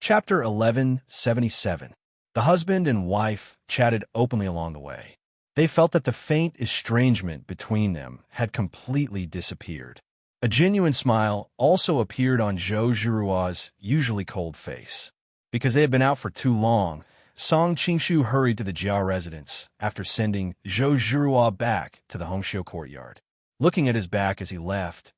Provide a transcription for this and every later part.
Chapter 1177. The husband and wife chatted openly along the way. They felt that the faint estrangement between them had completely disappeared. A genuine smile also appeared on Zhou Zhiruo's usually cold face. Because they had been out for too long, Song Qingshu hurried to the Jia residence after sending Zhou Zhiruo back to the Hongxiu courtyard. Looking at his back as he left,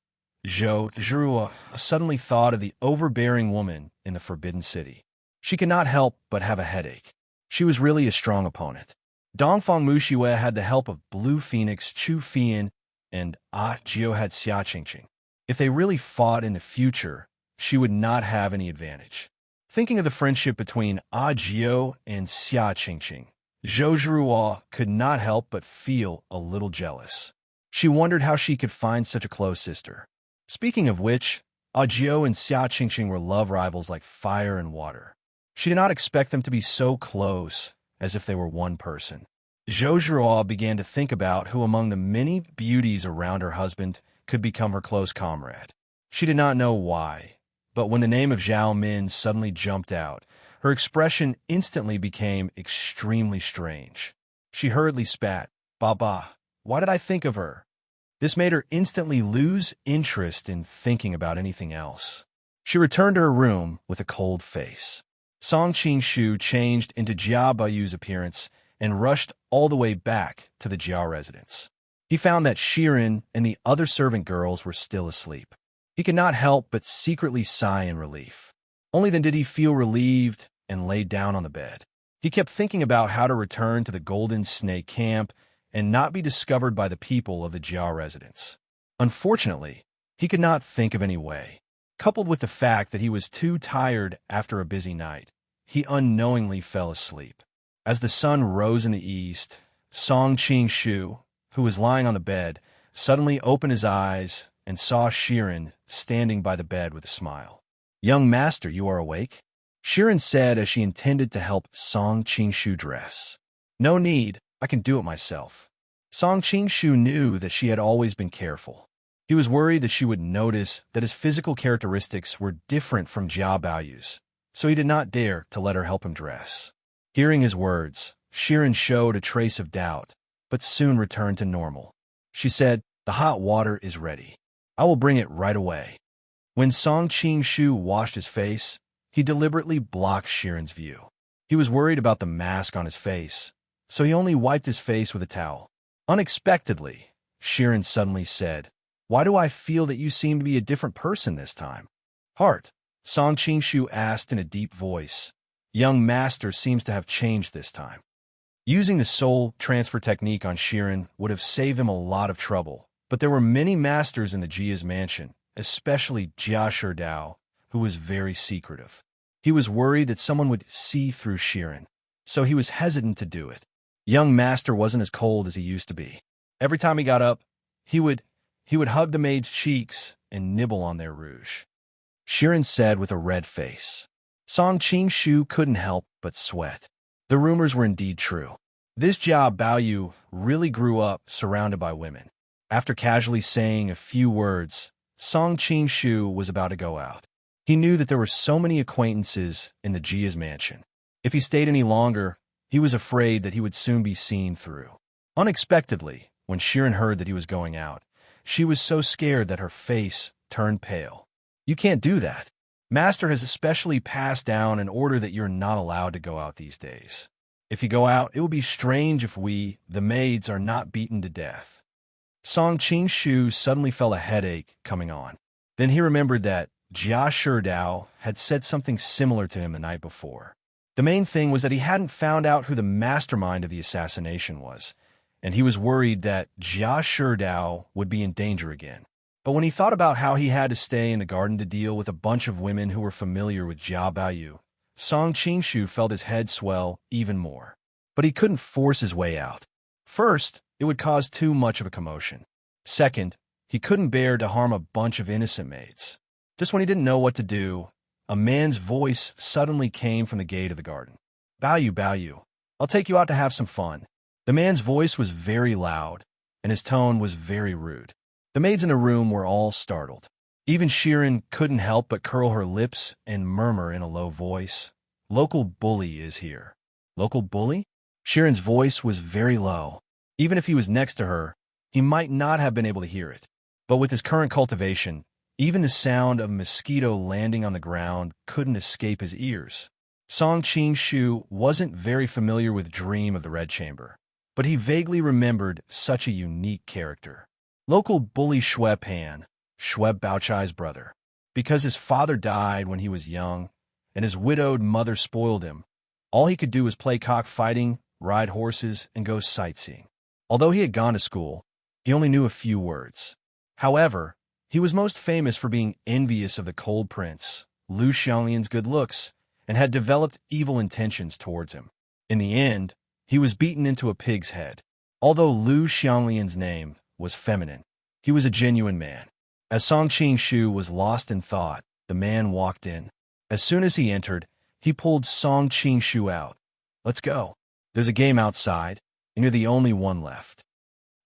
Zhou Zhiruo suddenly thought of the overbearing woman in the Forbidden City. She could not help but have a headache. She was really a strong opponent. Dongfang Muxiwe had the help of Blue Phoenix, Chu Fian, and Jio had Xia Qingqing. If they really fought in the future, she would not have any advantage. Thinking of the friendship between Jio and Xia Qingqing, Zhou Zhiruo could not help but feel a little jealous. She wondered how she could find such a close sister. Speaking of which, Jio and Xia Qingqing were love rivals like fire and water. She did not expect them to be so close, as if they were one person. Zhou Zhiruo began to think about who among the many beauties around her husband could become her close comrade. She did not know why, but when the name of Zhao Min suddenly jumped out, her expression instantly became extremely strange. She hurriedly spat, "Baba, why did I think of her?" This made her instantly lose interest in thinking about anything else. She returned to her room with a cold face. Song Qingshu changed into Jia Bayu's appearance and rushed all the way back to the Jia residence. He found that Shirin and the other servant girls were still asleep. He could not help but secretly sigh in relief. Only then did he feel relieved and lay down on the bed. He kept thinking about how to return to the Golden Snake camp and not be discovered by the people of the Jia residence. Unfortunately, he could not think of any way. Coupled with the fact that he was too tired after a busy night, he unknowingly fell asleep. As the sun rose in the east, Song Qingshu, who was lying on the bed, suddenly opened his eyes and saw Shirin standing by the bed with a smile. "Young master, you are awake?" Shirin said as she intended to help Song Qingshu dress. "No need, I can do it myself." Song Qingshu knew that she had always been careful. He was worried that she would notice that his physical characteristics were different from Jia Baoyu's, so he did not dare to let her help him dress. Hearing his words, Shirin showed a trace of doubt, but soon returned to normal. She said, "The hot water is ready. I will bring it right away." When Song Qingshu washed his face, he deliberately blocked Shirin's view. He was worried about the mask on his face, so he only wiped his face with a towel. Unexpectedly, Shirin suddenly said, "Why do I feel that you seem to be a different person this time?" "Heart," Song Qingshu asked in a deep voice. "Young master seems to have changed this time." Using the soul transfer technique on Shirin would have saved him a lot of trouble, but there were many masters in the Jia's mansion, especially Jia Sherdao, who was very secretive. He was worried that someone would see through Shirin, so he was hesitant to do it. Young master wasn't as cold as he used to be. Every time he got up, he would hug the maid's cheeks and nibble on their rouge. Shirin said with a red face. Song Qingshu couldn't help but sweat. The rumors were indeed true. This Jia Baoyu really grew up surrounded by women. After casually saying a few words, Song Qingshu was about to go out. He knew that there were so many acquaintances in the Jia's mansion. If he stayed any longer, he was afraid that he would soon be seen through. Unexpectedly, when Shirin heard that he was going out, she was so scared that her face turned pale. "You can't do that. Master has especially passed down an order that you're not allowed to go out these days. If you go out, it will be strange if we, the maids, are not beaten to death." Song Qingshu suddenly felt a headache coming on. Then he remembered that Jia Sherdao had said something similar to him the night before. The main thing was that he hadn't found out who the mastermind of the assassination was, and he was worried that Jia Sherdao would be in danger again. But when he thought about how he had to stay in the garden to deal with a bunch of women who were familiar with Jia Baoyu, Song Qingshu felt his head swell even more. But he couldn't force his way out. First, it would cause too much of a commotion. Second, he couldn't bear to harm a bunch of innocent maids. Just when he didn't know what to do, a man's voice suddenly came from the gate of the garden. "Baoyu, Baoyu, I'll take you out to have some fun." The man's voice was very loud, and his tone was very rude. The maids in the room were all startled. Even Shirin couldn't help but curl her lips and murmur in a low voice, "Local bully is here." Local bully? Shirin's voice was very low. Even if he was next to her, he might not have been able to hear it. But with his current cultivation, even the sound of a mosquito landing on the ground couldn't escape his ears. Song Qing-shu wasn't very familiar with Dream of the Red Chamber, but he vaguely remembered such a unique character. Local bully Xue Pan, Xue Baochai's brother. Because his father died when he was young, and his widowed mother spoiled him, all he could do was play cockfighting, ride horses, and go sightseeing. Although he had gone to school, he only knew a few words. However, he was most famous for being envious of the cold prince, Lu Xianglian's good looks, and had developed evil intentions towards him. In the end, he was beaten into a pig's head. Although Lu Xianglian's name was feminine, he was a genuine man. As Song Qing-shu was lost in thought, the man walked in. As soon as he entered, he pulled Song Qing-shu out. "Let's go. There's a game outside, and you're the only one left."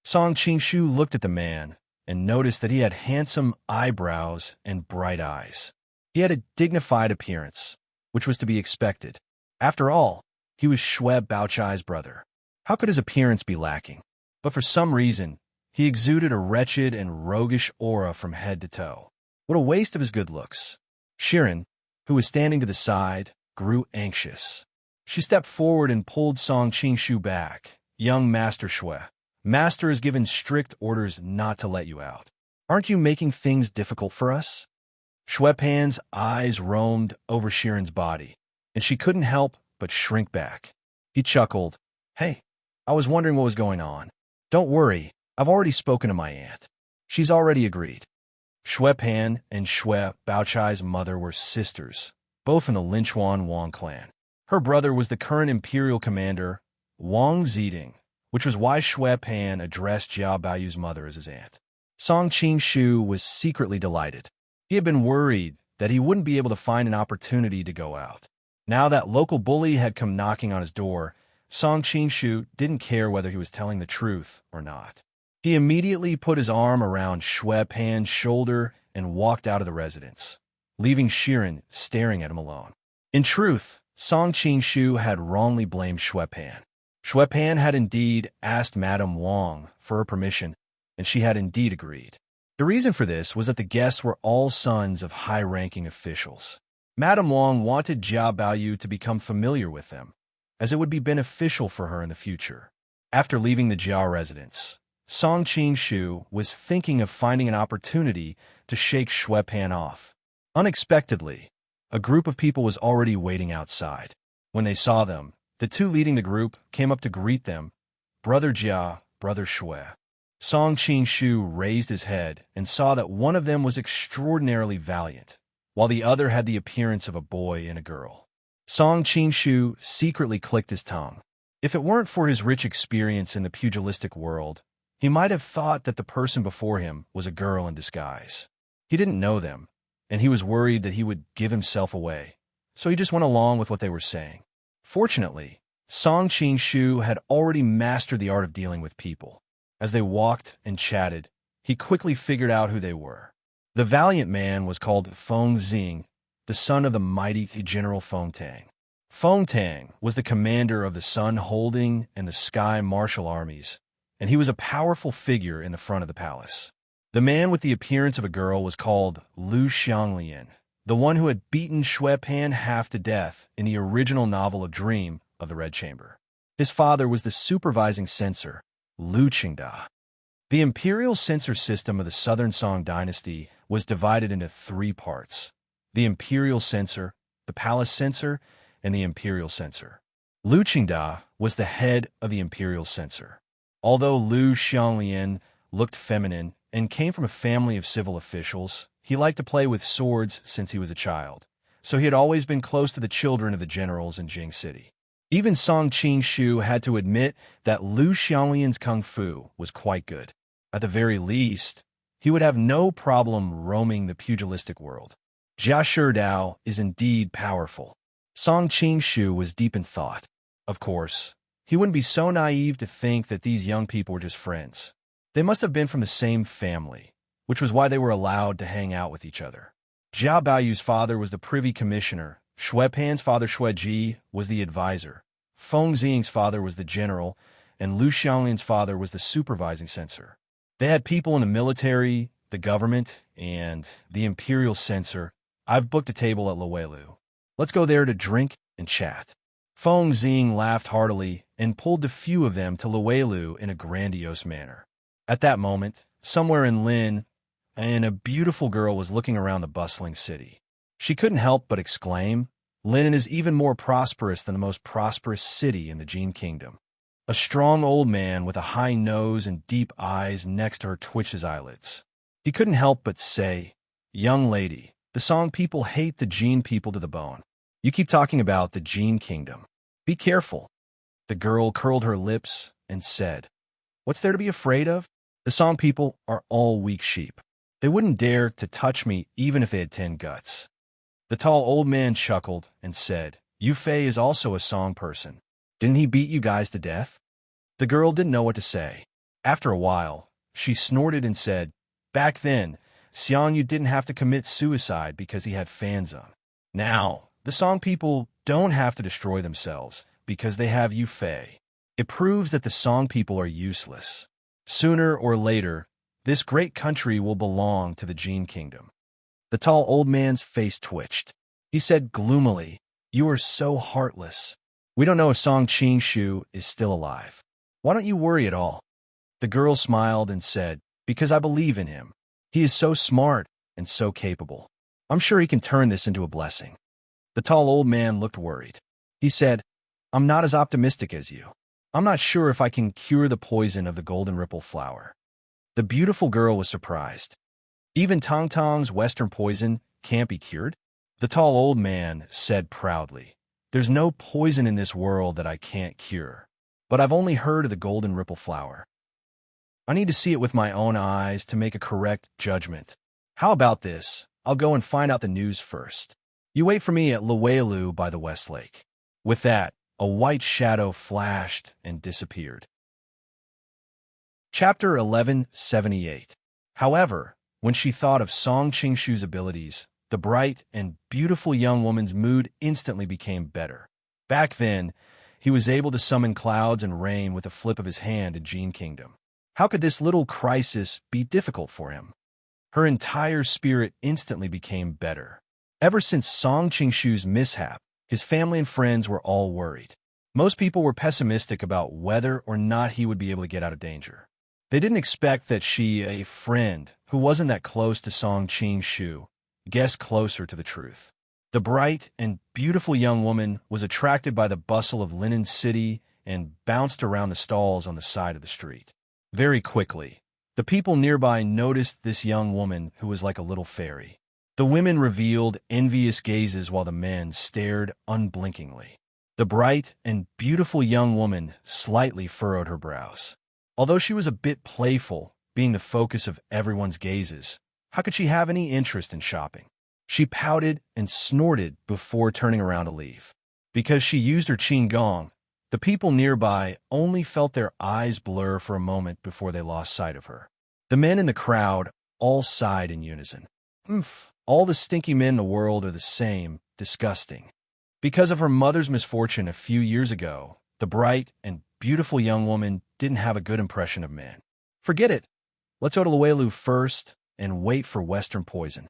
Song Qing-shu looked at the man and noticed that he had handsome eyebrows and bright eyes. He had a dignified appearance, which was to be expected. After all, he was Xue Baochai's brother. How could his appearance be lacking? But for some reason, he exuded a wretched and roguish aura from head to toe. What a waste of his good looks. Shirin, who was standing to the side, grew anxious. She stepped forward and pulled Song Qing-shu back. "Young Master Xue, Master has given strict orders not to let you out. Aren't you making things difficult for us?" Xue Pan's eyes roamed over Shirin's body, and she couldn't help but shrink back. He chuckled. "Hey, I was wondering what was going on. Don't worry, I've already spoken to my aunt. She's already agreed." Xue Pan and Xue Baochai's mother were sisters, both in the Linchuan Wang clan. Her brother was the current imperial commander, Wang Ziding, which was why Xue Pan addressed Jia Baoyu's mother as his aunt. Song Qing-shu was secretly delighted. He had been worried that he wouldn't be able to find an opportunity to go out. Now that local bully had come knocking on his door, Song Qing-shu didn't care whether he was telling the truth or not. He immediately put his arm around Xue Pan's shoulder and walked out of the residence, leaving Shirin staring at him alone. In truth, Song Qing-shu had wrongly blamed Xue Pan. Xue Pan had indeed asked Madame Wang for her permission, and she had indeed agreed. The reason for this was that the guests were all sons of high-ranking officials. Madame Wang wanted Jia Baoyu to become familiar with them, as it would be beneficial for her in the future. After leaving the Jia residence, Song Qing-shu was thinking of finding an opportunity to shake Xue Pan off. Unexpectedly, a group of people was already waiting outside. When they saw them, the two leading the group came up to greet them, "Brother Jia, Brother Xue." Song Qing-shu raised his head and saw that one of them was extraordinarily valiant, while the other had the appearance of a boy and a girl. Song Qing-shu secretly clicked his tongue. If it weren't for his rich experience in the pugilistic world, he might have thought that the person before him was a girl in disguise. He didn't know them, and he was worried that he would give himself away, so he just went along with what they were saying. Fortunately, Song Qing-shu had already mastered the art of dealing with people. As they walked and chatted, he quickly figured out who they were. The valiant man was called Feng Xing, the son of the mighty General Feng Tang. Feng Tang was the commander of the Sun Holding and the Sky Martial Armies, and he was a powerful figure in the front of the palace. The man with the appearance of a girl was called Lu Xianglian, the one who had beaten Xue Pan half to death in the original novel of Dream of the Red Chamber. His father was the supervising censor, Lu Qingda. The imperial censor system of the Southern Song dynasty was divided into three parts: the imperial censor, the palace censor, and the imperial censor. Lu Qingda was the head of the imperial censor. Although Lu Xianglian looked feminine and came from a family of civil officials, he liked to play with swords since he was a child, so he had always been close to the children of the generals in Jing City. Even Song Qing-shu had to admit that Lu Xianglian's kung fu was quite good. At the very least, he would have no problem roaming the pugilistic world. Jia Shidao is indeed powerful. Song Qing-shu was deep in thought. Of course, he wouldn't be so naive to think that these young people were just friends. They must have been from the same family, which was why they were allowed to hang out with each other. Jia Baoyu's father was the privy commissioner, Shui Pan's father Shui Ji was the advisor, Feng Xing's father was the general, and Lu Xiaolin's father was the supervising censor. They had people in the military, the government, and the imperial censor. I've booked a table at Luwelu. Let's go there to drink and chat. Feng Xing laughed heartily and pulled the few of them to Luwelu in a grandiose manner. At that moment, somewhere in Lin, a beautiful girl was looking around the bustling city. She couldn't help but exclaim, "Lin is even more prosperous than the most prosperous city in the Jin Kingdom." A strong old man with a high nose and deep eyes next to her twitched his eyelids. He couldn't help but say, "Young lady, the Song people hate the Jin people to the bone. You keep talking about the Jin Kingdom. Be careful." The girl curled her lips and said, "What's there to be afraid of? The Song people are all weak sheep. They wouldn't dare to touch me even if they had 10 guts." The tall old man chuckled and said, "Yu Fei is also a Song person. Didn't he beat you guys to death?" The girl didn't know what to say. After a while, she snorted and said, "Back then, Xiang Yu didn't have to commit suicide because he had fans on. Now, the Song people don't have to destroy themselves because they have Yu Fei. It proves that the Song people are useless. Sooner or later, this great country will belong to the Jin Kingdom." The tall old man's face twitched. He said gloomily, "You are so heartless. We don't know if Song Qingshu is still alive. Why don't you worry at all?" The girl smiled and said, "Because I believe in him. He is so smart and so capable. I'm sure he can turn this into a blessing." The tall old man looked worried. He said, "I'm not as optimistic as you. I'm not sure if I can cure the poison of the golden ripple flower." The beautiful girl was surprised. "Even Tong Tong's Western poison can't be cured?" The tall old man said proudly, "There's no poison in this world that I can't cure. But I've only heard of the golden ripple flower. I need to see it with my own eyes to make a correct judgment. How about this? I'll go and find out the news first. You wait for me at Luwelu by the West Lake." With that, a white shadow flashed and disappeared. Chapter 1178. However, when she thought of Song Qingshu's abilities, the bright and beautiful young woman's mood instantly became better. Back then, he was able to summon clouds and rain with a flip of his hand in Jin Kingdom. How could this little crisis be difficult for him? Her entire spirit instantly became better. Ever since Song Qingshu's mishap, his family and friends were all worried. Most people were pessimistic about whether or not he would be able to get out of danger. They didn't expect that she, a friend who wasn't that close to Song Qingshu, guessed closer to the truth. The bright and beautiful young woman was attracted by the bustle of Linen City and bounced around the stalls on the side of the street. Very quickly, the people nearby noticed this young woman who was like a little fairy. The women revealed envious gazes while the men stared unblinkingly. The bright and beautiful young woman slightly furrowed her brows. Although she was a bit playful, being the focus of everyone's gazes, how could she have any interest in shopping? She pouted and snorted before turning around to leave. Because she used her qigong, the people nearby only felt their eyes blur for a moment before they lost sight of her. The men in the crowd all sighed in unison. All the stinky men in the world are the same, disgusting." Because of her mother's misfortune a few years ago, the bright and beautiful young woman didn't have a good impression of men. Forget it. Let's go to Luwelu first and wait for Western poison.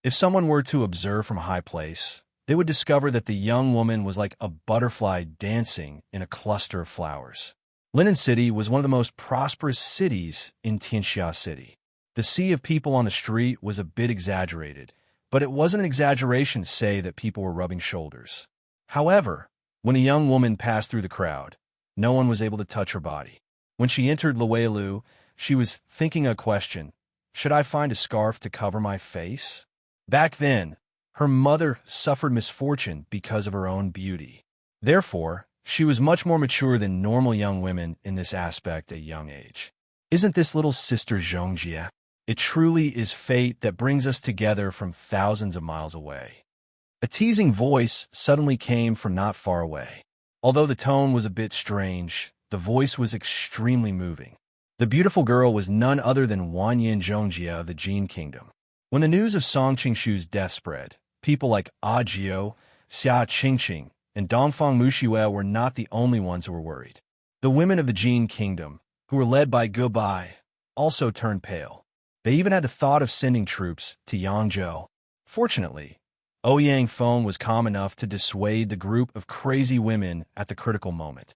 If someone were to observe from a high place, they would discover that the young woman was like a butterfly dancing in a cluster of flowers. Linen City was one of the most prosperous cities in Tianxia City. The sea of people on the street was a bit exaggerated, but it wasn't an exaggeration to say that people were rubbing shoulders. However, when a young woman passed through the crowd, no one was able to touch her body. When she entered Luwelu, she was thinking a question: should I find a scarf to cover my face? Back then, her mother suffered misfortune because of her own beauty. Therefore, she was much more mature than normal young women in this aspect at a young age. Isn't this little sister Zhongjie? It truly is fate that brings us together from thousands of miles away. A teasing voice suddenly came from not far away. Although the tone was a bit strange, the voice was extremely moving. The beautiful girl was none other than Wanyin Zhongjie of the Jin Kingdom. When the news of Song Qingshu's death spread, people like Ajio, Xia Qingqing, and Dongfang Mushiwe were not the only ones who were worried. The women of the Jin Kingdom, who were led by Gubai, also turned pale. They even had the thought of sending troops to Yangzhou. Fortunately, Ouyang Feng was calm enough to dissuade the group of crazy women at the critical moment.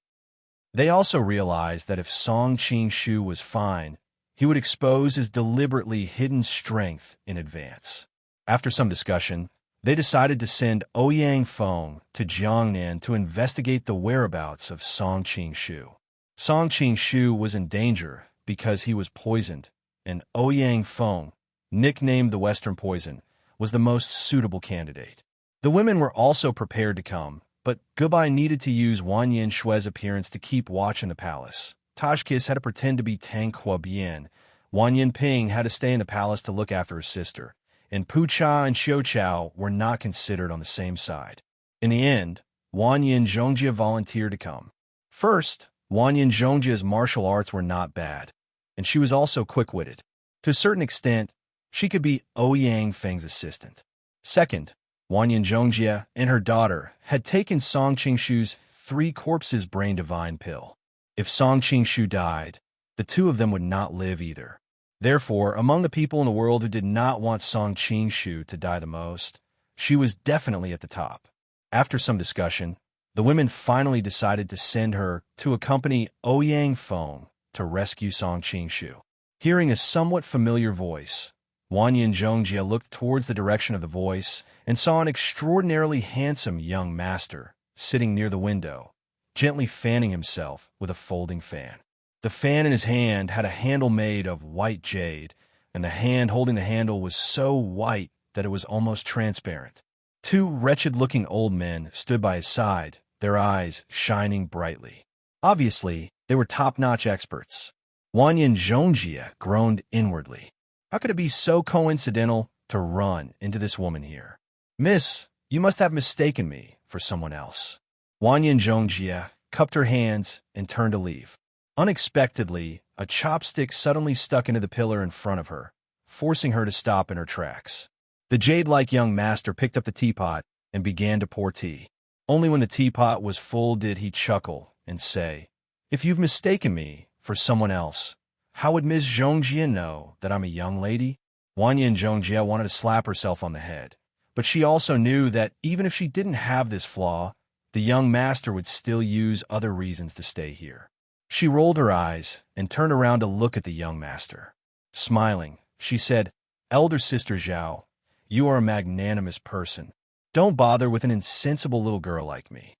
They also realized that if Song Qingshu was fine, he would expose his deliberately hidden strength in advance. After some discussion, they decided to send Ouyang Feng to Jiangnan to investigate the whereabouts of Song Qingshu. Song Qingshu was in danger because he was poisoned, and Ouyang Feng, nicknamed the Western Poison, was the most suitable candidate. The women were also prepared to come, but Gubai needed to use Wanyin Shui's appearance to keep watch in the palace. Tajkis had to pretend to be Tang Kuobian. Wanyin Ping had to stay in the palace to look after her sister, and Pu Cha and Xiu Chao were not considered on the same side. In the end, Wanyin Zhongjie volunteered to come. First, Wanyin Zhongjie's martial arts were not bad, and she was also quick-witted. To a certain extent, she could be Ouyang Feng's assistant. Second, Wanyin Zhongjie and her daughter had taken Song Qingshu's 3 corpses brain divine pill. If Song Qingshu died, the two of them would not live either. Therefore, among the people in the world who did not want Song Qingshu to die the most, she was definitely at the top. After some discussion, the women finally decided to send her to accompany Ouyang Feng to rescue Song Qingshu. Hearing a somewhat familiar voice, Wanyin Zhongjie looked towards the direction of the voice and saw an extraordinarily handsome young master sitting near the window, gently fanning himself with a folding fan. The fan in his hand had a handle made of white jade, and the hand holding the handle was so white that it was almost transparent. 2 wretched-looking old men stood by his side, their eyes shining brightly. Obviously, they were top-notch experts. Wanyin Zhongjie groaned inwardly. How could it be so coincidental to run into this woman here? Miss, you must have mistaken me for someone else. Wanyin Zhongjie cupped her hands and turned to leave. Unexpectedly, a chopstick suddenly stuck into the pillar in front of her, forcing her to stop in her tracks. The jade-like young master picked up the teapot and began to pour tea. Only when the teapot was full did he chuckle and say, "If you've mistaken me for someone else, how would Miss Zhongjie know that I'm a young lady?" Wanyin Zhongjie wanted to slap herself on the head, but she also knew that even if she didn't have this flaw, the young master would still use other reasons to stay here. She rolled her eyes and turned around to look at the young master. Smiling, she said, "Elder Sister Zhao, you are a magnanimous person. Don't bother with an insensible little girl like me."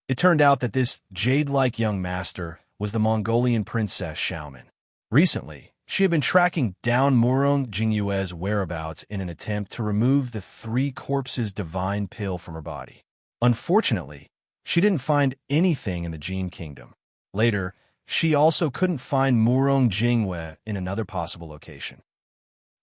It turned out that this jade-like young master was the Mongolian princess Xiaomin. Recently, she had been tracking down Murong Jingyue's whereabouts in an attempt to remove the 3 corpses' divine pill from her body. Unfortunately, she didn't find anything in the Jin Kingdom. Later, she also couldn't find Murong Jingyue in another possible location.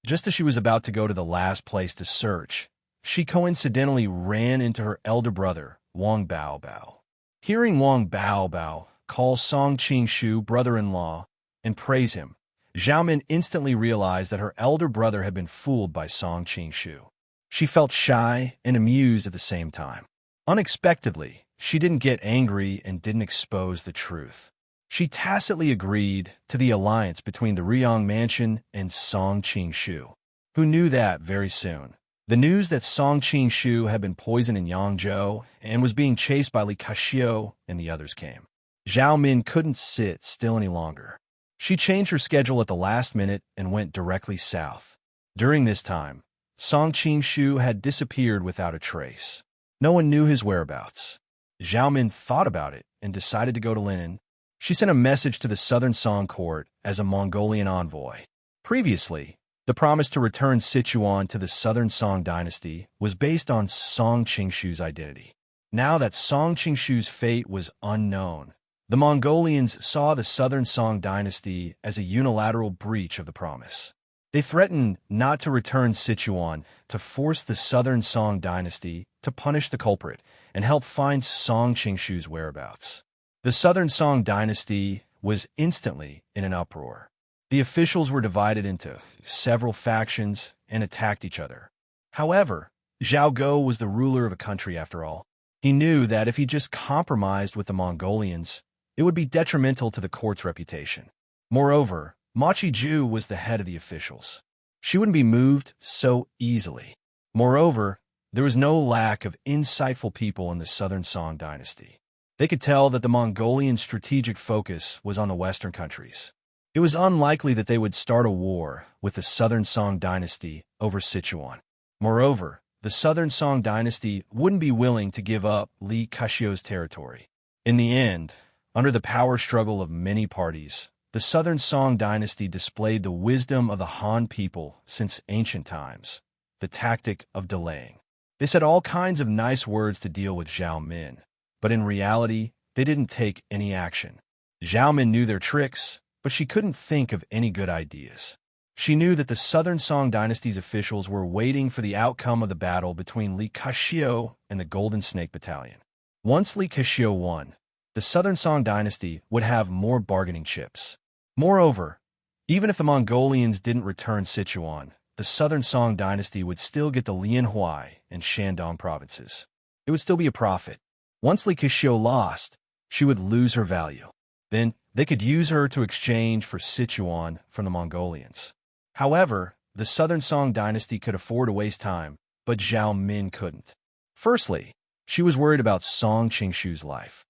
Just as she was about to go to the last place to search, she coincidentally ran into her elder brother, Wang Baobao. Hearing Wang Baobao call Song Qingshu brother-in-law and praise him, Xiaomin instantly realized that her elder brother had been fooled by Song Qingshu. She felt shy and amused at the same time. Unexpectedly, she didn't get angry and didn't expose the truth. She tacitly agreed to the alliance between the Riyang Mansion and Song Qingshu, who knew that very soon. The news that Song Qingshu had been poisoned in Yangzhou and was being chased by Li Kaxiu and the others came. Zhao Min couldn't sit still any longer. She changed her schedule at the last minute and went directly south. During this time, Song Qingshu had disappeared without a trace. No one knew his whereabouts. Zhao Min thought about it and decided to go to Linen. She sent a message to the Southern Song Court as a Mongolian envoy. Previously, the promise to return Sichuan to the Southern Song dynasty was based on Song Qingshu's identity. Now that Song Qingshu's fate was unknown, the Mongolians saw the Southern Song dynasty as a unilateral breach of the promise. They threatened not to return Sichuan to force the Southern Song dynasty to punish the culprit and help find Song Qingshu's whereabouts. The Southern Song dynasty was instantly in an uproar. The officials were divided into several factions and attacked each other. However, Zhao Go was the ruler of a country after all. He knew that if he just compromised with the Mongolians, it would be detrimental to the court's reputation. Moreover, Ma Qiju was the head of the officials. She wouldn't be moved so easily. Moreover, there was no lack of insightful people in the Southern Song dynasty. They could tell that the Mongolian strategic focus was on the Western countries. It was unlikely that they would start a war with the Southern Song dynasty over Sichuan. Moreover, the Southern Song dynasty wouldn't be willing to give up Li Kashio's territory. In the end, under the power struggle of many parties, the Southern Song dynasty displayed the wisdom of the Han people since ancient times, the tactic of delaying. They said all kinds of nice words to deal with Zhao Min, but in reality, they didn't take any action. Zhao Min knew their tricks, but she couldn't think of any good ideas. She knew that the Southern Song dynasty's officials were waiting for the outcome of the battle between Li Kashio and the Golden Snake Battalion. Once Li Kashio won, the Southern Song dynasty would have more bargaining chips. Moreover, even if the Mongolians didn't return Sichuan, the Southern Song dynasty would still get the Lianhuai and Shandong provinces. It would still be a profit. Once Li Kashio lost, she would lose her value. Then they could use her to exchange for Sichuan from the Mongolians. However, the Southern Song dynasty could afford to waste time, but Zhao Min couldn't. Firstly, she was worried about Song Qingshu's life.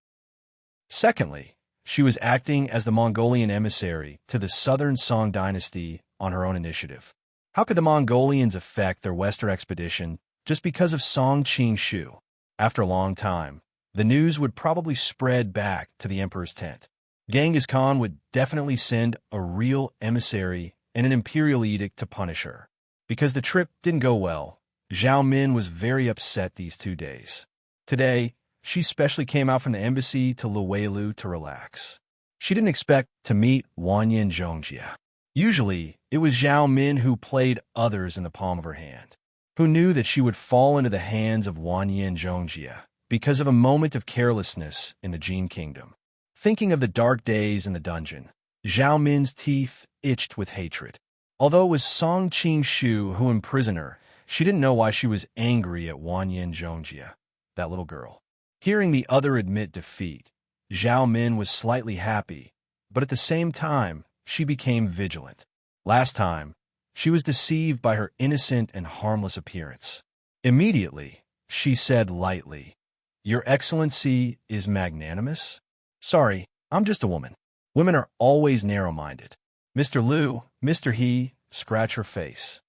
Secondly, she was acting as the Mongolian emissary to the Southern Song dynasty on her own initiative. How could the Mongolians affect their western expedition just because of Song Qingshu? After a long time, the news would probably spread back to the emperor's tent. Genghis Khan would definitely send a real emissary and an imperial edict to punish her. Because the trip didn't go well, Zhao Min was very upset these 2 days. Today, she specially came out from the embassy to Luweilu to relax. She didn't expect to meet Wanyan Zhongjia. Usually, it was Zhao Min who played others in the palm of her hand, who knew that she would fall into the hands of Wanyan Zhongjia because of a moment of carelessness in the Jin kingdom. Thinking of the dark days in the dungeon, Zhao Min's teeth itched with hatred. Although it was Song Qingshu who imprisoned her, she didn't know why she was angry at Wanyan Zhongjia, that little girl. Hearing the other admit defeat, Zhao Min was slightly happy, but at the same time, she became vigilant. Last time, she was deceived by her innocent and harmless appearance. Immediately, she said lightly, "Your Excellency is magnanimous? Sorry, I'm just a woman. Women are always narrow-minded." Mr. Liu, Mr. He, scratch her face.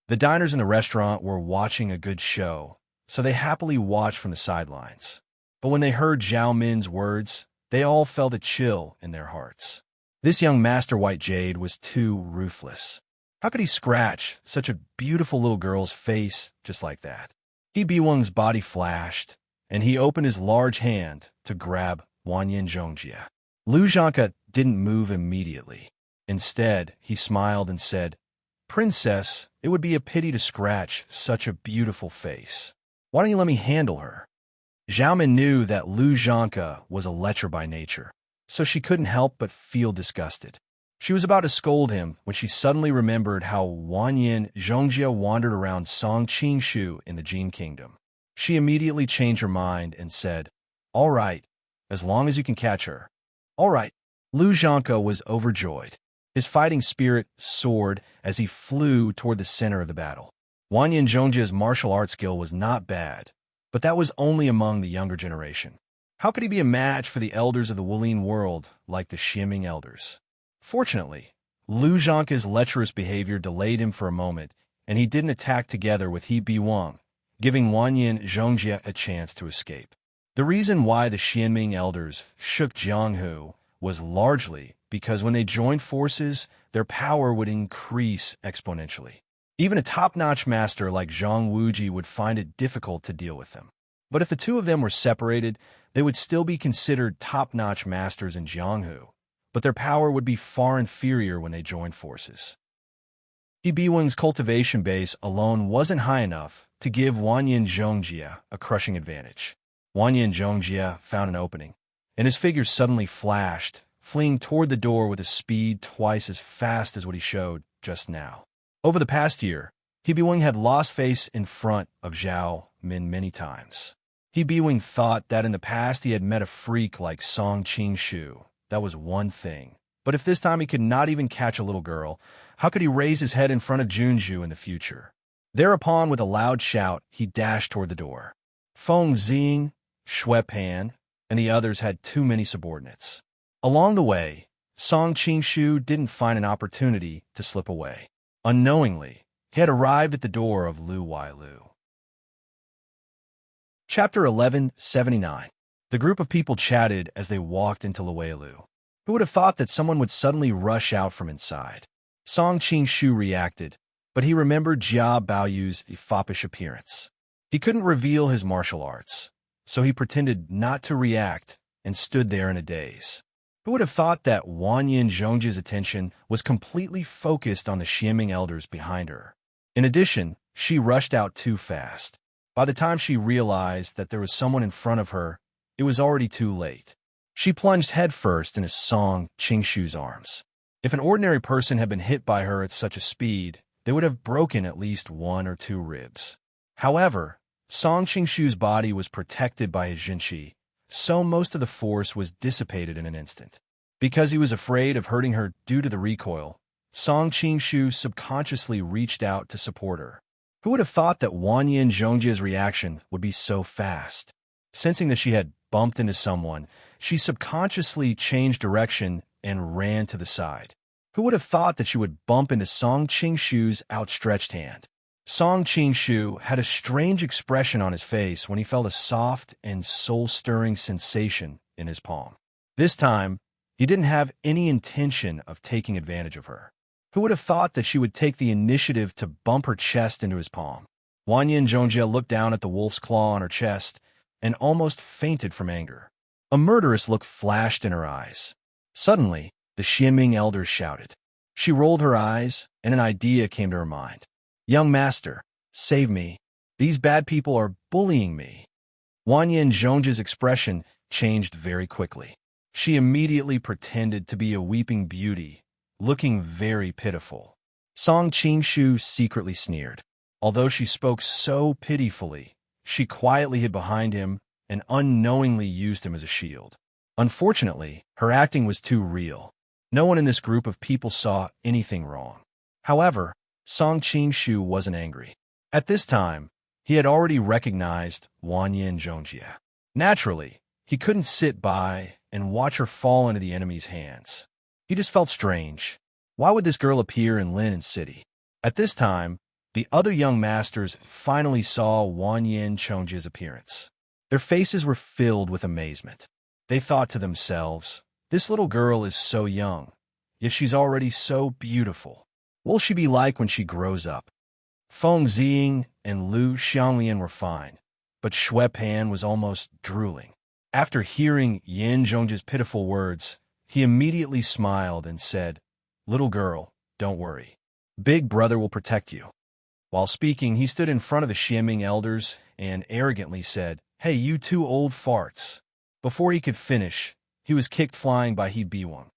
The diners in the restaurant were watching a good show, so they happily watched from the sidelines. But when they heard Zhao Min's words, they all felt a chill in their hearts. This young Master White Jade was too ruthless. How could he scratch such a beautiful little girl's face just like that? He Biweng's body flashed, and he opened his large hand to grab Wanyan Zhongjia. Lu Zhanka didn't move immediately. Instead, he smiled and said, "Princess, it would be a pity to scratch such a beautiful face. Why don't you let me handle her?" Zhao Min knew that Lu Zhanka was a lecher by nature, so she couldn't help but feel disgusted. She was about to scold him when she suddenly remembered how Wanyan Zhongjia wandered around Song Qingshu in the Jin kingdom. She immediately changed her mind and said, "All right, as long as you can catch her." "All right." Lu Zhanka was overjoyed. His fighting spirit soared as he flew toward the center of the battle. Wanyan Zhongjia's martial arts skill was not bad, but that was only among the younger generation. How could he be a match for the elders of the Wulin world like the Xianming elders? Fortunately, Lu Zhanka's lecherous behavior delayed him for a moment, and he didn't attack together with He Biweng, giving Wanyan Zhongjia a chance to escape. The reason why the Xianming elders shook Jianghu was largely because when they joined forces, their power would increase exponentially. Even a top-notch master like Zhang Wuji would find it difficult to deal with them. But if the two of them were separated, they would still be considered top-notch masters in Jianghu, but their power would be far inferior when they joined forces. He Biweng's cultivation base alone wasn't high enough to give Wanyan Zhongjia a crushing advantage. Wanyan Zhongjia found an opening, and his figure suddenly flashed fleeing toward the door with a speed twice as fast as what he showed just now. Over the past year, He Biwing had lost face in front of Zhao Min many times. He Biwing thought that in the past he had met a freak like Song Qing-shu. That was one thing. But if this time he could not even catch a little girl, how could he raise his head in front of Junju in the future? Thereupon, with a loud shout, he dashed toward the door. Feng Xing, Xue Pan, and the others had too many subordinates. Along the way, Song Qing-shu didn't find an opportunity to slip away. Unknowingly, he had arrived at the door of Lu Wailu. Chapter 1179. The group of people chatted as they walked into Lu Wailu. Who would have thought that someone would suddenly rush out from inside? Song Qing-shu reacted, but he remembered Jia Baoyu's foppish appearance. He couldn't reveal his martial arts, so he pretended not to react and stood there in a daze. Who would have thought that Wanyan Zhongji's attention was completely focused on the Xianming elders behind her? In addition, she rushed out too fast. By the time she realized that there was someone in front of her, it was already too late. She plunged headfirst into Song Qing-shu's arms. If an ordinary person had been hit by her at such a speed, they would have broken at least 1 or 2 ribs. However, Song Qing-shu's body was protected by his Jinqi, so most of the force was dissipated in an instant. Because he was afraid of hurting her due to the recoil, Song Qing-shu subconsciously reached out to support her. Who would have thought that Wanyan Zhongji's reaction would be so fast? Sensing that she had bumped into someone, she subconsciously changed direction and ran to the side. Who would have thought that she would bump into Song Qing-shu's outstretched hand? Song Qing-shu had a strange expression on his face when he felt a soft and soul-stirring sensation in his palm. This time, he didn't have any intention of taking advantage of her. Who would have thought that she would take the initiative to bump her chest into his palm? Wanyan Zhongjie looked down at the wolf's claw on her chest and almost fainted from anger. A murderous look flashed in her eyes. Suddenly, the Xianming elders shouted. She rolled her eyes, and an idea came to her mind. "Young master, save me. These bad people are bullying me." Wanyan Zhongjie's expression changed very quickly. She immediately pretended to be a weeping beauty, looking very pitiful. Song Qing-shu secretly sneered. Although she spoke so pitifully, she quietly hid behind him and unknowingly used him as a shield. Unfortunately, her acting was too real. No one in this group of people saw anything wrong. However, Song Qing-shu wasn't angry. At this time, he had already recognized Wanyan Zhongjie. Naturally, he couldn't sit by and watch her fall into the enemy's hands. He just felt strange. Why would this girl appear in Linen City? At this time, the other young masters finally saw Wanyan Zhongjie's appearance. Their faces were filled with amazement. They thought to themselves, "This little girl is so young, yet she's already so beautiful. What will she be like when she grows up?" Feng Xing and Lu Xianglian were fine, but Xue Pan was almost drooling. After hearing Yan Zhongjie's pitiful words, he immediately smiled and said, "Little girl, don't worry. Big brother will protect you." While speaking, he stood in front of the Xianming elders and arrogantly said, "Hey, you 2 old farts." Before he could finish, he was kicked flying by He Biwing.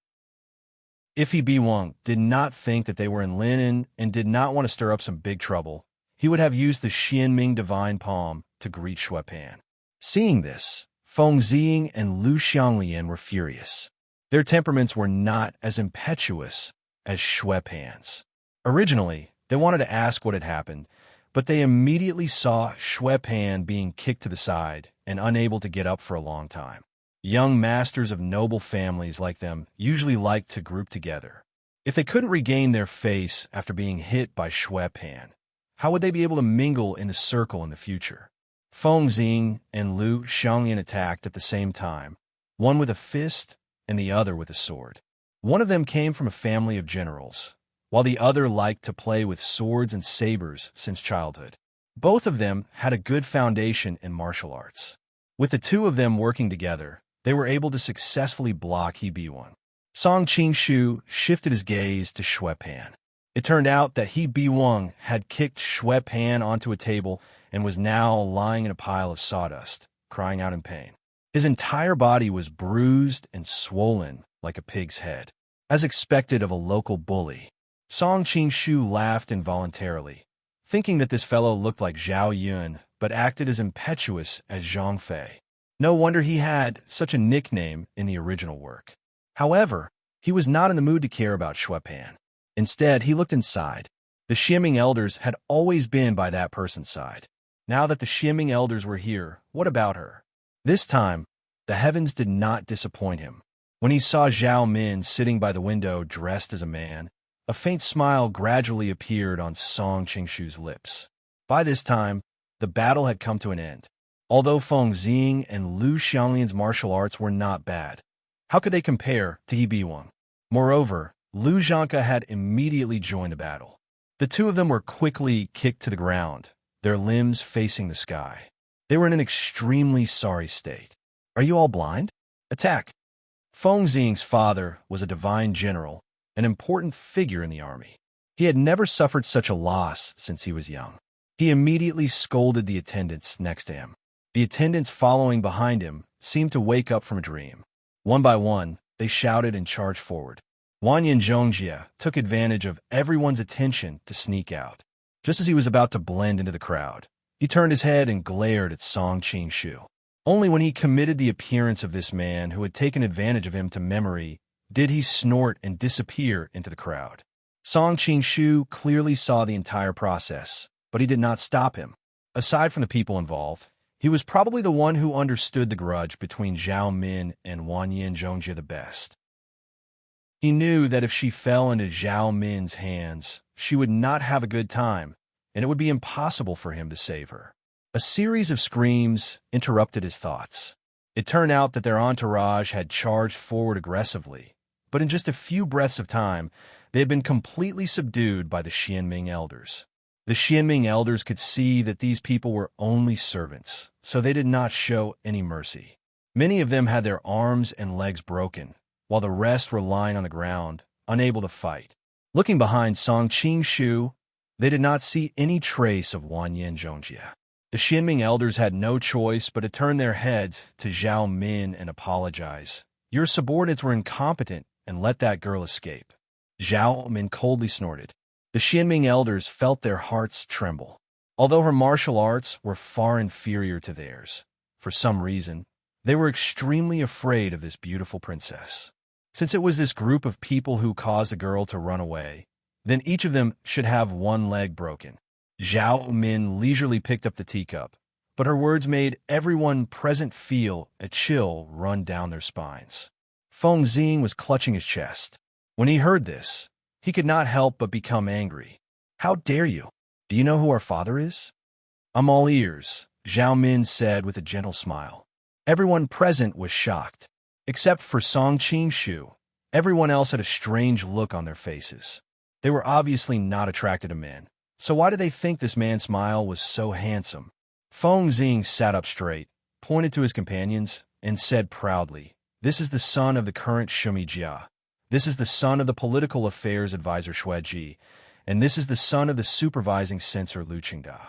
If He Biwing did not think that they were in Linen and did not want to stir up some big trouble, he would have used the Xianming divine palm to greet Xue Pan. Seeing this, Feng Xing and Lu Xianglian were furious. Their temperaments were not as impetuous as Xue Pan's. Originally, they wanted to ask what had happened, but they immediately saw Xue Pan being kicked to the side and unable to get up for a long time. Young masters of noble families like them usually liked to group together. If they couldn't regain their face after being hit by Xue Pan, how would they be able to mingle in the circle in the future? Feng Xing and Lu Xianglian attacked at the same time, one with a fist and the other with a sword. One of them came from a family of generals, while the other liked to play with swords and sabers since childhood. Both of them had a good foundation in martial arts. With the 2 of them working together, they were able to successfully block He Biwing. Song Qing-shu shifted his gaze to Xue Pan. It turned out that He Biwing had kicked Xue Pan onto a table and was now lying in a pile of sawdust, crying out in pain. His entire body was bruised and swollen like a pig's head. As expected of a local bully, Song Qing-shu laughed involuntarily, thinking that this fellow looked like Zhao Yun but acted as impetuous as Zhang Fei. No wonder he had such a nickname in the original work. However, he was not in the mood to care about Shui Pan. Instead, he looked inside. The Xianming elders had always been by that person's side. Now that the Xianming elders were here, what about her? This time, the heavens did not disappoint him. When he saw Zhao Min sitting by the window dressed as a man, a faint smile gradually appeared on Song Qingshu's lips. By this time, the battle had come to an end. Although Feng Xing and Lu Xianglian's martial arts were not bad, how could they compare to He Biwang? Moreover, Lu Zhanke had immediately joined the battle. The two of them were quickly kicked to the ground, their limbs facing the sky. They were in an extremely sorry state. Are you all blind? Attack! Feng Xing's father was a divine general, an important figure in the army. He had never suffered such a loss since he was young. He immediately scolded the attendants next to him. The attendants following behind him seemed to wake up from a dream. One by one, they shouted and charged forward. Wanyan Zhongjia took advantage of everyone's attention to sneak out. Just as he was about to blend into the crowd, he turned his head and glared at Song Qingshu. Only when he committed the appearance of this man who had taken advantage of him to memory did he snort and disappear into the crowd. Song Qingshu clearly saw the entire process, but he did not stop him. Aside from the people involved, he was probably the one who understood the grudge between Zhao Min and Wanyan Zhongjia the best. He knew that if she fell into Zhao Min's hands, she would not have a good time, and it would be impossible for him to save her. A series of screams interrupted his thoughts. It turned out that their entourage had charged forward aggressively, but in just a few breaths of time, they had been completely subdued by the Xianming elders. The Xianming elders could see that these people were only servants, so they did not show any mercy. Many of them had their arms and legs broken, while the rest were lying on the ground, unable to fight. Looking behind Song Qingshu, they did not see any trace of Wanyan Zhongjia. The Xianming elders had no choice but to turn their heads to Zhao Min and apologize. Your subordinates were incompetent and let that girl escape. Zhao Min coldly snorted. The Xianming elders felt their hearts tremble. Although her martial arts were far inferior to theirs, for some reason, they were extremely afraid of this beautiful princess. Since it was this group of people who caused the girl to run away, then each of them should have one leg broken. Zhao Min leisurely picked up the teacup, but her words made everyone present feel a chill run down their spines. Feng Xing was clutching his chest. When he heard this, he could not help but become angry. How dare you? Do you know who our father is? I'm all ears, Zhao Min said with a gentle smile. Everyone present was shocked. Except for Song Qingshu, everyone else had a strange look on their faces. They were obviously not attracted to men, so why did they think this man's smile was so handsome? Feng Xing sat up straight, pointed to his companions, and said proudly, "This is the son of the current Shumi Jia. This is the son of the political affairs advisor Shui Ji, and this is the son of the supervising censor Lu Qingda.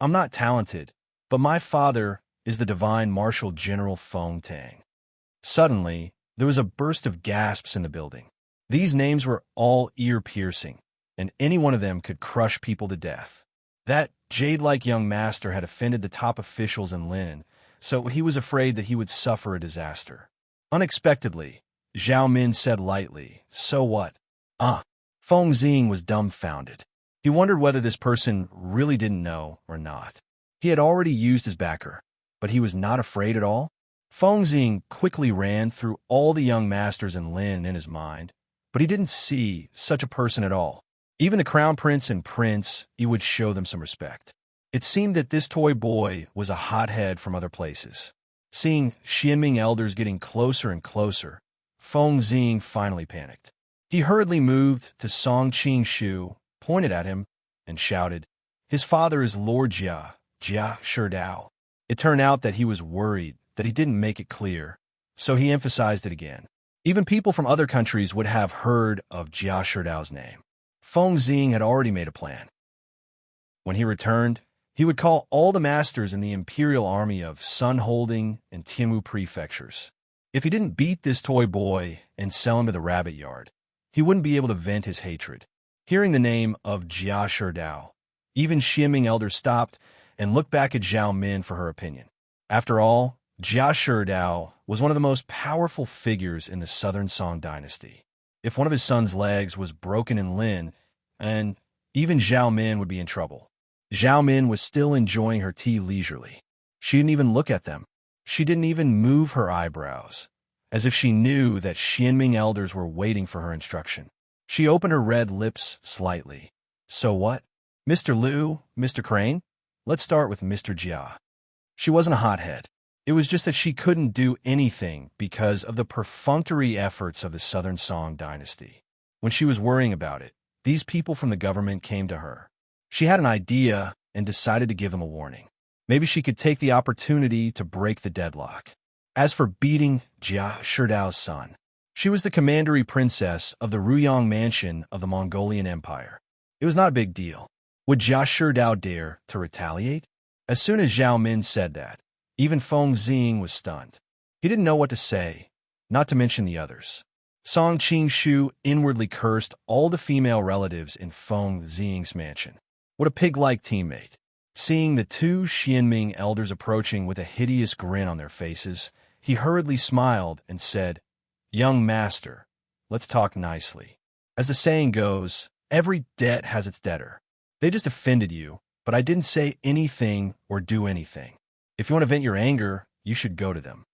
I'm not talented, but my father is the divine martial general Feng Tang." Suddenly, there was a burst of gasps in the building. These names were all ear-piercing, and any one of them could crush people to death. That jade-like young master had offended the top officials in Lin, so he was afraid that he would suffer a disaster. Unexpectedly, Zhao Min said lightly, "So what?" Feng Xing was dumbfounded. He wondered whether this person really didn't know or not. He had already used his backer, but he was not afraid at all. Feng Xing quickly ran through all the young masters in Lin in his mind, but he didn't see such a person at all. Even the crown prince and prince, he would show them some respect. It seemed that this toy boy was a hothead from other places. Seeing Xianming elders getting closer and closer, Feng Xing finally panicked. He hurriedly moved to Song Qingshu, pointed at him, and shouted, "His father is Lord Jia, Jia Sherdao." It turned out that he was worried that he didn't make it clear, so he emphasized it again. Even people from other countries would have heard of Jia Sherdao's name. Feng Xing had already made a plan. When he returned, he would call all the masters in the imperial army of Sun Holding and Tianwu prefectures. If he didn't beat this toy boy and sell him to the rabbit yard, he wouldn't be able to vent his hatred. Hearing the name of Jia Sherdao, even Xianming elders stopped and looked back at Zhao Min for her opinion. After all, Jia Sherdao was one of the most powerful figures in the Southern Song dynasty. If one of his son's legs was broken in Lin, and even Zhao Min would be in trouble. Zhao Min was still enjoying her tea leisurely. She didn't even look at them. She didn't even move her eyebrows, as if she knew that Xianming elders were waiting for her instruction. She opened her red lips slightly. So what? Mr. Liu, Mr. Crane? Let's start with Mr. Jia. She wasn't a hothead. It was just that she couldn't do anything because of the perfunctory efforts of the Southern Song dynasty. When she was worrying about it, these people from the government came to her. She had an idea and decided to give them a warning. Maybe she could take the opportunity to break the deadlock. As for beating Jia Sherdao's son, she was the commandery princess of the Ruyang mansion of the Mongolian Empire. It was not a big deal. Would Jia Sherdao dare to retaliate? As soon as Zhao Min said that, even Feng Xing was stunned. He didn't know what to say, not to mention the others. Song Qingshu inwardly cursed all the female relatives in Feng Xing's mansion. What a pig-like teammate. Seeing the two Xianming elders approaching with a hideous grin on their faces, he hurriedly smiled and said, "Young master, let's talk nicely. As the saying goes, every debt has its debtor. They just offended you, but I didn't say anything or do anything. If you want to vent your anger, you should go to them."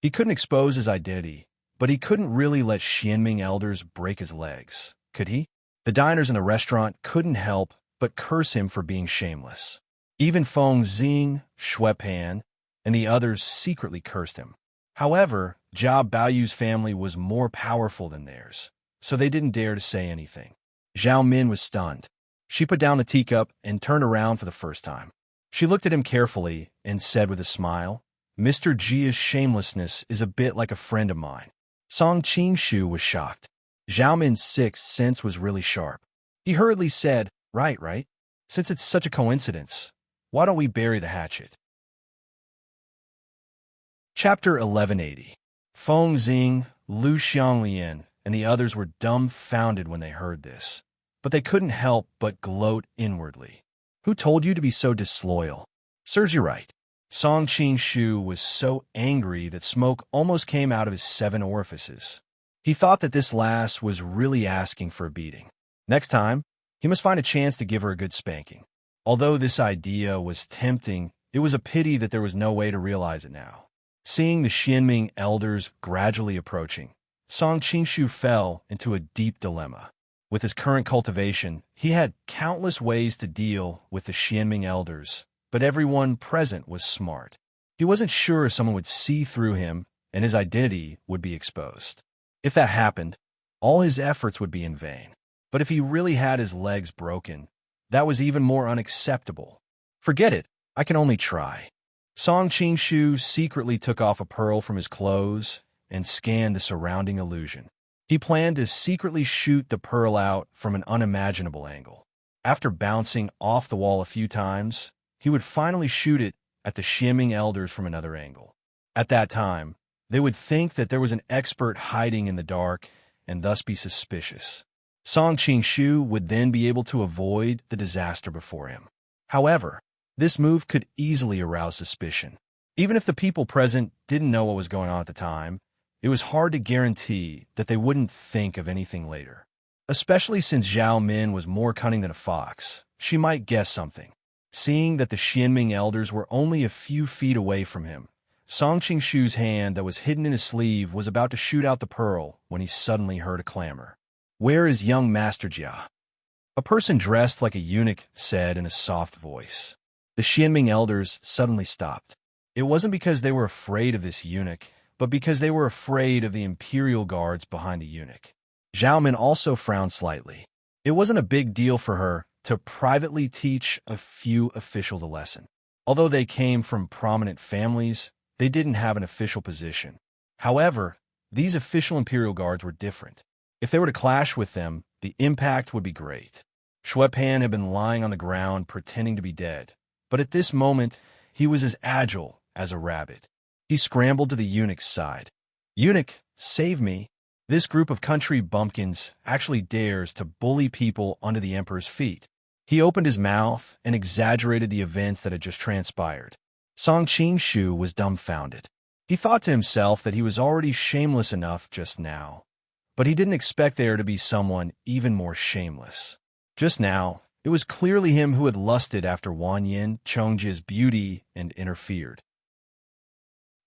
He couldn't expose his identity, but he couldn't really let Xianming elders break his legs, could he? The diners in the restaurant couldn't help but curse him for being shameless. Even Feng Xing, Shui Pan, and the others secretly cursed him. However, Jia Baoyu's family was more powerful than theirs, so they didn't dare to say anything. Zhao Min was stunned. She put down the teacup and turned around for the first time. She looked at him carefully and said with a smile, "Mr. Jia's shamelessness is a bit like a friend of mine." Song Qingshu was shocked. Zhao Min's sixth sense was really sharp. He hurriedly said, Right. Since it's such a coincidence, why don't we bury the hatchet?" Chapter 1180. Feng Xing, Lu Xianglian, and the others were dumbfounded when they heard this, but they couldn't help but gloat inwardly. Who told you to be so disloyal? Serves you right. Song Qingshu was so angry that smoke almost came out of his 7 orifices. He thought that this lass was really asking for a beating. Next time, he must find a chance to give her a good spanking. Although this idea was tempting, it was a pity that there was no way to realize it now. Seeing the Xianming elders gradually approaching, Song Qingshu fell into a deep dilemma. With his current cultivation, he had countless ways to deal with the Xianming elders, but everyone present was smart. He wasn't sure if someone would see through him and his identity would be exposed. If that happened, all his efforts would be in vain. But if he really had his legs broken, that was even more unacceptable. Forget it, I can only try. Song Qingshu secretly took off a pearl from his clothes and scanned the surrounding illusion. He planned to secretly shoot the pearl out from an unimaginable angle. After bouncing off the wall a few times, he would finally shoot it at the Xianming elders from another angle. At that time, they would think that there was an expert hiding in the dark and thus be suspicious. Song Qingshu would then be able to avoid the disaster before him. However, this move could easily arouse suspicion. Even if the people present didn't know what was going on at the time, it was hard to guarantee that they wouldn't think of anything later. Especially since Zhao Min was more cunning than a fox, she might guess something. Seeing that the Xianming elders were only a few feet away from him, Song Qingshu's hand that was hidden in his sleeve was about to shoot out the pearl when he suddenly heard a clamor. "Where is young Master Jia?" A person dressed like a eunuch said in a soft voice. The Xianming elders suddenly stopped. It wasn't because they were afraid of this eunuch, but because they were afraid of the imperial guards behind the eunuch. Zhao Min also frowned slightly. It wasn't a big deal for her to privately teach a few officials a lesson. Although they came from prominent families, they didn't have an official position. However, these official imperial guards were different. If they were to clash with them, the impact would be great. Shui Pan had been lying on the ground pretending to be dead, but at this moment, he was as agile as a rabbit. He scrambled to the eunuch's side. Eunuch, save me. This group of country bumpkins actually dares to bully people under the emperor's feet. He opened his mouth and exaggerated the events that had just transpired. Song Qing-shu was dumbfounded. He thought to himself that he was already shameless enough just now, but he didn't expect there to be someone even more shameless. Just now, it was clearly him who had lusted after Wanyin Chongji's beauty and interfered.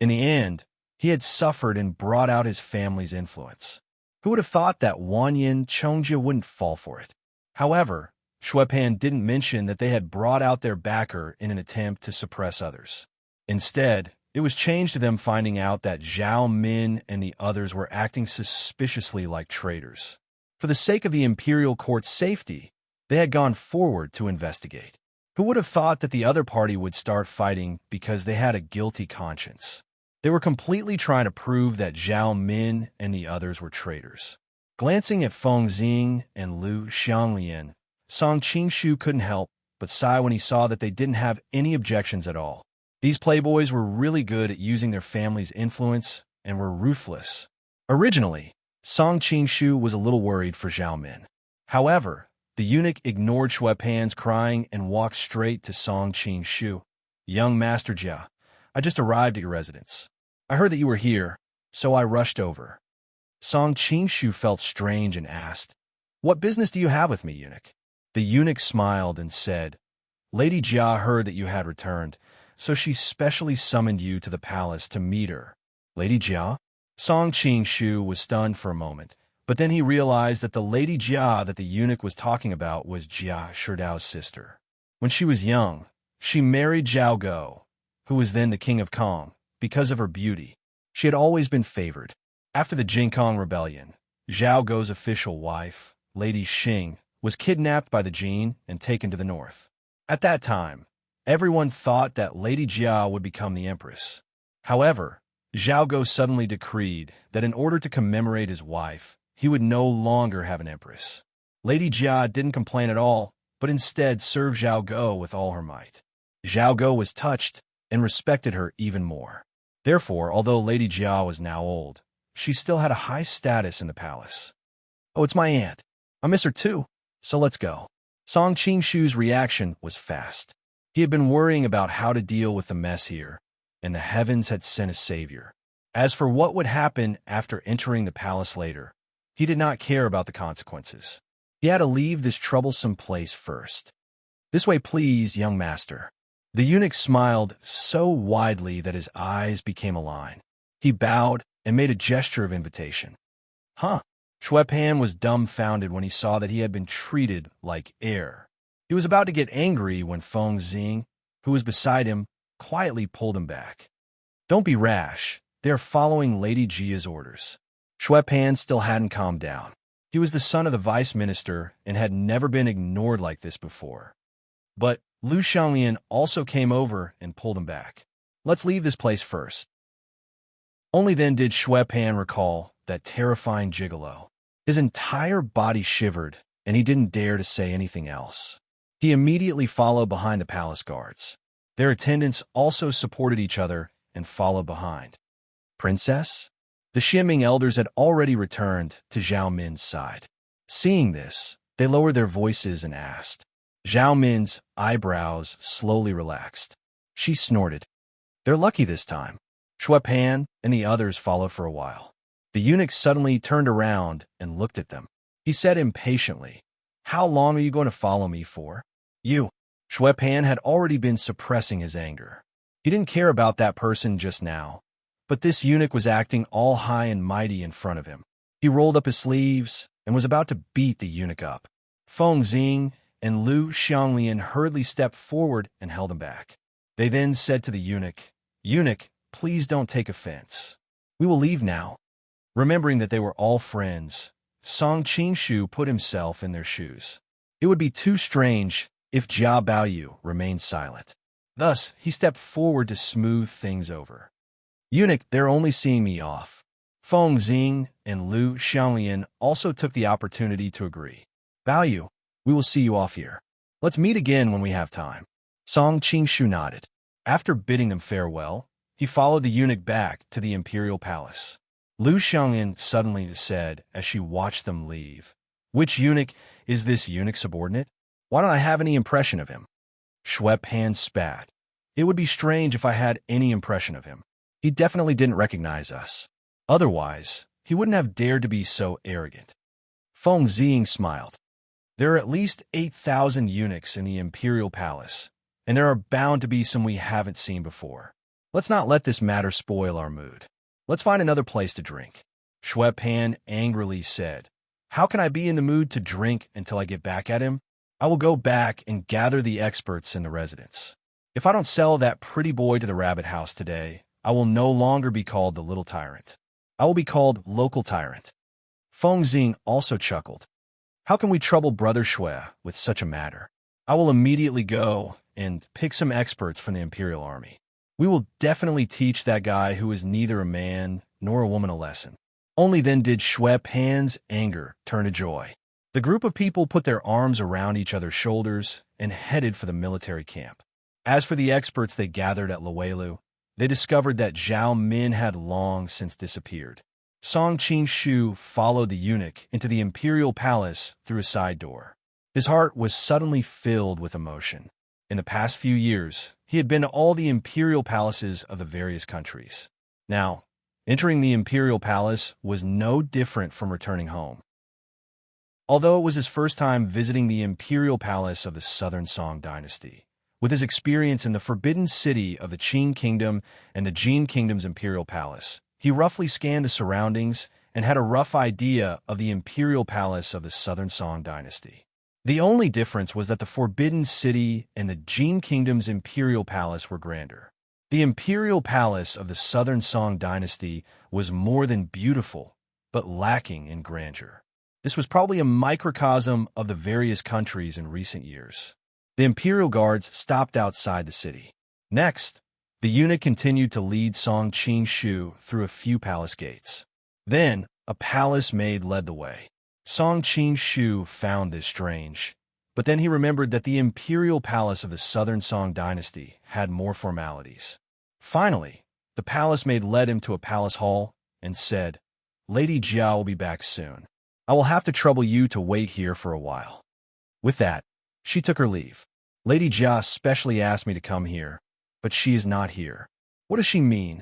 In the end, he had suffered and brought out his family's influence. Who would have thought that Wanyin Chongji wouldn't fall for it? However, Shuepan didn't mention that they had brought out their backer in an attempt to suppress others. Instead, it was changed to them finding out that Zhao Min and the others were acting suspiciously like traitors. For the sake of the imperial court's safety, they had gone forward to investigate. Who would have thought that the other party would start fighting because they had a guilty conscience? They were completely trying to prove that Zhao Min and the others were traitors. Glancing at Feng Xing and Lu Xianglian, Song Qing-shu couldn't help but sigh when he saw that they didn't have any objections at all. These playboys were really good at using their family's influence and were ruthless. Originally, Song Qing-shu was a little worried for Zhao Min. However, the eunuch ignored Shuepan's crying and walked straight to Song Qing-shu. Young Master Jia, I just arrived at your residence. I heard that you were here, so I rushed over. Song Qing-shu felt strange and asked, What business do you have with me, eunuch? The eunuch smiled and said, Lady Jia heard that you had returned, so she specially summoned you to the palace to meet her. Lady Jia? Song Qing-shu was stunned for a moment, but then he realized that the Lady Jia that the eunuch was talking about was Jia Shidao's sister. When she was young, she married Zhao Go, who was then the king of Kong, because of her beauty. She had always been favored. After the Jingkong Rebellion, Zhao Go's official wife, Lady Xing, was kidnapped by the Jin and taken to the north. At that time, everyone thought that Lady Jia would become the empress. However, Zhao Go suddenly decreed that in order to commemorate his wife, he would no longer have an empress. Lady Jia didn't complain at all, but instead served Zhao Go with all her might. Zhao Go was touched and respected her even more. Therefore, although Lady Jia was now old, she still had a high status in the palace. Oh, it's my aunt. I miss her too. So let's go. Song Qing-shu's reaction was fast. He had been worrying about how to deal with the mess here, and the heavens had sent a savior. As for what would happen after entering the palace later, he did not care about the consequences. He had to leave this troublesome place first. This way, please, young master. The eunuch smiled so widely that his eyes became a line. He bowed and made a gesture of invitation. Huh? Shuepan was dumbfounded when he saw that he had been treated like air. He was about to get angry when Feng Xing, who was beside him, quietly pulled him back. Don't be rash. They are following Lady Jia's orders. Shuepan still hadn't calmed down. He was the son of the vice minister and had never been ignored like this before. But Lu Xianglian also came over and pulled him back. Let's leave this place first. Only then did Shuepan recall that terrifying gigolo. His entire body shivered, and he didn't dare to say anything else. He immediately followed behind the palace guards. Their attendants also supported each other and followed behind. Princess? The Xianming elders had already returned to Zhao Min's side. Seeing this, they lowered their voices and asked. Zhao Min's eyebrows slowly relaxed. She snorted. They're lucky this time. Shuepan and the others followed for a while. The eunuch suddenly turned around and looked at them. He said impatiently, How long are you going to follow me for? You. Shuepan had already been suppressing his anger. He didn't care about that person just now, but this eunuch was acting all high and mighty in front of him. He rolled up his sleeves and was about to beat the eunuch up. Feng Xing and Lu Xianglian hurriedly stepped forward and held him back. They then said to the eunuch, Eunuch, please don't take offense. We will leave now. Remembering that they were all friends, Song Qing-shu put himself in their shoes. It would be too strange if Jia Baoyu remained silent. Thus, he stepped forward to smooth things over. Eunuch, they're only seeing me off. Feng Xing and Lu Xianglian also took the opportunity to agree. Baoyu, we will see you off here. Let's meet again when we have time. Song Qing-shu nodded. After bidding them farewell, he followed the eunuch back to the imperial palace. Lu Xiangyan suddenly said as she watched them leave. Which eunuch is this eunuch subordinate? Why don't I have any impression of him? Shui Pan spat. It would be strange if I had any impression of him. He definitely didn't recognize us. Otherwise, he wouldn't have dared to be so arrogant. Feng Ziying smiled. There are at least 8,000 eunuchs in the imperial palace, and there are bound to be some we haven't seen before. Let's not let this matter spoil our mood. Let's find another place to drink. Shui Pan angrily said. How can I be in the mood to drink until I get back at him? I will go back and gather the experts in the residence. If I don't sell that pretty boy to the rabbit house today, I will no longer be called the little tyrant. I will be called local tyrant. Feng Ziying also chuckled. How can we trouble Brother Shui with such a matter? I will immediately go and pick some experts from the Imperial Army. We will definitely teach that guy who is neither a man nor a woman a lesson. Only then did Shui Pan's anger turn to joy. The group of people put their arms around each other's shoulders and headed for the military camp. As for the experts they gathered at Luelu, they discovered that Zhao Min had long since disappeared. Song Qing-shu followed the eunuch into the imperial palace through a side door. His heart was suddenly filled with emotion. In the past few years, he had been to all the imperial palaces of the various countries. Now, entering the imperial palace was no different from returning home. Although it was his first time visiting the imperial palace of the Southern Song dynasty, with his experience in the forbidden city of the Qing Kingdom and the Jin Kingdom's imperial palace, he roughly scanned the surroundings and had a rough idea of the imperial palace of the Southern Song dynasty. The only difference was that the forbidden city and the Jin Kingdom's imperial palace were grander. The imperial palace of the Southern Song dynasty was more than beautiful, but lacking in grandeur. This was probably a microcosm of the various countries in recent years. The imperial guards stopped outside the city. Next, the eunuch continued to lead Song Qing-shu through a few palace gates. Then, a palace maid led the way. Song Qing-shu found this strange, but then he remembered that the imperial palace of the Southern Song dynasty had more formalities. Finally, the palace maid led him to a palace hall and said, Lady Jia will be back soon. I will have to trouble you to wait here for a while. With that, she took her leave. Lady Jia specially asked me to come here, but she is not here. What does she mean?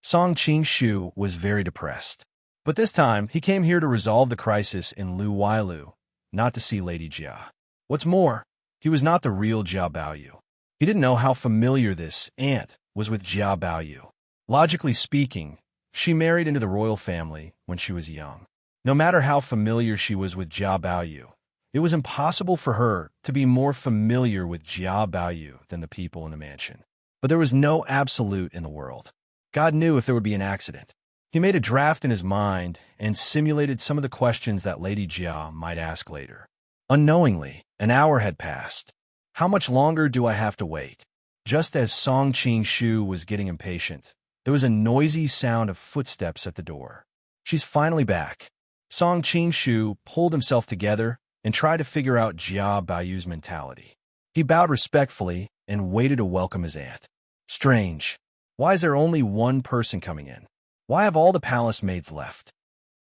Song Qing-shu was very depressed. But this time, he came here to resolve the crisis in Lu Wailu, not to see Lady Jia. What's more, he was not the real Jia Baoyu. He didn't know how familiar this aunt was with Jia Baoyu. Logically speaking, she married into the royal family when she was young. No matter how familiar she was with Jia Baoyu, it was impossible for her to be more familiar with Jia Baoyu than the people in the mansion. But there was no absolute in the world. God knew if there would be an accident. He made a draft in his mind and simulated some of the questions that Lady Jia might ask later. Unknowingly, an hour had passed. How much longer do I have to wait? Just as Song Qing-shu was getting impatient, there was a noisy sound of footsteps at the door. She's finally back. Song Qing-shu pulled himself together and tried to figure out Jia Baoyu's mentality. He bowed respectfully and waited to welcome his aunt. Strange. Why is there only one person coming in? Why have all the palace maids left?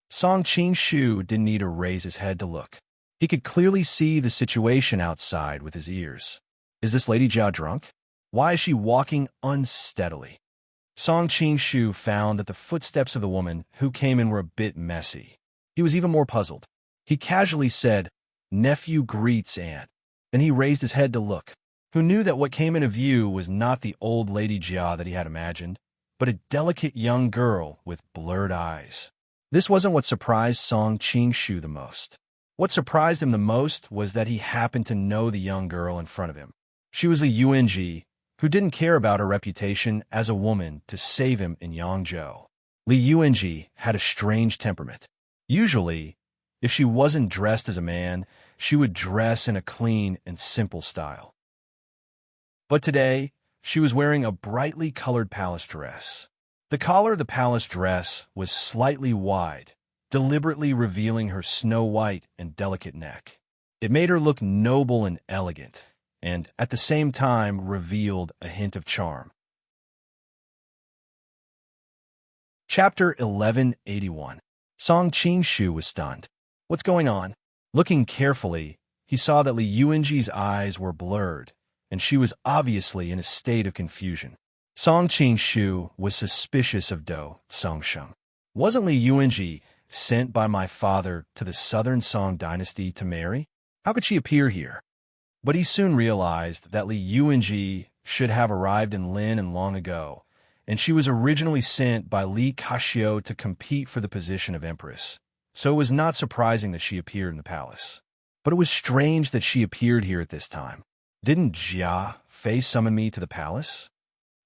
Song Qing-shu didn't need to raise his head to look. He could clearly see the situation outside with his ears. Is this Lady Jia drunk? Why is she walking unsteadily? Song Qing-shu found that the footsteps of the woman who came in were a bit messy. He was even more puzzled. He casually said, Nephew greets aunt. Then he raised his head to look. Who knew that what came into view was not the old Lady Jia that he had imagined, but a delicate young girl with blurred eyes. This wasn't what surprised Song Qing-shu the most. What surprised him the most was that he happened to know the young girl in front of him. She was a Yuanji who didn't care about her reputation as a woman to save him in Yangzhou. Li Yuanji had a strange temperament. Usually, if she wasn't dressed as a man, she would dress in a clean and simple style. But today, she was wearing a brightly colored palace dress. The collar of the palace dress was slightly wide, deliberately revealing her snow-white and delicate neck. It made her look noble and elegant, and at the same time revealed a hint of charm. Chapter 1181. Song Qing-shu was stunned. What's going on? Looking carefully, he saw that Li Yuanji's eyes were blurred, and she was obviously in a state of confusion. Song Qing-shu was suspicious of Do Songsheng. Wasn't Li Yuanji sent by my father to the southern Song dynasty to marry? How could she appear here? But he soon realized that Li Yuanji should have arrived in Lin long ago, and she was originally sent by Li Kaxiu to compete for the position of empress. So it was not surprising that she appeared in the palace. But it was strange that she appeared here at this time. Didn't Jia Fei summon me to the palace?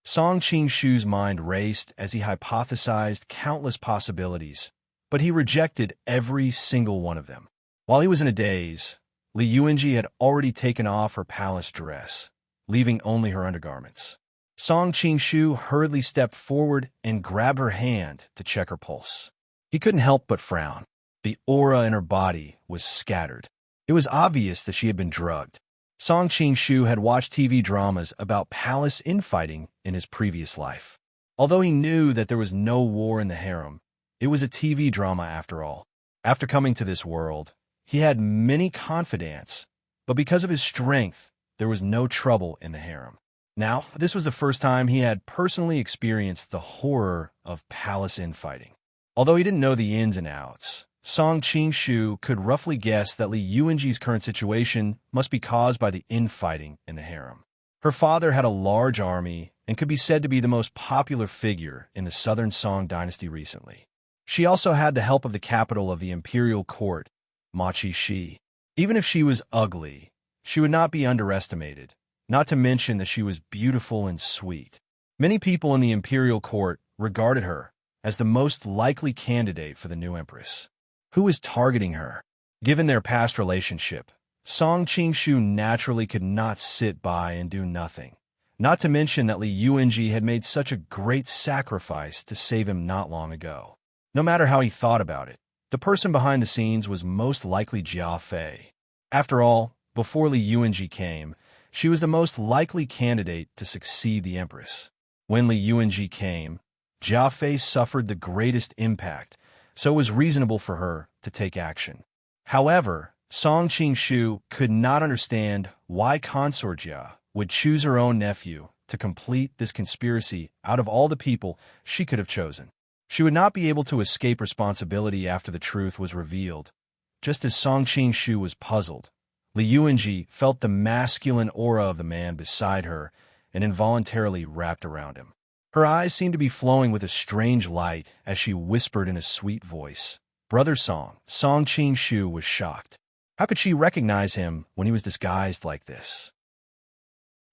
Song Qing-shu's mind raced as he hypothesized countless possibilities, but he rejected every single one of them. While he was in a daze, Li Yuanji had already taken off her palace dress, leaving only her undergarments. Song Qing-shu hurriedly stepped forward and grabbed her hand to check her pulse. He couldn't help but frown. The aura in her body was scattered. It was obvious that she had been drugged. Song Qing-shu had watched TV dramas about palace infighting in his previous life. Although he knew that there was no war in the harem, it was a TV drama after all. After coming to this world, he had many confidants, but because of his strength, there was no trouble in the harem. Now, this was the first time he had personally experienced the horror of palace infighting. Although he didn't know the ins and outs, Song Qing-shu could roughly guess that Li Yuanji's current situation must be caused by the infighting in the harem. Her father had a large army and could be said to be the most popular figure in the southern Song dynasty recently. She also had the help of the capital of the imperial court, Machi-shi. Even if she was ugly, she would not be underestimated, not to mention that she was beautiful and sweet. Many people in the imperial court regarded her as the most likely candidate for the new empress. Who was targeting her? Given their past relationship, Song Qing-shu naturally could not sit by and do nothing, not to mention that Li Yuanji had made such a great sacrifice to save him not long ago. No matter how he thought about it, the person behind the scenes was most likely Jia Fei. After all, before Li Yuanji came, she was the most likely candidate to succeed the empress. When Li Yuanji came, Jia Fei suffered the greatest impact, so it was reasonable for her to take action. However, Song Qing-shu could not understand why Consort Jia would choose her own nephew to complete this conspiracy out of all the people she could have chosen. She would not be able to escape responsibility after the truth was revealed. Just as Song Qing-shu was puzzled, Li Yuanji felt the masculine aura of the man beside her and involuntarily wrapped around him. Her eyes seemed to be flowing with a strange light as she whispered in a sweet voice, "Brother Song." Song Qing-shu was shocked. How could she recognize him when he was disguised like this?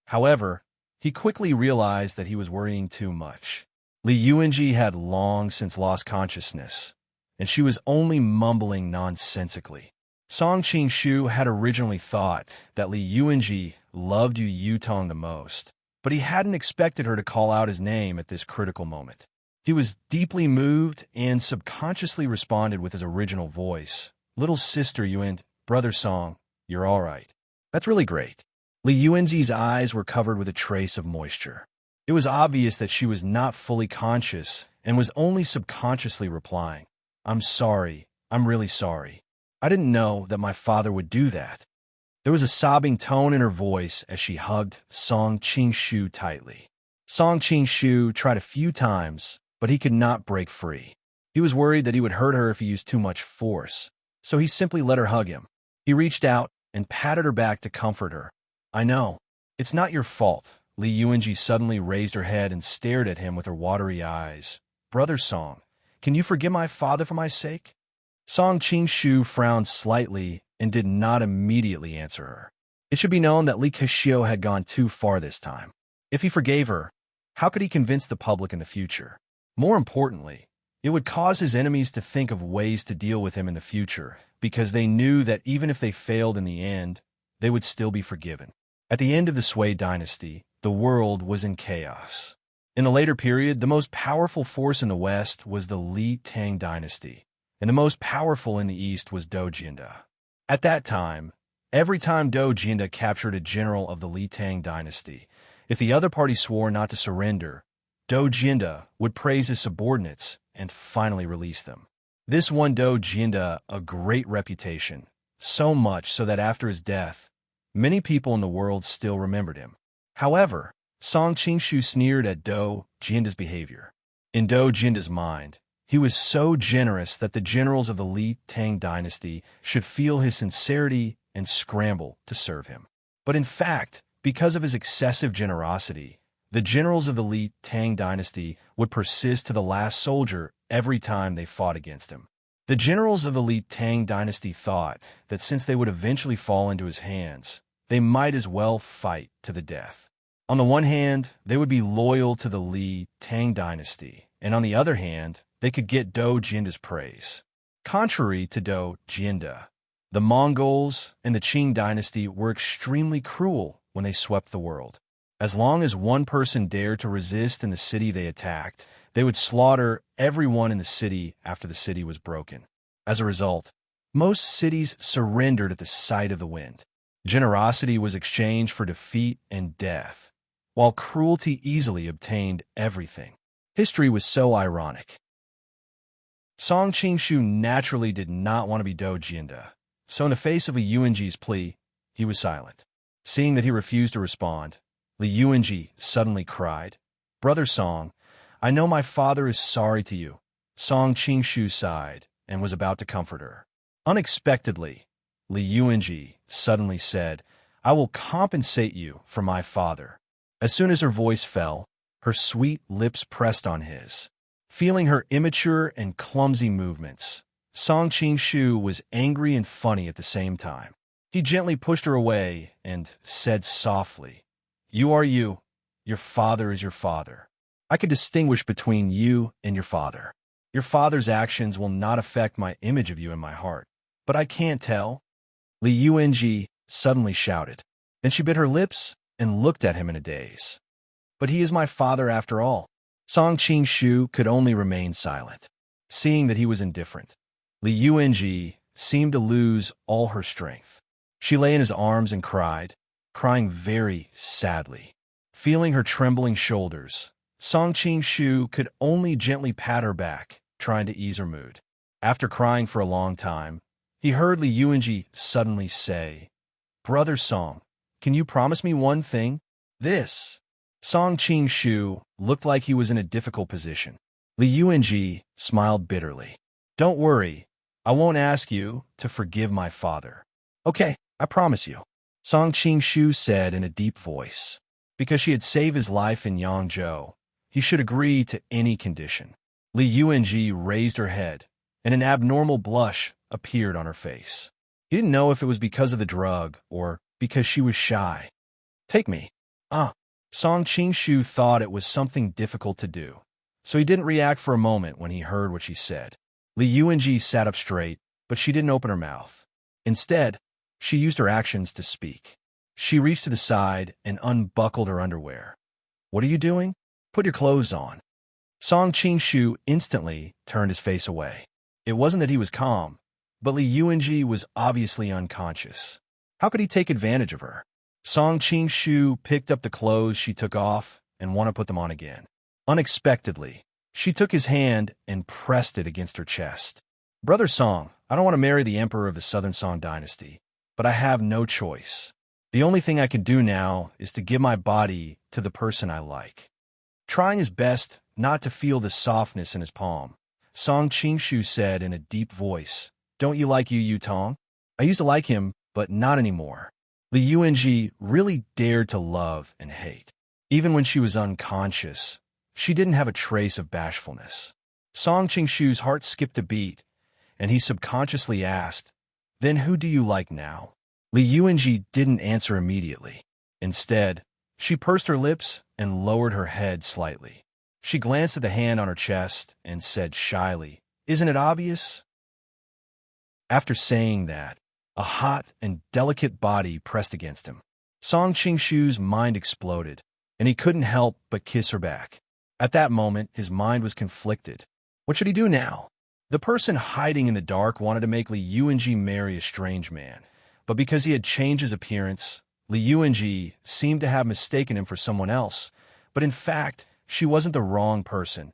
However, he quickly realized that he was worrying too much. Li Yuanji had long since lost consciousness, and she was only mumbling nonsensically. Song Qing-shu had originally thought that Li Yuanji loved Yu Yutong the most, but he hadn't expected her to call out his name at this critical moment. He was deeply moved and subconsciously responded with his original voice, "Little sister Yuan, brother Song, you're all right." That's really great. Li Yuanji's eyes were covered with a trace of moisture. It was obvious that she was not fully conscious and was only subconsciously replying, "I'm sorry, I'm really sorry. I didn't know that my father would do that." There was a sobbing tone in her voice as she hugged Song Qing-shu tightly. Song Qing-shu tried a few times, but he could not break free. He was worried that he would hurt her if he used too much force, so he simply let her hug him. He reached out and patted her back to comfort her. "I know. It's not your fault." Li Yuanji suddenly raised her head and stared at him with her watery eyes. "Brother Song, can you forgive my father for my sake?" Song Qing-shu frowned slightly and did not immediately answer her. It should be known that Li Kaxiu had gone too far this time. If he forgave her, how could he convince the public in the future? More importantly, it would cause his enemies to think of ways to deal with him in the future, because they knew that even if they failed in the end, they would still be forgiven. At the end of the Sui dynasty, the world was in chaos. In the later period, the most powerful force in the West was the Li Tang dynasty, and the most powerful in the East was Do Jinda. At that time, every time Do Jinda captured a general of the Li Tang dynasty, if the other party swore not to surrender, Do Jinda would praise his subordinates and finally released them. This won Do Jianda a great reputation, so much so that after his death, many people in the world still remembered him. However, Song Qingshu sneered at Do Jianda's behavior. In Do Jianda's mind, he was so generous that the generals of the Li Tang dynasty should feel his sincerity and scramble to serve him. But in fact, because of his excessive generosity, the generals of the Li Tang dynasty would persist to the last soldier every time they fought against him. The generals of the Li Tang dynasty thought that since they would eventually fall into his hands, they might as well fight to the death. On the one hand, they would be loyal to the Li Tang dynasty, and on the other hand, they could get Do Jianda's praise. Contrary to Do Jianda, the Mongols and the Qing dynasty were extremely cruel when they swept the world. As long as one person dared to resist in the city they attacked, they would slaughter everyone in the city after the city was broken. As a result, most cities surrendered at the sight of the wind. Generosity was exchanged for defeat and death, while cruelty easily obtained everything. History was so ironic. Song Qingshu naturally did not want to be Do Jianda, so in the face of Li Yuanji's plea, he was silent. Seeing that he refused to respond, Li Yuanji suddenly cried, "Brother Song, I know my father is sorry to you." Song Qingshu sighed and was about to comfort her. Unexpectedly, Li Yuanji suddenly said, "I will compensate you for my father." As soon as her voice fell, her sweet lips pressed on his. Feeling her immature and clumsy movements, Song Qingshu was angry and funny at the same time. He gently pushed her away and said softly, "You are you. Your father is your father. I can distinguish between you and your father. Your father's actions will not affect my image of you in my heart. But I can't tell." Li Yuanji suddenly shouted. Then she bit her lips and looked at him in a daze. "But he is my father after all." Song Qingshu could only remain silent. Seeing that he was indifferent, Li Yuanji seemed to lose all her strength. She lay in his arms and cried, crying very sadly. Feeling her trembling shoulders, Song Qingshu could only gently pat her back, trying to ease her mood. After crying for a long time, he heard Li Yuanji suddenly say, "Brother Song, can you promise me one thing?" This. Song Qingshu looked like he was in a difficult position. Li Yuanji smiled bitterly. "Don't worry, I won't ask you to forgive my father." "Okay, I promise you," Song Qingshu said in a deep voice. Because she had saved his life in Yangzhou, he should agree to any condition. Li Yuanji raised her head, and an abnormal blush appeared on her face. He didn't know if it was because of the drug or because she was shy. "Take me." Song Qingshu thought it was something difficult to do, so he didn't react for a moment when he heard what she said. Li Yuanji sat up straight, but she didn't open her mouth. Instead, she used her actions to speak. She reached to the side and unbuckled her underwear. "What are you doing? Put your clothes on." Song Qingshu instantly turned his face away. It wasn't that he was calm, but Li Yuanji was obviously unconscious. How could he take advantage of her? Song Qingshu picked up the clothes she took off and wanted to put them on again. Unexpectedly, she took his hand and pressed it against her chest. "Brother Song, I don't want to marry the emperor of the Southern Song dynasty, but I have no choice. The only thing I can do now is to give my body to the person I like." Trying his best not to feel the softness in his palm, Song Qingshu said in a deep voice, "Don't you like Yu Tong? I used to like him, but not anymore." Li Yuanji really dared to love and hate. Even when she was unconscious, she didn't have a trace of bashfulness. Song Qingshu's heart skipped a beat, and he subconsciously asked, "Then who do you like now?" Li Yuanji didn't answer immediately. Instead, she pursed her lips and lowered her head slightly. She glanced at the hand on her chest and said shyly, "Isn't it obvious?" After saying that, a hot and delicate body pressed against him. Song Qingshu's mind exploded, and he couldn't help but kiss her back. At that moment, his mind was conflicted. What should he do now? The person hiding in the dark wanted to make Li Yuanji marry a strange man, but because he had changed his appearance, Li Yuanji seemed to have mistaken him for someone else, but in fact, she wasn't the wrong person.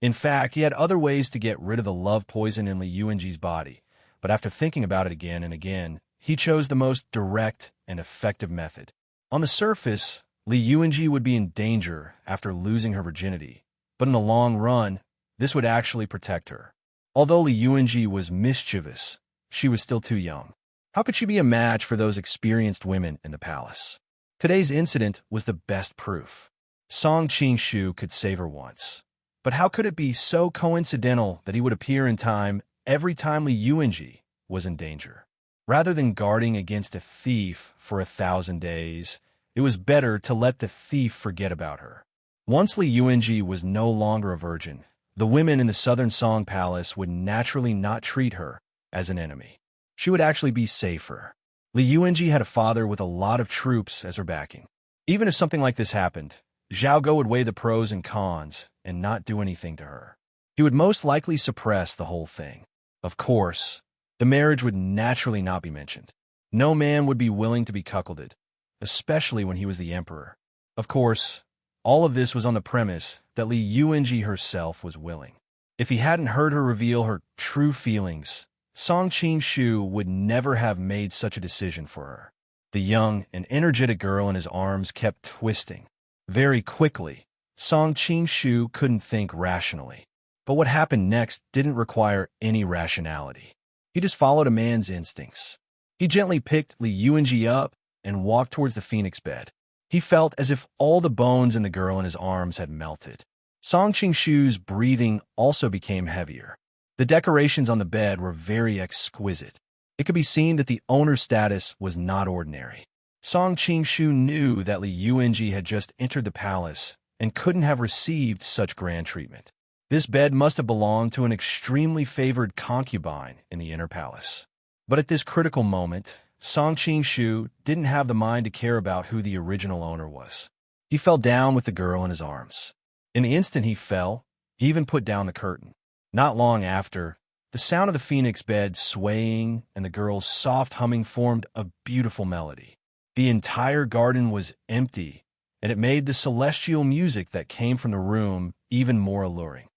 In fact, he had other ways to get rid of the love poison in Li Yuanji's body, but after thinking about it again and again, he chose the most direct and effective method. On the surface, Li Yuanji would be in danger after losing her virginity, but in the long run, this would actually protect her. Although Li Yuanji was mischievous, she was still too young. How could she be a match for those experienced women in the palace? Today's incident was the best proof. Song Qingshu could save her once. But how could it be so coincidental that he would appear in time every time Li Yuanji was in danger? Rather than guarding against a thief for 1,000 days, it was better to let the thief forget about her. Once Li Yuanji was no longer a virgin, the women in the Southern Song Palace would naturally not treat her as an enemy. She would actually be safer. Li Yuanji had a father with a lot of troops as her backing. Even if something like this happened, Zhao Guo would weigh the pros and cons and not do anything to her. He would most likely suppress the whole thing. Of course, the marriage would naturally not be mentioned. No man would be willing to be cuckolded, especially when he was the emperor. Of course, all of this was on the premise that Li Yuanji herself was willing. If he hadn't heard her reveal her true feelings, Song Qingshu would never have made such a decision for her. The young and energetic girl in his arms kept twisting. Very quickly, Song Qingshu couldn't think rationally. But what happened next didn't require any rationality. He just followed a man's instincts. He gently picked Li Yuanji up and walked towards the phoenix bed. He felt as if all the bones in the girl in his arms had melted. Song Qingshu's breathing also became heavier. The decorations on the bed were very exquisite. It could be seen that the owner's status was not ordinary. Song Qingshu knew that Li Yuanji had just entered the palace and couldn't have received such grand treatment. This bed must have belonged to an extremely favored concubine in the inner palace. But at this critical moment, Song Qingshu didn't have the mind to care about who the original owner was. He fell down with the girl in his arms. In the instant he fell, he even put down the curtain. Not long after, the sound of the phoenix bed swaying and the girl's soft humming formed a beautiful melody. The entire garden was empty, and it made the celestial music that came from the room even more alluring.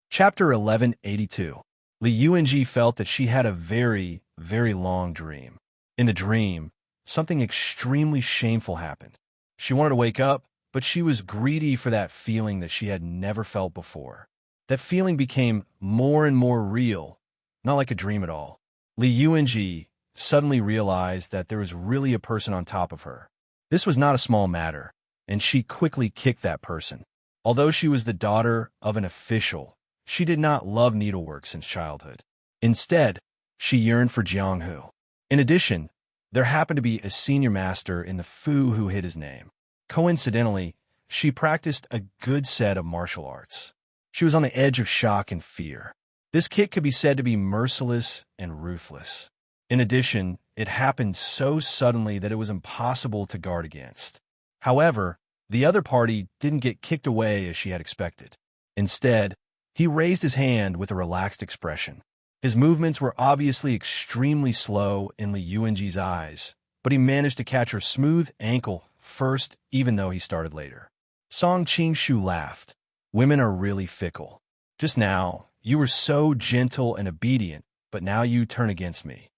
Chapter 1182. Li Yuanji felt that she had a very, very long dream. In the dream, something extremely shameful happened. She wanted to wake up, but she was greedy for that feeling that she had never felt before. That feeling became more and more real, not like a dream at all. Li Yuanji suddenly realized that there was really a person on top of her. This was not a small matter, and she quickly kicked that person. Although she was the daughter of an official, she did not love needlework since childhood. Instead, she yearned for Jianghu. In addition, there happened to be a senior master in the Fu who hid his name. Coincidentally, she practiced a good set of martial arts. She was on the edge of shock and fear. This kick could be said to be merciless and ruthless. In addition, it happened so suddenly that it was impossible to guard against. However, the other party didn't get kicked away as she had expected. Instead, he raised his hand with a relaxed expression. His movements were obviously extremely slow in Li Yuanji's eyes, but he managed to catch her smooth ankle first, even though he started later. Song Qingshu laughed. Women are really fickle. Just now, you were so gentle and obedient, but now you turn against me.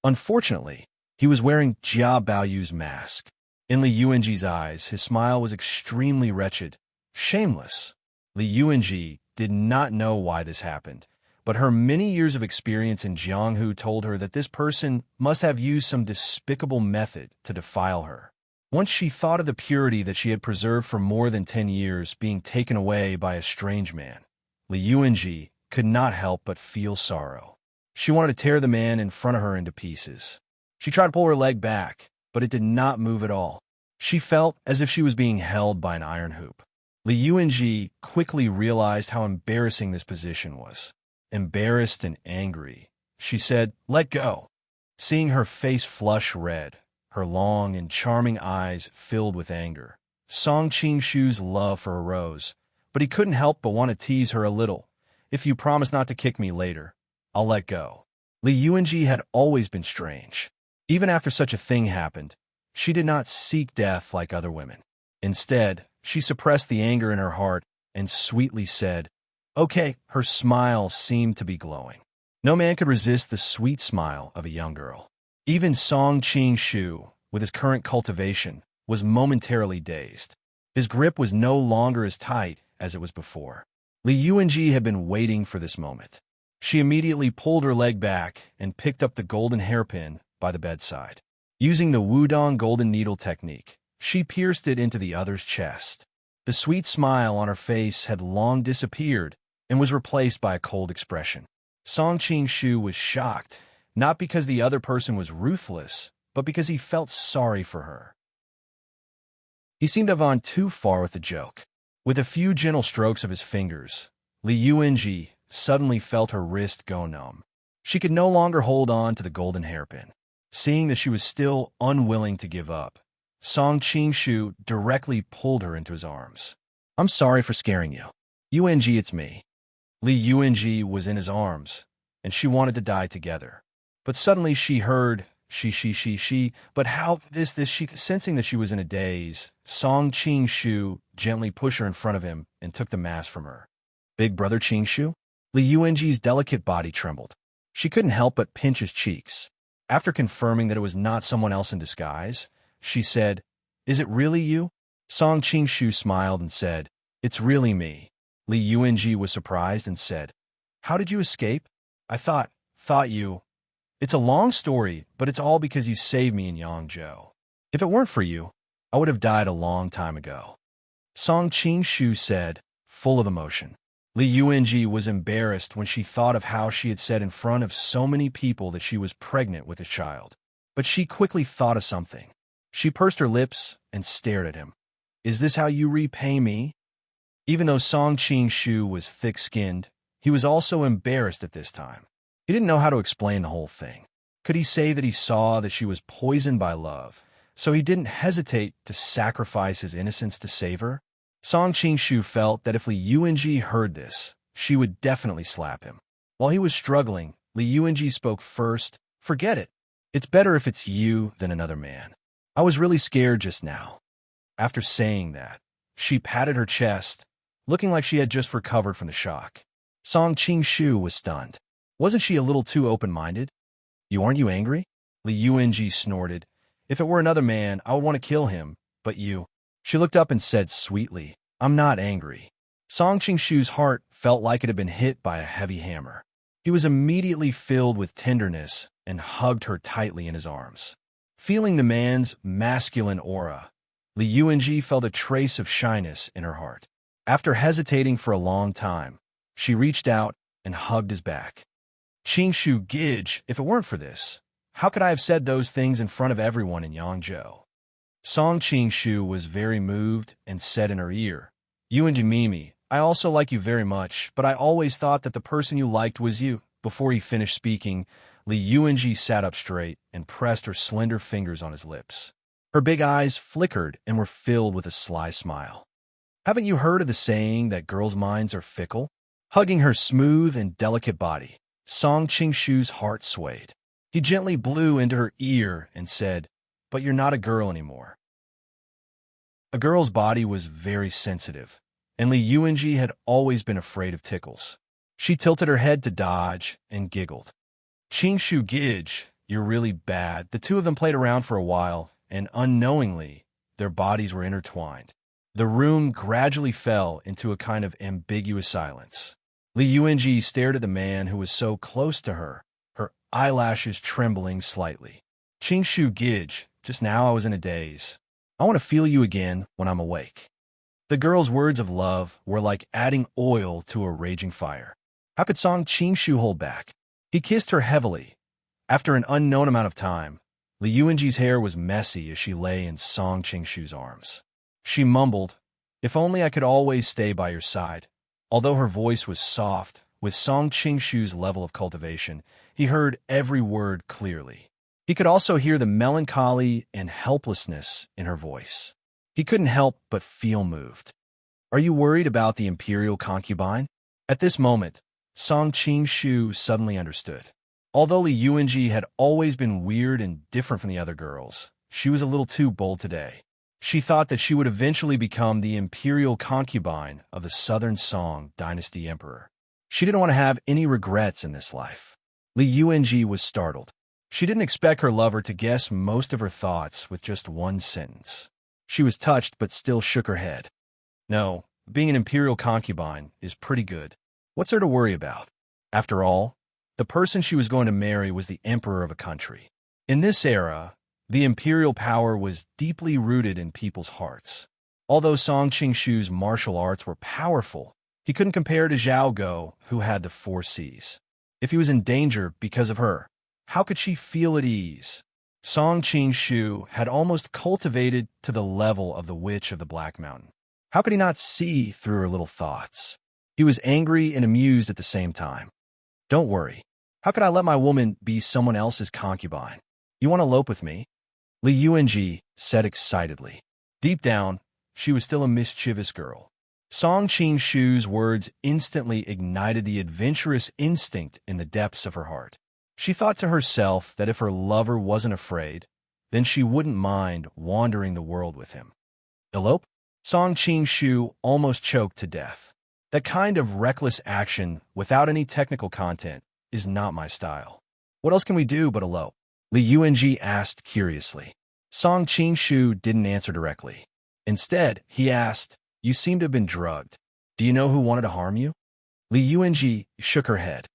Unfortunately, he was wearing Jia Baoyu's mask. In Li Yuanji's eyes, his smile was extremely wretched, shameless. Li Yuanji did not know why this happened, but her many years of experience in Jianghu told her that this person must have used some despicable method to defile her. Once she thought of the purity that she had preserved for more than 10 years being taken away by a strange man, Li Yuanji could not help but feel sorrow. She wanted to tear the man in front of her into pieces. She tried to pull her leg back, but it did not move at all. She felt as if she was being held by an iron hoop. Li Yuanji quickly realized how embarrassing this position was. Embarrassed and angry, she said, "Let go." Seeing her face flush red, her long and charming eyes filled with anger, Song Qingshu's love for her rose, but he couldn't help but want to tease her a little. "If you promise not to kick me later, I'll let go." Li Yuanji had always been strange. Even after such a thing happened, she did not seek death like other women. Instead, She suppressed the anger in her heart and sweetly said, "Okay." Her smile seemed to be glowing. No man could resist the sweet smile of a young girl. Even Song Ching-shu, with his current cultivation, was momentarily dazed. His grip was no longer as tight as it was before. Li Yuanji had been waiting for this moment. She immediately pulled her leg back and picked up the golden hairpin by the bedside. Using the Wudong golden needle technique, she pierced it into the other's chest. The sweet smile on her face had long disappeared and was replaced by a cold expression. Song Ching-shu was shocked, not because the other person was ruthless, but because he felt sorry for her. He seemed to have gone too far with the joke. With a few gentle strokes of his fingers, Li Yuanji suddenly felt her wrist go numb. She could no longer hold on to the golden hairpin. Seeing that she was still unwilling to give up, Song Ching-shu directly pulled her into his arms. "I'm sorry for scaring you. Yuanji, it's me." Li Yuanji was in his arms, and she wanted to die together. But suddenly she heard, but how she, sensing that she was in a daze, Song Ching-shu gently pushed her in front of him and took the mask from her. "Big brother Ching-shu?" Li Yuanji's delicate body trembled. She couldn't help but pinch his cheeks. After confirming that it was not someone else in disguise, she said, "Is it really you?" Song Ching-shu smiled and said, "It's really me." Li Yuanji was surprised and said, "How did you escape? I thought you—" "It's a long story, but it's all because you saved me in Yangzhou. If it weren't for you, I would have died a long time ago," Song Ching-shu said, full of emotion. Li Yuanji was embarrassed when she thought of how she had said in front of so many people that she was pregnant with a child. But she quickly thought of something. She pursed her lips and stared at him. "Is this how you repay me?" Even though Song Ching-shu was thick-skinned, he was also embarrassed at this time. He didn't know how to explain the whole thing. Could he say that he saw that she was poisoned by love, so he didn't hesitate to sacrifice his innocence to save her? Song Ching-shu felt that if Li Yuanji heard this, she would definitely slap him. While he was struggling, Li Yuanji spoke first. "Forget it. It's better if it's you than another man. I was really scared just now." After saying that, she patted her chest, looking like she had just recovered from the shock. Song Ching-shu was stunned. Wasn't she a little too open-minded? Aren't you angry?" Li Yuanji snorted. "If it were another man, I would want to kill him, but you." She looked up and said sweetly, "I'm not angry." Song Ching-shu's heart felt like it had been hit by a heavy hammer. He was immediately filled with tenderness and hugged her tightly in his arms. Feeling the man's masculine aura, Li Yuanji felt a trace of shyness in her heart. After hesitating for a long time, she reached out and hugged his back. "Ching-shu Gij, if it weren't for this, how could I have said those things in front of everyone in Yangzhou?" Song Ching-shu was very moved and said in her ear, "Yuanji Mimi, I also like you very much, but I always thought that the person you liked was you." Before he finished speaking, Li Yuanji sat up straight and pressed her slender fingers on his lips. Her big eyes flickered and were filled with a sly smile. "Haven't you heard of the saying that girls' minds are fickle?" Hugging her smooth and delicate body, Song Ching-shu's heart swayed. He gently blew into her ear and said, "But you're not a girl anymore." A girl's body was very sensitive, and Li Yuanji had always been afraid of tickles. She tilted her head to dodge and giggled. "Ching-shu Gij, you're really bad." The two of them played around for a while, and unknowingly, their bodies were intertwined. The room gradually fell into a kind of ambiguous silence. Li Yuanji stared at the man who was so close to her, her eyelashes trembling slightly. "Ching-shu Gij, just now I was in a daze. I want to feel you again when I'm awake." The girl's words of love were like adding oil to a raging fire. How could Song Ching-shu hold back? He kissed her heavily. After an unknown amount of time, Li Yuanji's hair was messy as she lay in Song Ching-shu's arms. She mumbled, "If only I could always stay by your side." Although her voice was soft, with Song Ching-shu's level of cultivation, he heard every word clearly. He could also hear the melancholy and helplessness in her voice. He couldn't help but feel moved. "Are you worried about the imperial concubine?" At this moment, Song Ching-shu suddenly understood. Although Li Yuanji had always been weird and different from the other girls, she was a little too bold today. She thought that she would eventually become the imperial concubine of the Southern Song Dynasty emperor. She didn't want to have any regrets in this life. Li Yuanji was startled. She didn't expect her lover to guess most of her thoughts with just one sentence. She was touched but still shook her head. No, being an imperial concubine is pretty good. What's there to worry about? After all, the person she was going to marry was the emperor of a country. In this era, the imperial power was deeply rooted in people's hearts. Although Song Qingshu's martial arts were powerful, he couldn't compare to Zhao Guo, who had the 4 Cs. If he was in danger because of her, how could she feel at ease? Song Qingshu had almost cultivated to the level of the Witch of the Black Mountain. How could he not see through her little thoughts? He was angry and amused at the same time. Don't worry. How could I let my woman be someone else's concubine? You want to elope with me? Li Yuanji said excitedly. Deep down, she was still a mischievous girl. Song Qingshu's words instantly ignited the adventurous instinct in the depths of her heart. She thought to herself that if her lover wasn't afraid, then she wouldn't mind wandering the world with him. Elope? Song Qingshu almost choked to death. That kind of reckless action without any technical content is not my style. What else can we do but elope? Li Yuanji asked curiously. Song Qingshu didn't answer directly. Instead, he asked, "You seem to have been drugged. Do you know who wanted to harm you?" Li Yuanji shook her head.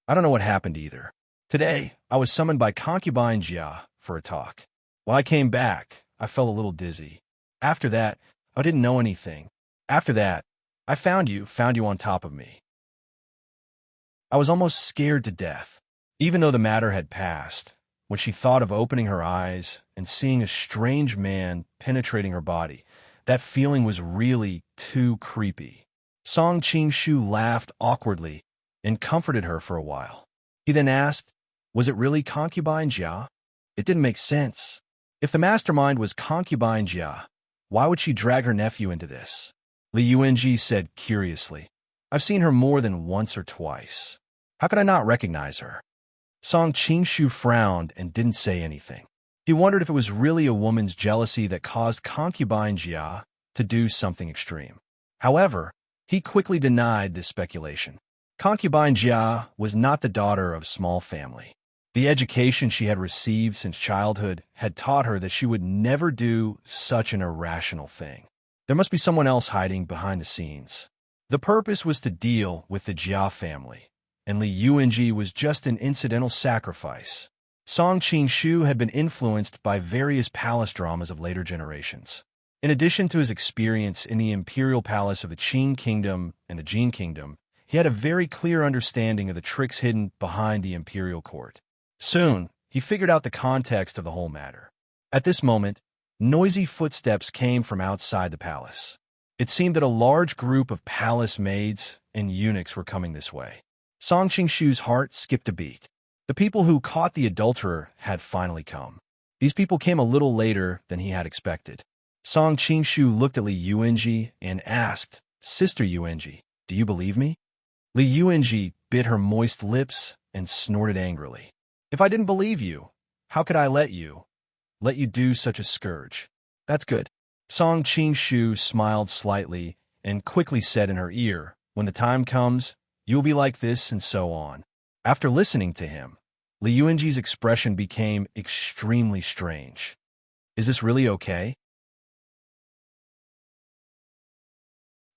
I don't know what happened either. Today, I was summoned by concubine Jia for a talk. When I came back, I felt a little dizzy. After that, I didn't know anything. After that, I found you on top of me. I was almost scared to death. Even though the matter had passed, when she thought of opening her eyes and seeing a strange man penetrating her body, that feeling was really too creepy. Song Qingshu laughed awkwardly and comforted her for a while. He then asked, was it really concubine Jia? It didn't make sense. If the mastermind was concubine Jia, why would she drag her nephew into this? Li Yuanji said curiously. I've seen her more than once or twice. How could I not recognize her? Song Qingshu frowned and didn't say anything. He wondered if it was really a woman's jealousy that caused concubine Jia to do something extreme. However, he quickly denied this speculation. Concubine Jia was not the daughter of a small family. The education she had received since childhood had taught her that she would never do such an irrational thing. There must be someone else hiding behind the scenes. The purpose was to deal with the Jia family, and Li Yuanji was just an incidental sacrifice. Song Qingshu had been influenced by various palace dramas of later generations. In addition to his experience in the imperial palace of the Qing Kingdom and the Jin Kingdom, he had a very clear understanding of the tricks hidden behind the imperial court. Soon, he figured out the context of the whole matter. At this moment, noisy footsteps came from outside the palace. It seemed that a large group of palace maids and eunuchs were coming this way. Song Qingshu's heart skipped a beat. The people who caught the adulterer had finally come. These people came a little later than he had expected. Song Qingshu looked at Li Yuanji and asked, Sister Yuanji, do you believe me? Li Yuanji bit her moist lips and snorted angrily. If I didn't believe you, how could I let you do such a scourge? That's good. Song Qingshu smiled slightly and quickly said in her ear, when the time comes, you will be like this and so on. After listening to him, Li Yuanji's expression became extremely strange. Is this really okay?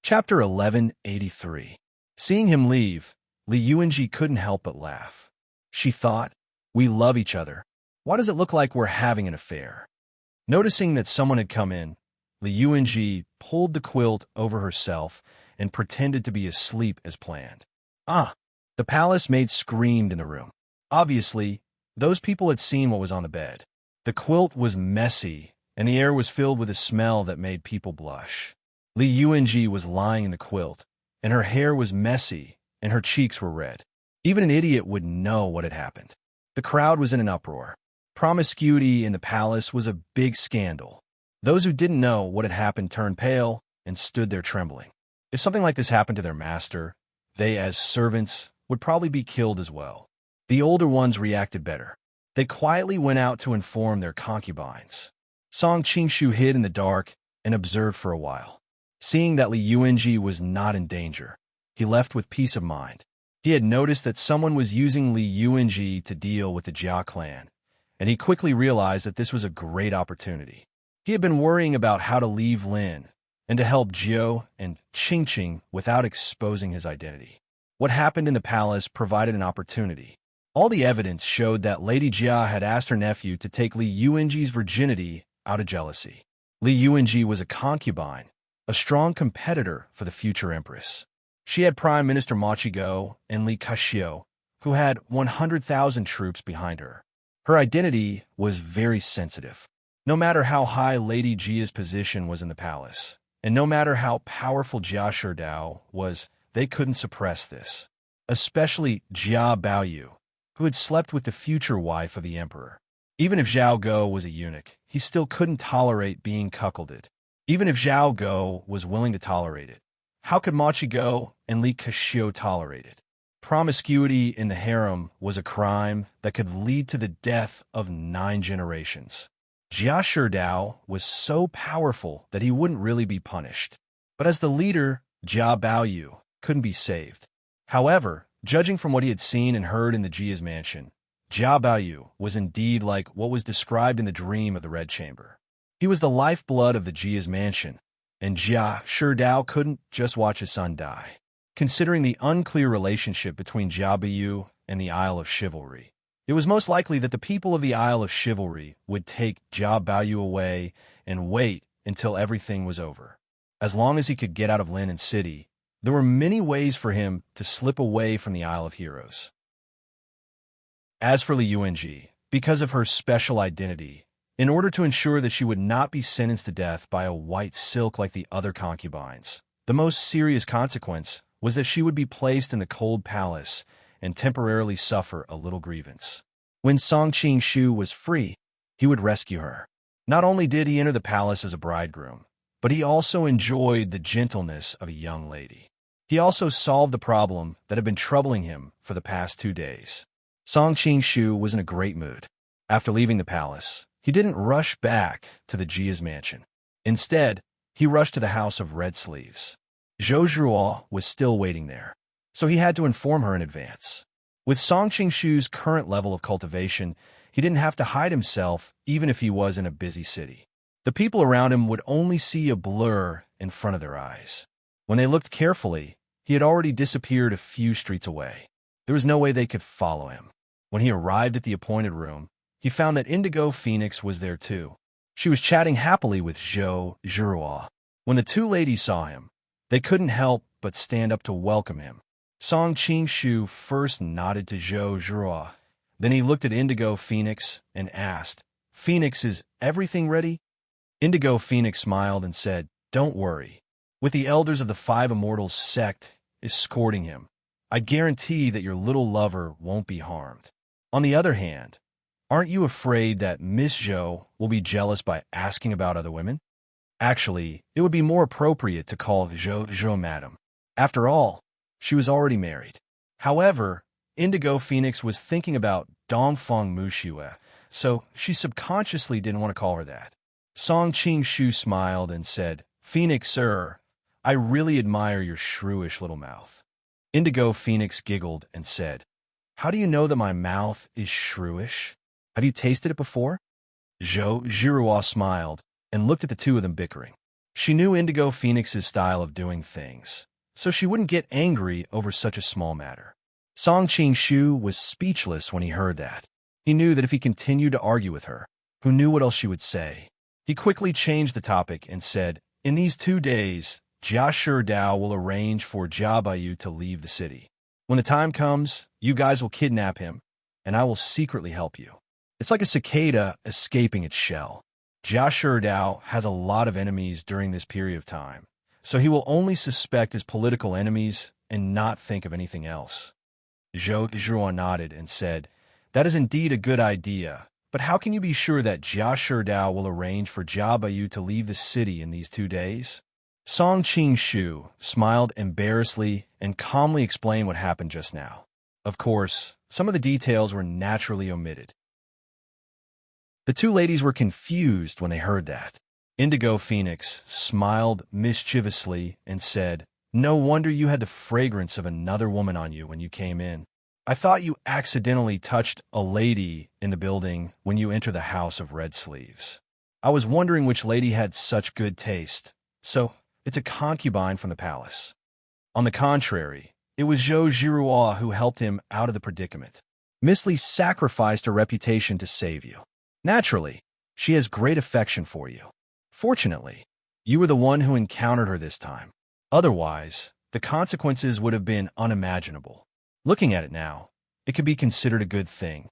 Chapter 1183. Seeing him leave, Li Yuanji couldn't help but laugh. She thought, we love each other. Why does it look like we're having an affair? Noticing that someone had come in, Li Yuanji pulled the quilt over herself and pretended to be asleep as planned. The palace maid screamed in the room. Obviously, those people had seen what was on the bed. The quilt was messy, and the air was filled with a smell that made people blush. Li Yuanji was lying in the quilt, and her hair was messy, and her cheeks were red. Even an idiot would know what had happened. The crowd was in an uproar. Promiscuity in the palace was a big scandal. Those who didn't know what had happened turned pale and stood there trembling. If something like this happened to their master, they, as servants, would probably be killed as well. The older ones reacted better. They quietly went out to inform their concubines. Song Qingshu hid in the dark and observed for a while. Seeing that Li Yuanji was not in danger, he left with peace of mind. He had noticed that someone was using Li Yuanji to deal with the Jia clan, and he quickly realized that this was a great opportunity. He had been worrying about how to leave Lin and to help Jiao and Qingqing without exposing his identity. What happened in the palace provided an opportunity. All the evidence showed that Lady Jia had asked her nephew to take Li Yuanji's virginity out of jealousy. Li Yuanji was a concubine, a strong competitor for the future empress. She had Prime Minister Ma Qigo and Li Kaxiu, who had 100,000 troops behind her. Her identity was very sensitive. No matter how high Lady Jia's position was in the palace, and no matter how powerful Jia Sherdao was, they couldn't suppress this. Especially Jia Baoyu, who had slept with the future wife of the emperor. Even if Zhao Go was a eunuch, he still couldn't tolerate being cuckolded. Even if Zhao Go was willing to tolerate it, how could Ma Qigo and Li Kaxiu tolerate it? Promiscuity in the harem was a crime that could lead to the death of 9 generations. Jia Sherdao was so powerful that he wouldn't really be punished. But as the leader, Jia Baoyu couldn't be saved. However, judging from what he had seen and heard in the Jia's mansion, Jia Baoyu was indeed like what was described in the dream of the Red Chamber. He was the lifeblood of the Jia's mansion, and Jia Sherdao couldn't just watch his son die. Considering the unclear relationship between Jia Baoyu and the Isle of Chivalry, it was most likely that the people of the Isle of Chivalry would take Jia Baoyu away and wait until everything was over. As long as he could get out of Lin City, there were many ways for him to slip away from the Isle of Heroes. As for Li Yuanji, because of her special identity, in order to ensure that she would not be sentenced to death by a white silk like the other concubines, the most serious consequence was that she would be placed in the cold palace and temporarily suffer a little grievance. When Song Qingshu was free, he would rescue her. Not only did he enter the palace as a bridegroom, but he also enjoyed the gentleness of a young lady. He also solved the problem that had been troubling him for the past 2 days. Song Qingshu was in a great mood. After leaving the palace, he didn't rush back to the Jia's mansion. Instead, he rushed to the house of Red Sleeves. Zhou Zhuo was still waiting there, so he had to inform her in advance. With Song Qingshu's current level of cultivation, he didn't have to hide himself even if he was in a busy city. The people around him would only see a blur in front of their eyes. When they looked carefully, he had already disappeared a few streets away. There was no way they could follow him. When he arrived at the appointed room, he found that Indigo Phoenix was there too. She was chatting happily with Zhou Zhuo. When the 2 ladies saw him, they couldn't help but stand up to welcome him. Song Qingshu first nodded to Zhou Zhuo. Then he looked at Indigo Phoenix and asked, "Phoenix, is everything ready?" Indigo Phoenix smiled and said, "Don't worry. With the elders of the 5 Immortals sect escorting him, I guarantee that your little lover won't be harmed. On the other hand, aren't you afraid that Miss Zhou will be jealous by asking about other women? Actually, it would be more appropriate to call Zhou madam. After all, she was already married." However, Indigo Phoenix was thinking about Dongfeng Muxue, so she subconsciously didn't want to call her that. Song Qingshu smiled and said, "Phoenix, sir, I really admire your shrewish little mouth." Indigo Phoenix giggled and said, "How do you know that my mouth is shrewish? Have you tasted it before?" Zhou Zhuo smiled and looked at the 2 of them bickering. She knew Indigo Phoenix's style of doing things, so she wouldn't get angry over such a small matter. Song Qingshu was speechless when he heard that. He knew that if he continued to argue with her, who knew what else she would say? He quickly changed the topic and said, "In these 2 days, Jia Sherdao will arrange for Jia Baoyu to leave the city. When the time comes, you guys will kidnap him, and I will secretly help you. It's like a cicada escaping its shell. Jia Sherdao has a lot of enemies during this period of time, so he will only suspect his political enemies and not think of anything else." Zhou Zhuo nodded and said, "That is indeed a good idea, but how can you be sure that Jia Sherdao will arrange for Jia Baoyu to leave the city in these 2 days? Song Qingshu smiled embarrassedly and calmly explained what happened just now. Of course, some of the details were naturally omitted. The two ladies were confused when they heard that. Indigo Phoenix smiled mischievously and said, "No wonder you had the fragrance of another woman on you when you came in. I thought you accidentally touched a lady in the building when you entered the House of Red Sleeves. I was wondering which lady had such good taste. So, it's a concubine from the palace." On the contrary, it was Zhou Zhiruo who helped him out of the predicament. Misty sacrificed her reputation to save you. Naturally, she has great affection for you. Fortunately, you were the one who encountered her this time. Otherwise, the consequences would have been unimaginable. Looking at it now, it could be considered a good thing.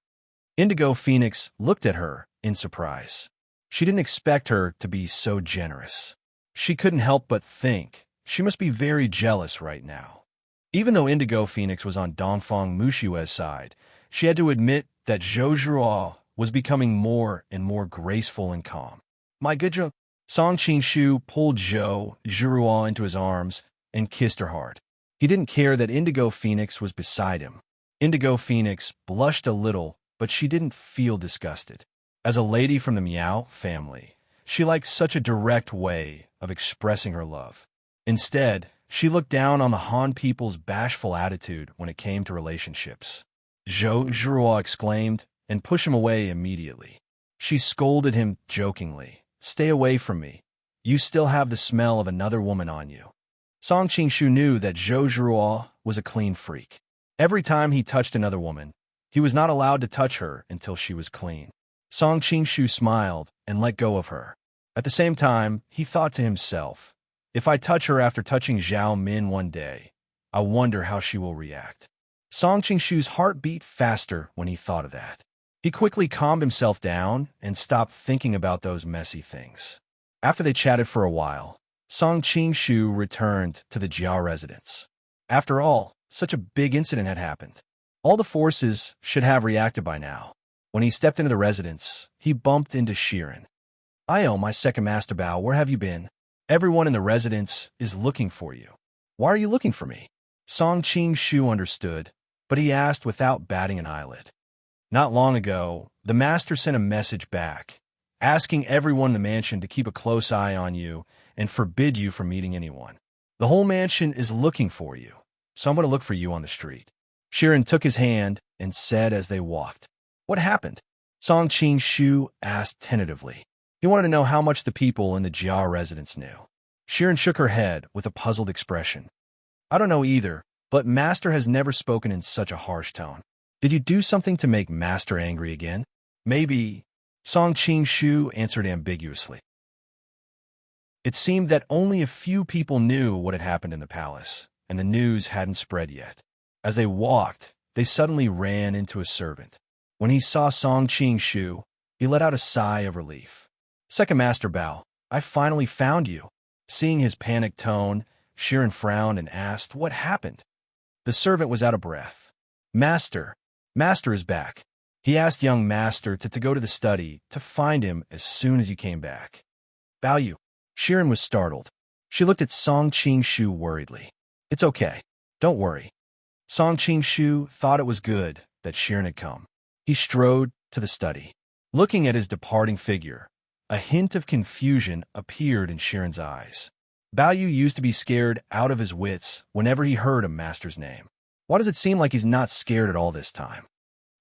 Indigo Phoenix looked at her in surprise. She didn't expect her to be so generous. She couldn't help but think she must be very jealous right now. Even though Indigo Phoenix was on Dongfang Mushue's side, she had to admit that Zhou Zhiruo was becoming more and more graceful and calm. "My good Zhou," Song Qingshu pulled Zhou Zhiruo into his arms and kissed her hard. He didn't care that Indigo Phoenix was beside him. Indigo Phoenix blushed a little, but she didn't feel disgusted. As a lady from the Miao family, she liked such a direct way of expressing her love. Instead, she looked down on the Han people's bashful attitude when it came to relationships. Zhou Zhiruo exclaimed and pushed him away immediately. She scolded him jokingly. "Stay away from me. You still have the smell of another woman on you." Song Qingshu knew that Zhou Zhiruo was a clean freak. Every time he touched another woman, he was not allowed to touch her until she was clean. Song Qingshu smiled and let go of her. At the same time, he thought to himself, "If I touch her after touching Zhao Min one day, I wonder how she will react." Song Qingshu's heart beat faster when he thought of that. He quickly calmed himself down and stopped thinking about those messy things. After they chatted for a while, Song Qingshu returned to the Jia residence. After all, such a big incident had happened. All the forces should have reacted by now. When he stepped into the residence, he bumped into Shirin. "Io, my second master Bao, where have you been? Everyone in the residence is looking for you." "Why are you looking for me?" Song Qingshu understood, but he asked without batting an eyelid. "Not long ago, the master sent a message back, asking everyone in the mansion to keep a close eye on you and forbid you from meeting anyone. The whole mansion is looking for you, so I'm going to look for you on the street." Shirin took his hand and said as they walked. "What happened?" Song Qingshu asked tentatively. He wanted to know how much the people in the Jia residence knew. Shirin shook her head with a puzzled expression. "I don't know either, but Master has never spoken in such a harsh tone. Did you do something to make Master angry again?" "Maybe," Song Qingshu answered ambiguously. It seemed that only a few people knew what had happened in the palace, and the news hadn't spread yet. As they walked, they suddenly ran into a servant. When he saw Song Qingshu, he let out a sigh of relief. "Second Master Bao, I finally found you." Seeing his panicked tone, Shirin frowned and asked, "What happened?" The servant was out of breath. Master is back. He asked young Master to go to the study to find him as soon as you came back." "Bao you." Shirin was startled. She looked at Song Qingshu worriedly. "It's okay. Don't worry." Song Qingshu thought it was good that Shirin had come. He strode to the study. Looking at his departing figure, a hint of confusion appeared in Shirin's eyes. Bao Yu used to be scared out of his wits whenever he heard a master's name. Why does it seem like he's not scared at all this time?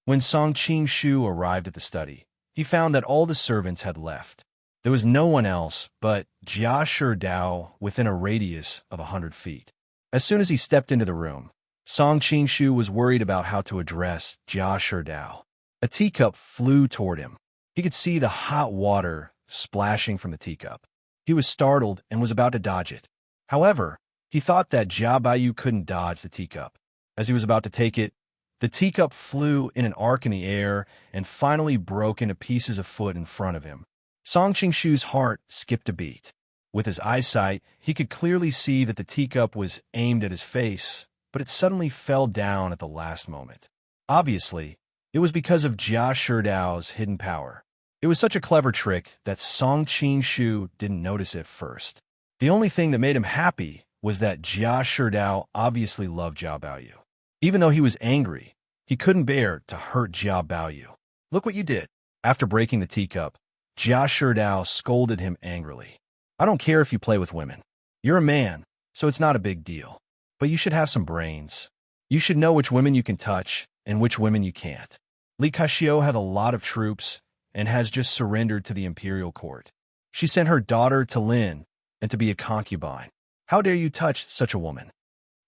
When Song Qingshu arrived at the study, he found that all the servants had left. There was no one else but Jia Sherdao within a radius of 100 feet. As soon as he stepped into the room, Song Qingshu was worried about how to address Jia Sherdao. A teacup flew toward him. He could see the hot water splashing from the teacup. He was startled and was about to dodge it. However, he thought that Jia Bayu couldn't dodge the teacup. As he was about to take it, the teacup flew in an arc in the air and finally broke into pieces of foot in front of him. Song Qingshu's heart skipped a beat. With his eyesight, he could clearly see that the teacup was aimed at his face, but it suddenly fell down at the last moment. Obviously, it was because of Jia Sherdao's hidden power. It was such a clever trick that Song Qingshu didn't notice it first. The only thing that made him happy was that Jia Sherdao obviously loved Jia Baoyu. Even though he was angry, he couldn't bear to hurt Jia Baoyu. "Look what you did. After breaking the teacup, Jia Sherdao scolded him angrily. I don't care if you play with women. You're a man, so it's not a big deal. But you should have some brains. You should know which women you can touch and which women you can't. Li Kaxiu had a lot of troops and has just surrendered to the imperial court. She sent her daughter to Lin and to be a concubine. How dare you touch such a woman?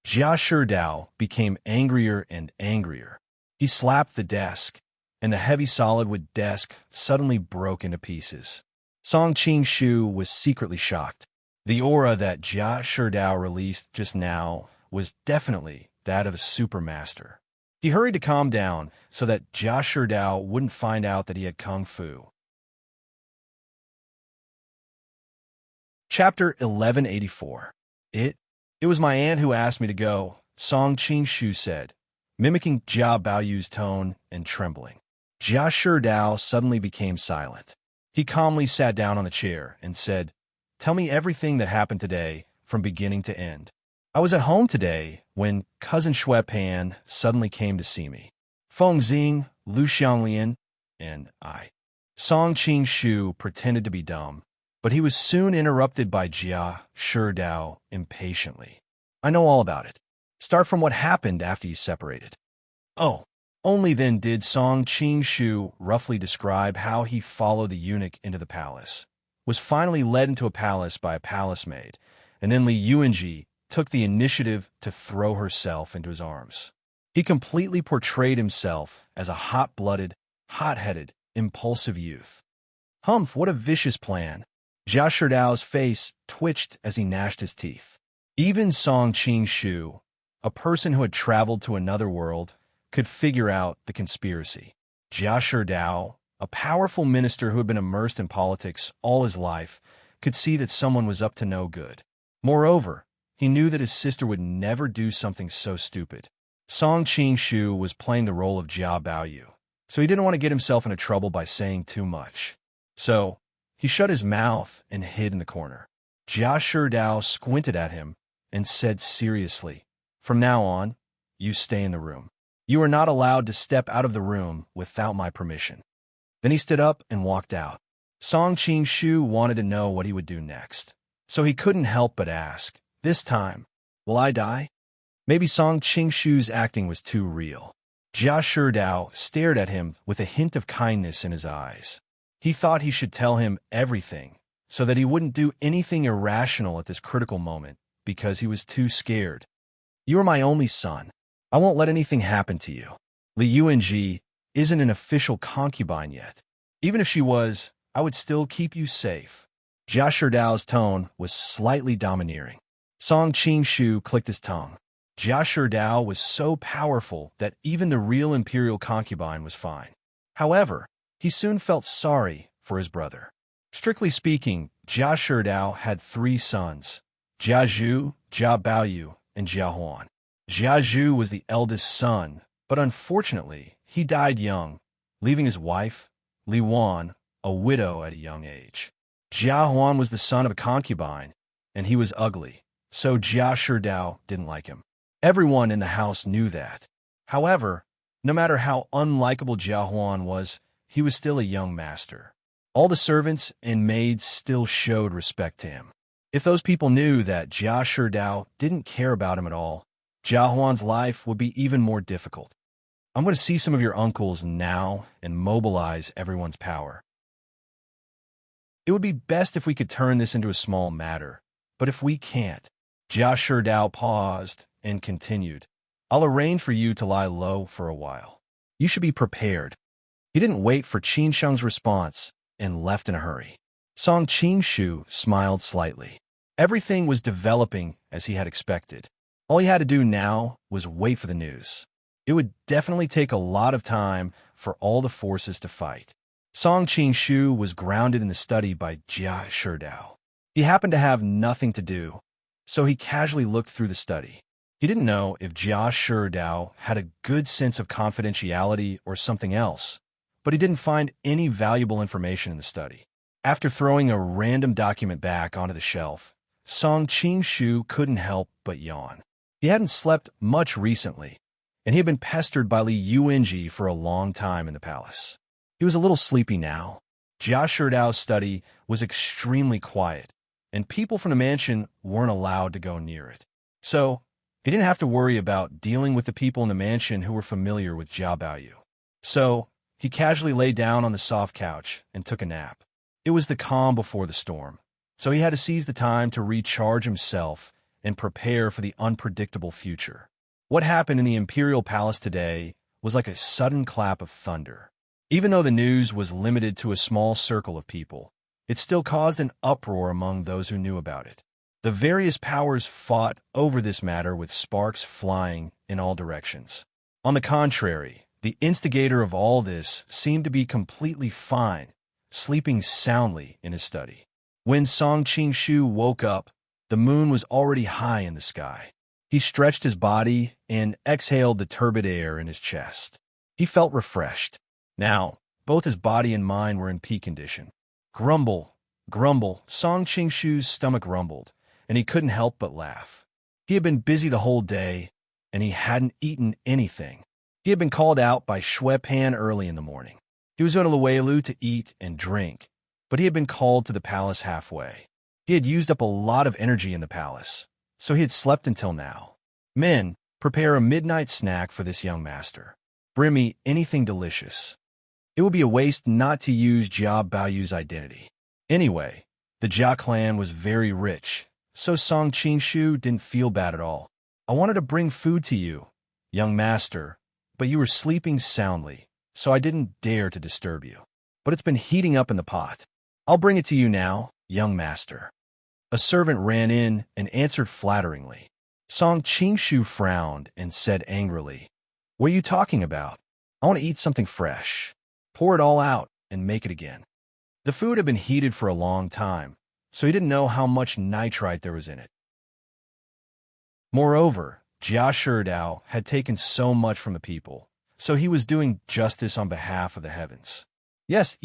Jia Sherdao became angrier and angrier. He slapped the desk, and the heavy solid wood desk suddenly broke into pieces. Song Qingshu was secretly shocked. The aura that Jia Sherdao released just now was definitely that of a supermaster. He hurried to calm down so that Jia Sherdao wouldn't find out that he had kung fu. Chapter 1184. It was my aunt who asked me to go, Song Qingshu said, mimicking Jia Baoyu's tone and trembling. Jia Sherdao suddenly became silent. He calmly sat down on the chair and said, Tell me everything that happened today from beginning to end. I was at home today when cousin Shui Pan suddenly came to see me. Feng Xing, Lu Xianglian, and I. Song Qingshu pretended to be dumb, but he was soon interrupted by Jia Sherdao impatiently. I know all about it. Start from what happened after you separated. Oh, only then did Song Qingshu roughly describe how he followed the eunuch into the palace, was finally led into a palace by a palace maid, and then Li Yuanji took the initiative to throw herself into his arms. He completely portrayed himself as a hot-blooded, hot-headed, impulsive youth. Humph, what a vicious plan. Jia Sherdao's face twitched as he gnashed his teeth. Even Song Qingshu, a person who had traveled to another world, could figure out the conspiracy. Jia Sherdao, a powerful minister who had been immersed in politics all his life, could see that someone was up to no good. Moreover, he knew that his sister would never do something so stupid. Song Qingshu was playing the role of Jia Baoyu, so he didn't want to get himself into trouble by saying too much. So, he shut his mouth and hid in the corner. Jia Sherdao squinted at him and said seriously, From now on, you stay in the room. You are not allowed to step out of the room without my permission. Then he stood up and walked out. Song Qingshu wanted to know what he would do next, so he couldn't help but ask, This time, will I die? Maybe Song Qingshu's acting was too real. Jia Sherdao stared at him with a hint of kindness in his eyes. He thought he should tell him everything, so that he wouldn't do anything irrational at this critical moment, because he was too scared. You are my only son. I won't let anything happen to you. Li Yuanji isn't an official concubine yet. Even if she was, I would still keep you safe. Jia Sherdao's tone was slightly domineering. Song Qingshu clicked his tongue. Jia Sherdao was so powerful that even the real imperial concubine was fine. However, he soon felt sorry for his brother. Strictly speaking, Jia Sherdao had 3 sons, Jia Zhu, Jia Baoyu, and Jia Huan. Jia Zhu was the eldest son, but unfortunately, he died young, leaving his wife, Li Wan, a widow at a young age. Jia Huan was the son of a concubine, and he was ugly, so Jia Sherdao didn't like him. Everyone in the house knew that. However, no matter how unlikable Jia Huan was, he was still a young master. All the servants and maids still showed respect to him. If those people knew that Jia Sherdao didn't care about him at all, Jia Huan's life would be even more difficult. I'm going to see some of your uncles now and mobilize everyone's power. It would be best if we could turn this into a small matter, but if we can't, Jia Sherdao paused and continued, I'll arrange for you to lie low for a while. You should be prepared. He didn't wait for Qin Sheng's response and left in a hurry. Song Qingshu smiled slightly. Everything was developing as he had expected. All he had to do now was wait for the news. It would definitely take a lot of time for all the forces to fight. Song Qingshu was grounded in the study by Jia Sherdao. He happened to have nothing to do, so he casually looked through the study. He didn't know if Jia Sherdao had a good sense of confidentiality or something else, but he didn't find any valuable information in the study. After throwing a random document back onto the shelf, Song Qingshu couldn't help but yawn. He hadn't slept much recently, and he had been pestered by Li Yuanji for a long time in the palace. He was a little sleepy now. Jia Shidao's study was extremely quiet, and people from the mansion weren't allowed to go near it. So, he didn't have to worry about dealing with the people in the mansion who were familiar with Jia Baoyu. So, he casually lay down on the soft couch and took a nap. It was the calm before the storm, so he had to seize the time to recharge himself and prepare for the unpredictable future. What happened in the Imperial Palace today was like a sudden clap of thunder. Even though the news was limited to a small circle of people, it still caused an uproar among those who knew about it. The various powers fought over this matter with sparks flying in all directions. On the contrary, the instigator of all this seemed to be completely fine, sleeping soundly in his study. When Song Qingshu woke up, the moon was already high in the sky. He stretched his body and exhaled the turbid air in his chest. He felt refreshed. Now, both his body and mind were in peak condition. Grumble, grumble, Song Qingshu's stomach rumbled, and he couldn't help but laugh. He had been busy the whole day, and he hadn't eaten anything. He had been called out by Shui Pan early in the morning. He was going to Luelu to eat and drink, but he had been called to the palace halfway. He had used up a lot of energy in the palace, so he had slept until now. Men, prepare a midnight snack for this young master. Bring me anything delicious. It would be a waste not to use Jia Baoyu's identity. Anyway, the Jia clan was very rich, so Song Qingshu didn't feel bad at all. I wanted to bring food to you, young master, but you were sleeping soundly, so I didn't dare to disturb you. But it's been heating up in the pot. I'll bring it to you now, young master. A servant ran in and answered flatteringly. Song Qingshu frowned and said angrily, "What are you talking about? I want to eat something fresh. Pour it all out and make it again." The food had been heated for a long time, so he didn't know how much nitrite there was in it. Moreover, Jia Shidao had taken so much from the people, so he was doing justice on behalf of the heavens. Yes.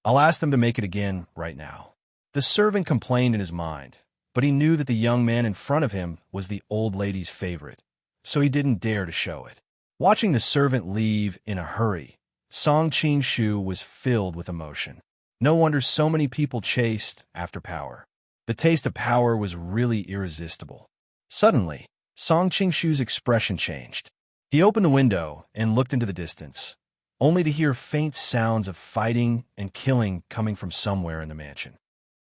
I'll ask them to make it again right now. The servant complained in his mind, but he knew that the young man in front of him was the old lady's favorite, so he didn't dare to show it. Watching the servant leave in a hurry, Song Qingshu was filled with emotion. No wonder so many people chased after power. The taste of power was really irresistible. Suddenly, Song Qingshu's expression changed. He opened the window and looked into the distance, only to hear faint sounds of fighting and killing coming from somewhere in the mansion.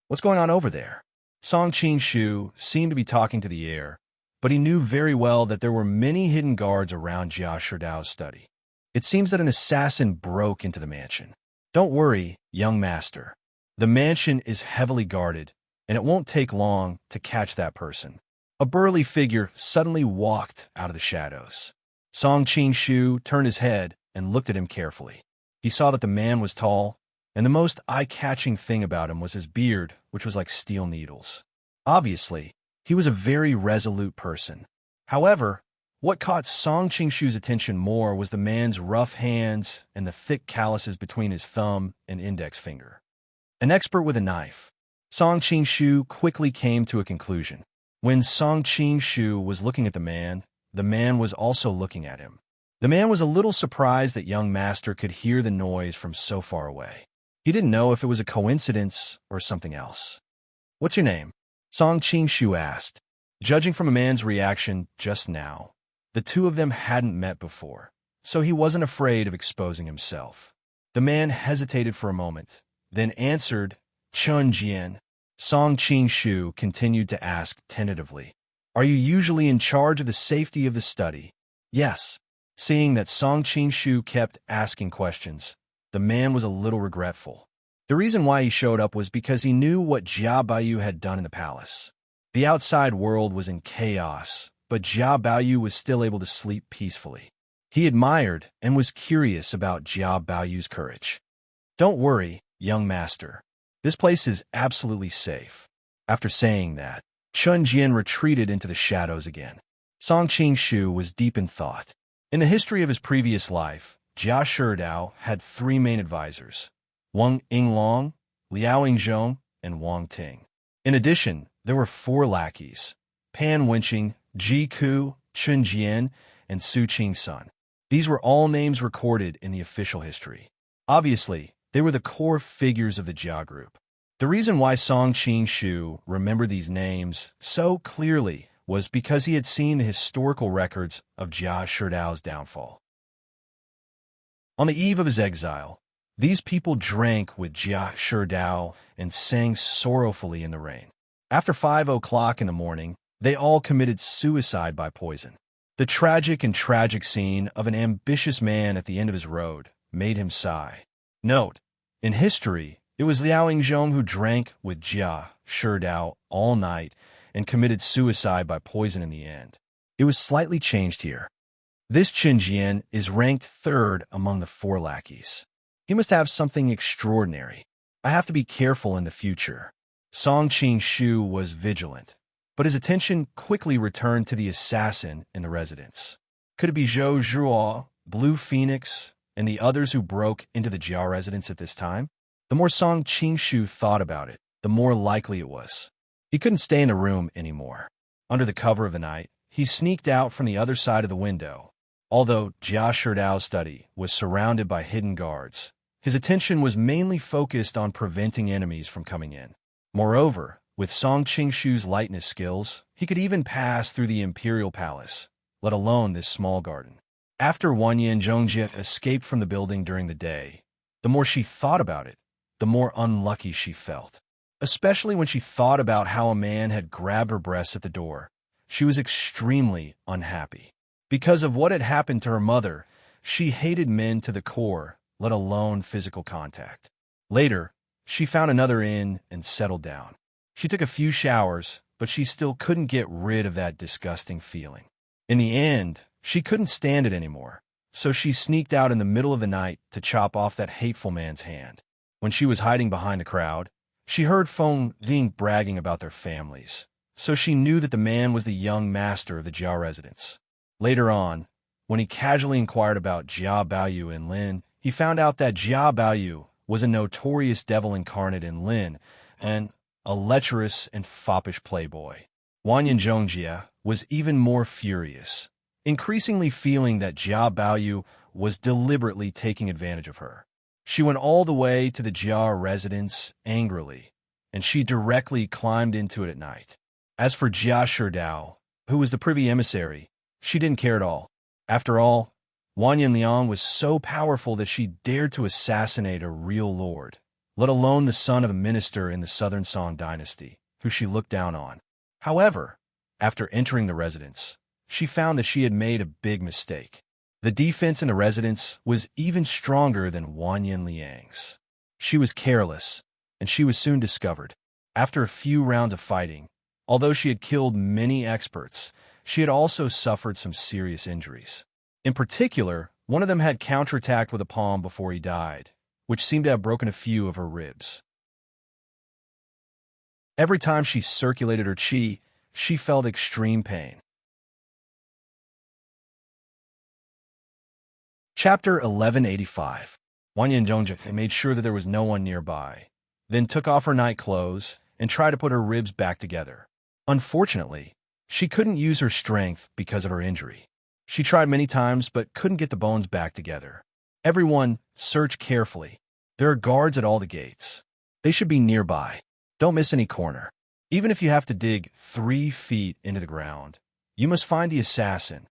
What's going on over there? Song Qingshu seemed to be talking to the air, but he knew very well that there were many hidden guards around Jia Shidao's study. It seems that an assassin broke into the mansion. Don't worry, young master. The mansion is heavily guarded, and it won't take long to catch that person. A burly figure suddenly walked out of the shadows. Song Qingshu turned his head and looked at him carefully. He saw that the man was tall, and the most eye-catching thing about him was his beard, which was like steel needles. Obviously, he was a very resolute person. However, what caught Song Qingshu's attention more was the man's rough hands and the thick calluses between his thumb and index finger. An expert with a knife, Song Qingshu quickly came to a conclusion. When Song Qingshu was looking at the man was also looking at him. The man was a little surprised that young master could hear the noise from so far away. He didn't know if it was a coincidence or something else. "What's your name?" Song Qingshu asked. Judging from a man's reaction just now, the two of them hadn't met before, so he wasn't afraid of exposing himself. The man hesitated for a moment, then answered, "Chun Jian." Song Qingshu continued to ask tentatively, "Are you usually in charge of the safety of the study?" "Yes." Seeing that Song Qingshu kept asking questions, the man was a little regretful. The reason why he showed up was because he knew what Jia Baoyu had done in the palace. The outside world was in chaos, but Jia Baoyu was still able to sleep peacefully. He admired and was curious about Jia Baoyu's courage. "Don't worry, young master. This place is absolutely safe." After saying that, Chun Jian retreated into the shadows again. Song Qingshu was deep in thought. In the history of his previous life, Jia Shidao had three main advisors: Wang Yinglong, Liao Yingzhong, and Wang Ting. In addition, there were four lackeys: Pan Wenqing, Ji Ku, Chun Jian, and Su Qingsun. These were all names recorded in the official history. Obviously, they were the core figures of the Jia group. The reason why Song Qing-shu remembered these names so clearly was because he had seen the historical records of Jia Shidao's downfall. On the eve of his exile, these people drank with Jia Shidao and sang sorrowfully in the rain. After 5 o'clock in the morning, they all committed suicide by poison. The tragic scene of an ambitious man at the end of his road made him sigh. Note, in history, it was Liao Yingzhong who drank with Jia Shidao all night and committed suicide by poison in the end. It was slightly changed here. This Qinjian is ranked third among the 4 lackeys. He must have something extraordinary. I have to be careful in the future. Song Qing-shu was vigilant, but his attention quickly returned to the assassin in the residence. Could it be Zhou Zhuo, Blue Phoenix, and the others who broke into the Jia residence at this time? The more Song Qing-shu thought about it, the more likely it was. He couldn't stay in the room anymore. Under the cover of the night, he sneaked out from the other side of the window. Although Jia Shidao's study was surrounded by hidden guards, his attention was mainly focused on preventing enemies from coming in. Moreover, with Song Qing-shu's lightness skills, he could even pass through the imperial palace, let alone this small garden. After Wanyan Zhongjie escaped from the building during the day, the more she thought about it, the more unlucky she felt. Especially when she thought about how a man had grabbed her breasts at the door, she was extremely unhappy. Because of what had happened to her mother, she hated men to the core, let alone physical contact. Later, she found another inn and settled down. She took a few showers, but she still couldn't get rid of that disgusting feeling. In the end, she couldn't stand it anymore, so she sneaked out in the middle of the night to chop off that hateful man's hand. When she was hiding behind the crowd, she heard Feng Ying bragging about their families, so she knew that the man was the young master of the Jia residence. Later on, when he casually inquired about Jia Baoyu in Lin, he found out that Jia Baoyu was a notorious devil incarnate in Lin and a lecherous and foppish playboy. Wanyan Zhongjie was even more furious, increasingly feeling that Jia Baoyu was deliberately taking advantage of her. She went all the way to the Jia residence angrily, and she directly climbed into it at night. As for Jia Shidao, who was the privy emissary, she didn't care at all. After all, Wanyan Liang was so powerful that she dared to assassinate a real lord, let alone the son of a minister in the Southern Song dynasty, who she looked down on. However, after entering the residence, she found that she had made a big mistake. The defense in the residence was even stronger than Wanyan Liang's. She was careless, and she was soon discovered. After a few rounds of fighting, although she had killed many experts, she had also suffered some serious injuries. In particular, one of them had counterattacked with a palm before he died, which seemed to have broken a few of her ribs. Every time she circulated her qi, she felt extreme pain. Chapter 1185. Wanyan Zhongjie made sure that there was no one nearby, then took off her night clothes and tried to put her ribs back together. Unfortunately, she couldn't use her strength because of her injury. She tried many times but couldn't get the bones back together. Everyone, search carefully. There are guards at all the gates. They should be nearby. Don't miss any corner. Even if you have to dig 3 feet into the ground, you must find the assassin.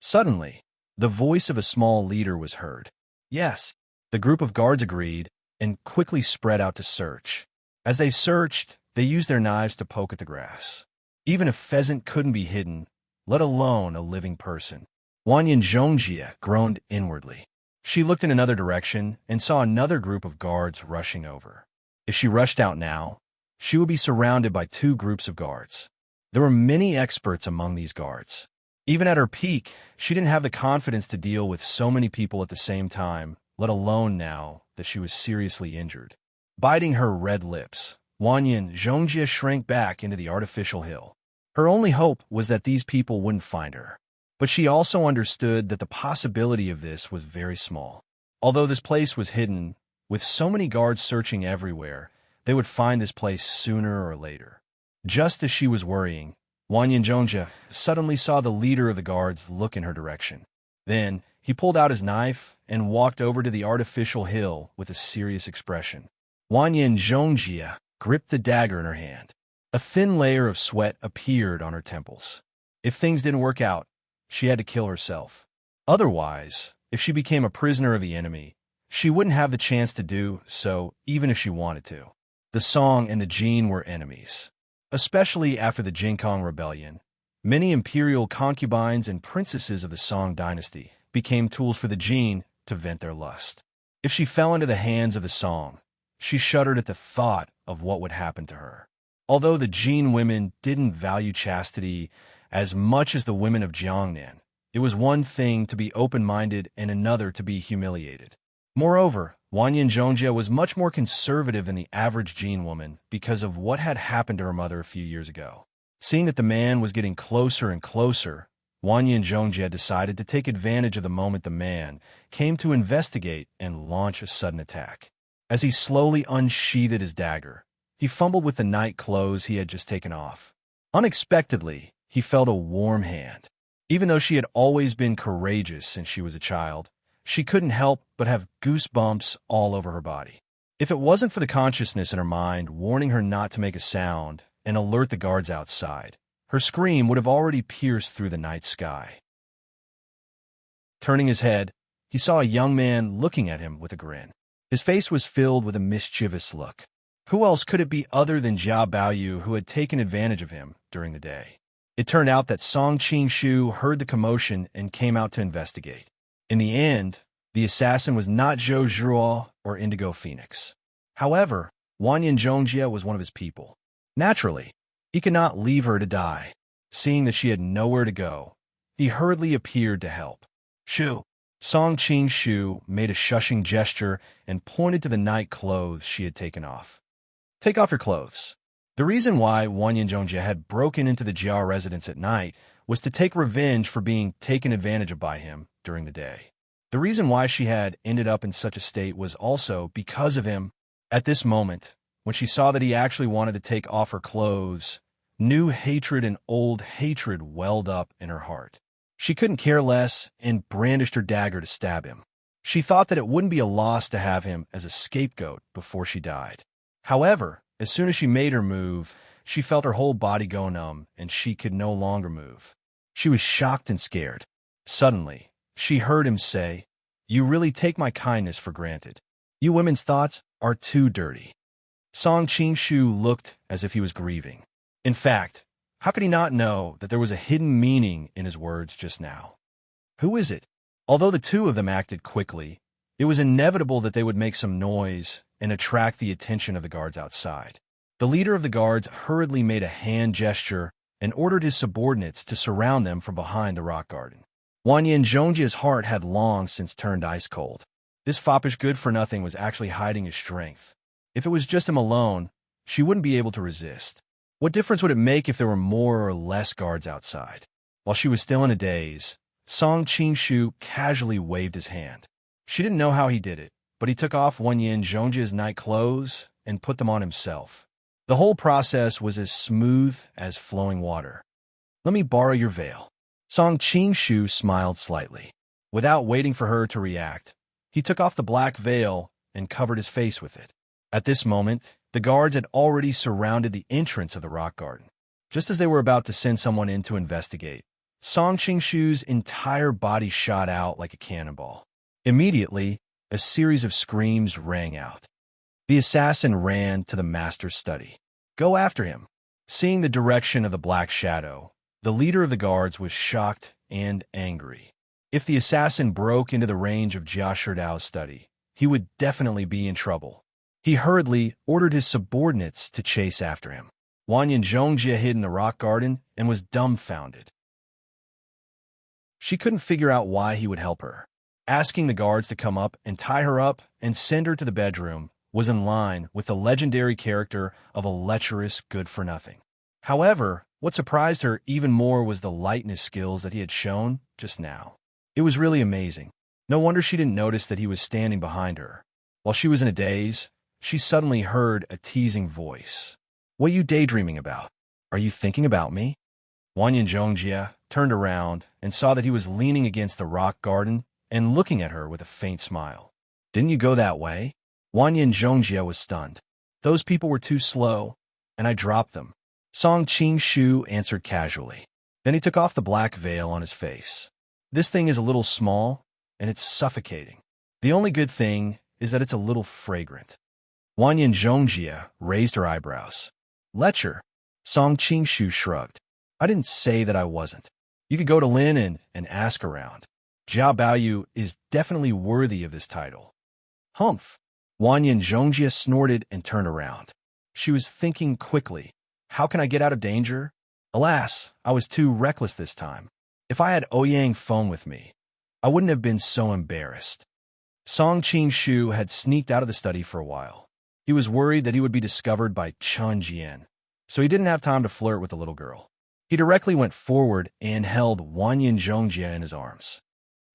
Suddenly, the voice of a small leader was heard. Yes, the group of guards agreed and quickly spread out to search. As they searched, they used their knives to poke at the grass. Even a pheasant couldn't be hidden, let alone a living person. Wanyan Zhongjie groaned inwardly. She looked in another direction and saw another group of guards rushing over. If she rushed out now, she would be surrounded by 2 groups of guards. There were many experts among these guards. Even at her peak, she didn't have the confidence to deal with so many people at the same time, let alone now that she was seriously injured. Biting her red lips, Wanyan Zhongjie shrank back into the artificial hill. Her only hope was that these people wouldn't find her. But she also understood that the possibility of this was very small. Although this place was hidden, with so many guards searching everywhere, they would find this place sooner or later. Just as she was worrying, Wanyan Zhongjie suddenly saw the leader of the guards look in her direction. Then, he pulled out his knife and walked over to the artificial hill with a serious expression. Wanyan Zhongjia gripped the dagger in her hand. A thin layer of sweat appeared on her temples. If things didn't work out, she had to kill herself. Otherwise, if she became a prisoner of the enemy, she wouldn't have the chance to do so even if she wanted to. The Song and the Jin were enemies. Especially after the Jinkong Rebellion, many imperial concubines and princesses of the Song dynasty became tools for the Jin to vent their lust. If she fell into the hands of the Song, she shuddered at the thought of what would happen to her. Although the Jin women didn't value chastity as much as the women of Jiangnan, it was one thing to be open-minded and another to be humiliated. Moreover, Wanyan Zhongjia was much more conservative than the average Jin woman because of what had happened to her mother a few years ago. Seeing that the man was getting closer and closer, Wanyan Zhongjia decided to take advantage of the moment the man came to investigate and launch a sudden attack. As he slowly unsheathed his dagger, he fumbled with the night clothes he had just taken off. Unexpectedly, he felt a warm hand. Even though she had always been courageous since she was a child, she couldn't help but have goosebumps all over her body. If it wasn't for the consciousness in her mind warning her not to make a sound and alert the guards outside, her scream would have already pierced through the night sky. Turning his head, he saw a young man looking at him with a grin. His face was filled with a mischievous look. Who else could it be other than Jia Baoyu who had taken advantage of him during the day? It turned out that Song Qingshu heard the commotion and came out to investigate. In the end, the assassin was not Zhou Zhuo or Indigo Phoenix. However, Wanyan Zhongjia was one of his people. Naturally, he could not leave her to die. Seeing that she had nowhere to go, he hurriedly appeared to help. Shu! Song Qingshu made a shushing gesture and pointed to the night clothes she had taken off. Take off your clothes. The reason why Wanyan Zhongjia had broken into the Jia residence at night was to take revenge for being taken advantage of by him during the day. The reason why she had ended up in such a state was also because of him. At this moment, when she saw that he actually wanted to take off her clothes, new hatred and old hatred welled up in her heart. She couldn't care less and brandished her dagger to stab him. She thought that it wouldn't be a loss to have him as a scapegoat before she died. However, as soon as she made her move, she felt her whole body go numb and she could no longer move. She was shocked and scared. Suddenly, she heard him say, "You really take my kindness for granted. You women's thoughts are too dirty." Song Qingshu looked as if he was grieving. In fact, how could he not know that there was a hidden meaning in his words just now? Who is it? Although the two of them acted quickly, it was inevitable that they would make some noise and attract the attention of the guards outside. The leader of the guards hurriedly made a hand gesture and ordered his subordinates to surround them from behind the rock garden. Wanyan Zhongjia's heart had long since turned ice cold. This foppish good-for-nothing was actually hiding his strength. If it was just him alone, she wouldn't be able to resist. What difference would it make if there were more or less guards outside? While she was still in a daze, Song Qingshu casually waved his hand. She didn't know how he did it, but he took off Wanyan Zhongjia's night clothes and put them on himself. The whole process was as smooth as flowing water. "Let me borrow your veil." Song Qingshu smiled slightly. Without waiting for her to react, he took off the black veil and covered his face with it. At this moment, the guards had already surrounded the entrance of the rock garden. Just as they were about to send someone in to investigate, Song Qingshu's entire body shot out like a cannonball. Immediately, a series of screams rang out. The assassin ran to the master's study. "Go after him." Seeing the direction of the black shadow, the leader of the guards was shocked and angry. If the assassin broke into the range of Jia Shidao's study, he would definitely be in trouble. He hurriedly ordered his subordinates to chase after him. Wanyan Zhongjia hid in the rock garden and was dumbfounded. She couldn't figure out why he would help her. Asking the guards to come up and tie her up and send her to the bedroom was in line with the legendary character of a lecherous good-for-nothing. However, what surprised her even more was the lightness skills that he had shown just now. It was really amazing. No wonder she didn't notice that he was standing behind her. While she was in a daze, she suddenly heard a teasing voice. "What are you daydreaming about? Are you thinking about me?" Wanyan Zhongjia turned around and saw that he was leaning against the rock garden and looking at her with a faint smile. Didn't you go that way? Wanyan Zhongjie was stunned. Those people were too slow, and I dropped them. Song Qing-shu answered casually. Then he took off the black veil on his face. This thing is a little small, and it's suffocating. The only good thing is that it's a little fragrant. Wanyan Zhongjie raised her eyebrows. Lecher. Song Qing-shu shrugged. I didn't say that I wasn't. You could go to Lin and ask around. Jiao Baoyu is definitely worthy of this title. Humph. Wanyan Zhongjie snorted and turned around. She was thinking quickly. How can I get out of danger? Alas, I was too reckless this time. If I had Ouyang Feng with me, I wouldn't have been so embarrassed. Song Qing-shu had sneaked out of the study for a while. He was worried that he would be discovered by Chen Jian, so he didn't have time to flirt with the little girl. He directly went forward and held Wanyan Zhongjie in his arms.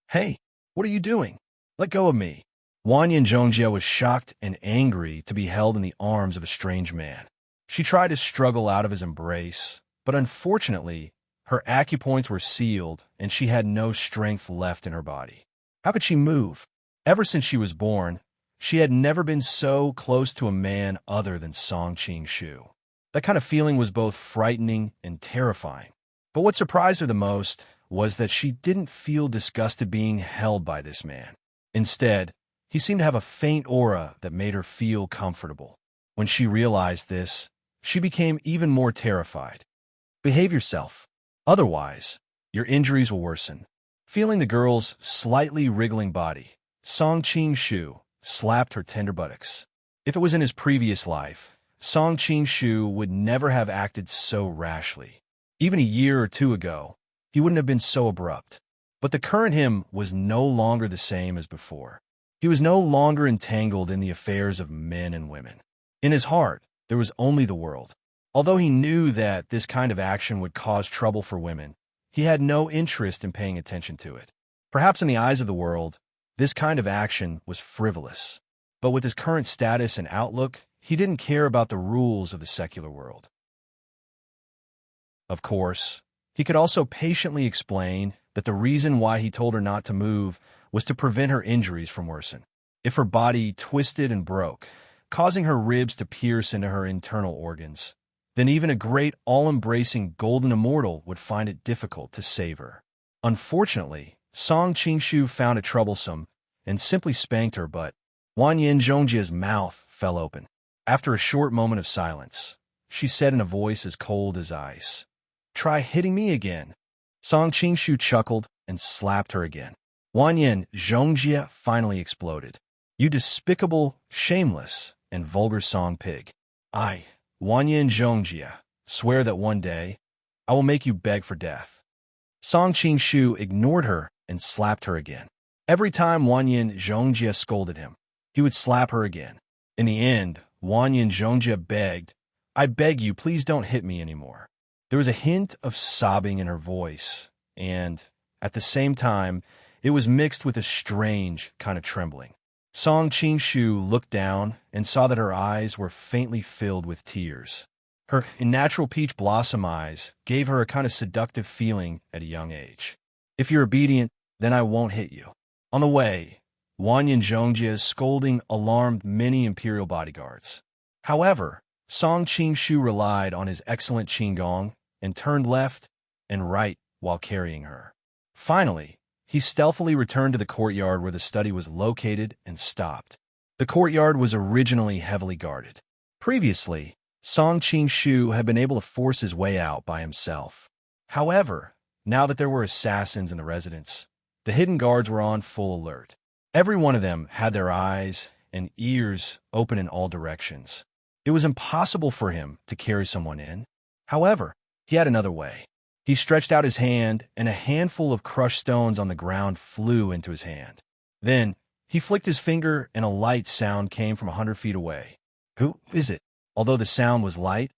Hey, what are you doing? Let go of me. Wanyan Zhongjie was shocked and angry to be held in the arms of a strange man. She tried to struggle out of his embrace, but unfortunately, her acupoints were sealed and she had no strength left in her body. How could she move? Ever since she was born, she had never been so close to a man other than Song Qing-shu. That kind of feeling was both frightening and terrifying. But what surprised her the most was that she didn't feel disgusted being held by this man. Instead, he seemed to have a faint aura that made her feel comfortable. When she realized this, she became even more terrified. Behave yourself. Otherwise, your injuries will worsen. Feeling the girl's slightly wriggling body, Song Qing-shu slapped her tender buttocks. If it was in his previous life, Song Qing-shu would never have acted so rashly. Even a year or two ago, he wouldn't have been so abrupt. But the current him was no longer the same as before. He was no longer entangled in the affairs of men and women. In his heart, there was only the world. Although he knew that this kind of action would cause trouble for women, he had no interest in paying attention to it. Perhaps in the eyes of the world, this kind of action was frivolous. But with his current status and outlook, he didn't care about the rules of the secular world. Of course, he could also patiently explain that the reason why he told her not to move was to prevent her injuries from worsening. If her body twisted and broke, causing her ribs to pierce into her internal organs, then even a great all-embracing golden immortal would find it difficult to save her. Unfortunately, Song Qing-shu found it troublesome and simply spanked her, but Wanyan Zhongjie's mouth fell open. After a short moment of silence, she said in a voice as cold as ice, "Try hitting me again." Song Qing-shu chuckled and slapped her again. Wanyan Zhongjie finally exploded. "You despicable, shameless, and vulgar song pig. I, Wanyan Zhongjie, swear that one day, I will make you beg for death." Song Qing-shu ignored her and slapped her again. Every time Wanyan Zhongjie scolded him, he would slap her again. In the end, Wanyan Zhongjie begged, "I beg you, please don't hit me anymore." There was a hint of sobbing in her voice, and, at the same time, it was mixed with a strange kind of trembling. Song Qing-shu looked down and saw that her eyes were faintly filled with tears. Her natural peach blossom eyes gave her a kind of seductive feeling at a young age. "If you're obedient, then I won't hit you." On the way, Wanyan Zhongjie's scolding alarmed many imperial bodyguards. However, Song Qing-shu relied on his excellent qigong and turned left and right while carrying her. Finally, he stealthily returned to the courtyard where the study was located and stopped. The courtyard was originally heavily guarded. Previously, Song Qing-shu had been able to force his way out by himself. However, now that there were assassins in the residence, the hidden guards were on full alert. Every one of them had their eyes and ears open in all directions. It was impossible for him to carry someone in. However, he had another way. He stretched out his hand, and a handful of crushed stones on the ground flew into his hand. Then, he flicked his finger, and a light sound came from 100 feet away. "Who is it?" Although the sound was light,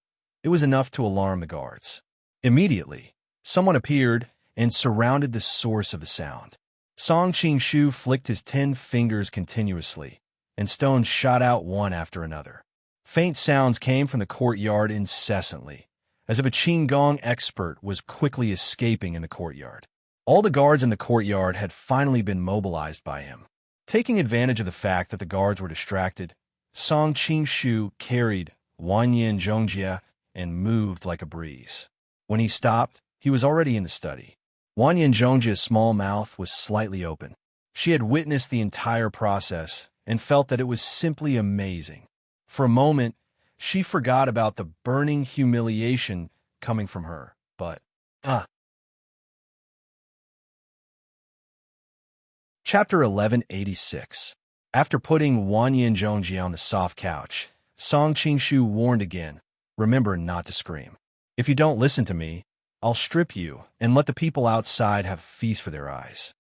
it was enough to alarm the guards. Immediately, someone appeared and surrounded the source of the sound. Song Qing-shu flicked his 10 fingers continuously, and stones shot out one after another. Faint sounds came from the courtyard incessantly, as if a qigong expert was quickly escaping in the courtyard. All the guards in the courtyard had finally been mobilized by him. Taking advantage of the fact that the guards were distracted, Song Qing-shu carried Wanyin Zhongjie and moved like a breeze. When he stopped, he was already in the study. Wanyin Zhongjie's small mouth was slightly open. She had witnessed the entire process and felt that it was simply amazing. For a moment, she forgot about the burning humiliation coming from her, but, Chapter 1186. After putting Wanyin Zhongjie on the soft couch, Song Qingshu warned again, "Remember not to scream. If you don't listen to me, I'll strip you and let the people outside have a feast for their eyes."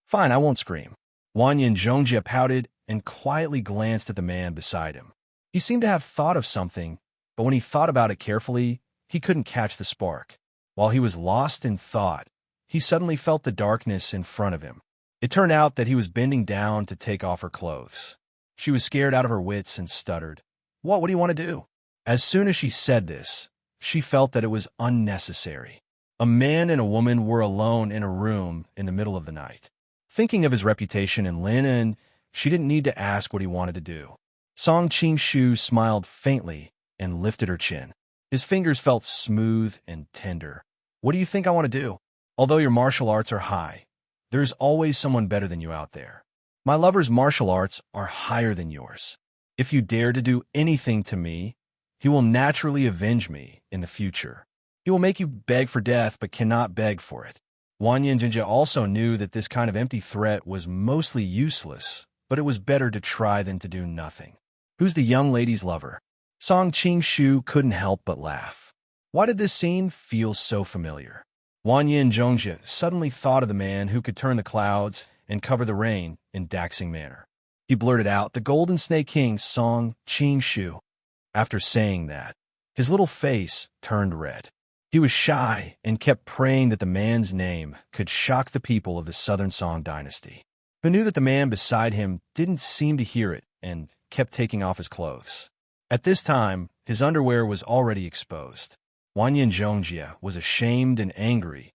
"Fine, I won't scream." Wanyin Zhongjie pouted and quietly glanced at the man beside him. He seemed to have thought of something, but when he thought about it carefully, he couldn't catch the spark. While he was lost in thought, he suddenly felt the darkness in front of him. It turned out that he was bending down to take off her clothes. She was scared out of her wits and stuttered, What do you want to do?" As soon as she said this, she felt that it was unnecessary. A man and a woman were alone in a room in the middle of the night. Thinking of his reputation in Lin, she didn't need to ask what he wanted to do. Song Qingshu smiled faintly and lifted her chin. His fingers felt smooth and tender. "What do you think I want to do? Although your martial arts are high, there's always someone better than you out there. My lover's martial arts are higher than yours. If you dare to do anything to me, he will naturally avenge me in the future. He will make you beg for death but cannot beg for it." Wanyin Zhongjie also knew that this kind of empty threat was mostly useless, but it was better to try than to do nothing. "Who's the young lady's lover?" Song Qingshu couldn't help but laugh. Why did this scene feel so familiar? Wanyin Zhongjie suddenly thought of the man who could turn the clouds and cover the rain in daxing manner. He blurted out, "The Golden Snake King, Song Qingshu." After saying that, his little face turned red. He was shy and kept praying that the man's name could shock the people of the Southern Song dynasty. He knew that the man beside him didn't seem to hear it and kept taking off his clothes. At this time, his underwear was already exposed. Wanyin Zhongjie was ashamed and angry.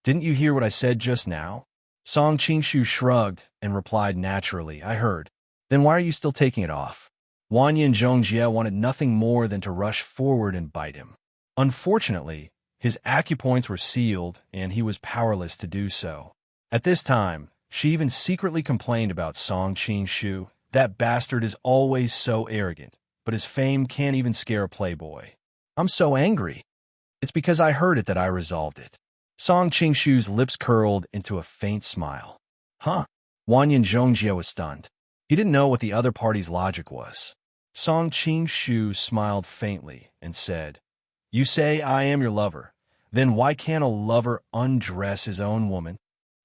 "Didn't you hear what I said just now?" Song Qingshu shrugged and replied naturally, "I heard." "Then why are you still taking it off?" Wanyin Zhongjie wanted nothing more than to rush forward and bite him. Unfortunately, his acupoints were sealed and he was powerless to do so. At this time, she even secretly complained about Song Qingshu. "That bastard is always so arrogant, but his fame can't even scare a playboy. I'm so angry. It's because I heard it that I resolved it." Song Qingshu's lips curled into a faint smile. "Huh?" Wanyin Zhongjie was stunned. He didn't know what the other party's logic was. Song Qingshu smiled faintly and said, "You say I am your lover. Then why can't a lover undress his own woman?"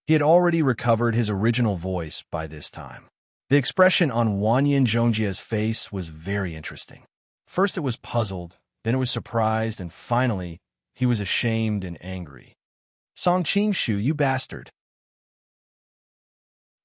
He had already recovered his original voice by this time. The expression on Wanyin Zhongjie's face was very interesting. First it was puzzled, then it was surprised, and finally, he was ashamed and angry. "Song Qingshu, you bastard."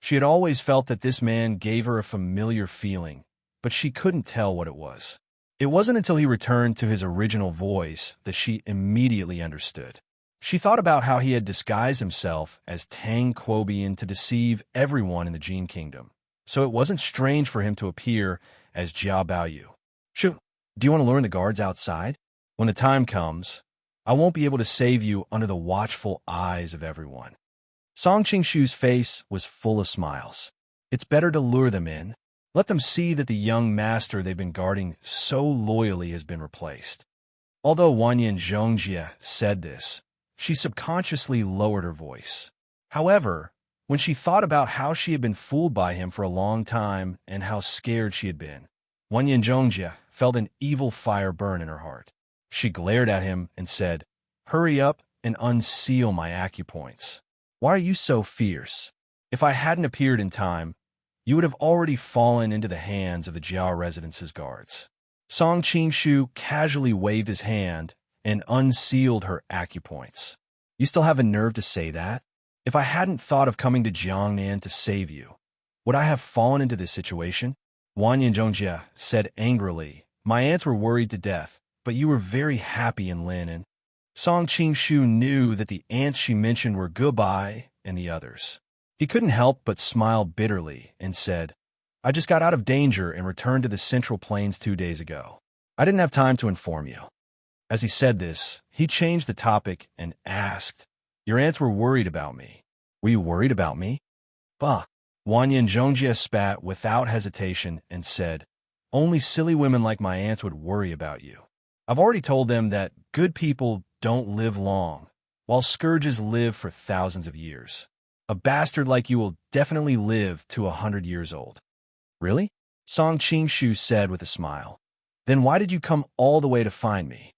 She had always felt that this man gave her a familiar feeling, but she couldn't tell what it was. It wasn't until he returned to his original voice that she immediately understood. She thought about how he had disguised himself as Tang Quobian to deceive everyone in the Jin Kingdom, so it wasn't strange for him to appear as Jia Baoyu. "Shoo, do you want to learn the guards outside? When the time comes, I won't be able to save you under the watchful eyes of everyone." Song Qingshu's face was full of smiles. "It's better to lure them in. Let them see that the young master they've been guarding so loyally has been replaced." Although Wanyin Zhongjie said this, she subconsciously lowered her voice. However, when she thought about how she had been fooled by him for a long time and how scared she had been, Wanyin Zhongjie felt an evil fire burn in her heart. She glared at him and said, "Hurry up and unseal my acupoints. Why are you so fierce? If I hadn't appeared in time, you would have already fallen into the hands of the Jiao residence's guards." Song Qingshu casually waved his hand and unsealed her acupoints. "You still have a nerve to say that? If I hadn't thought of coming to Jiangnan to save you, would I have fallen into this situation?" Wanyin Zhongjie said angrily, "My aunts were worried to death, but you were very happy in Lin." Song Qingshu knew that the ants she mentioned were Goodbye and the others. He couldn't help but smile bitterly and said, I just got out of danger and returned to the Central Plains 2 days ago. I didn't have time to inform you. As he said this, he changed the topic and asked, Your aunts were worried about me. Were you worried about me? Bah. Wanyan Zhongjie spat without hesitation and said, Only silly women like my aunts would worry about you. I've already told them that good people don't live long, while scourges live for thousands of years. A bastard like you will definitely live to 100 years old. Really? Song Qingshu said with a smile. Then why did you come all the way to find me?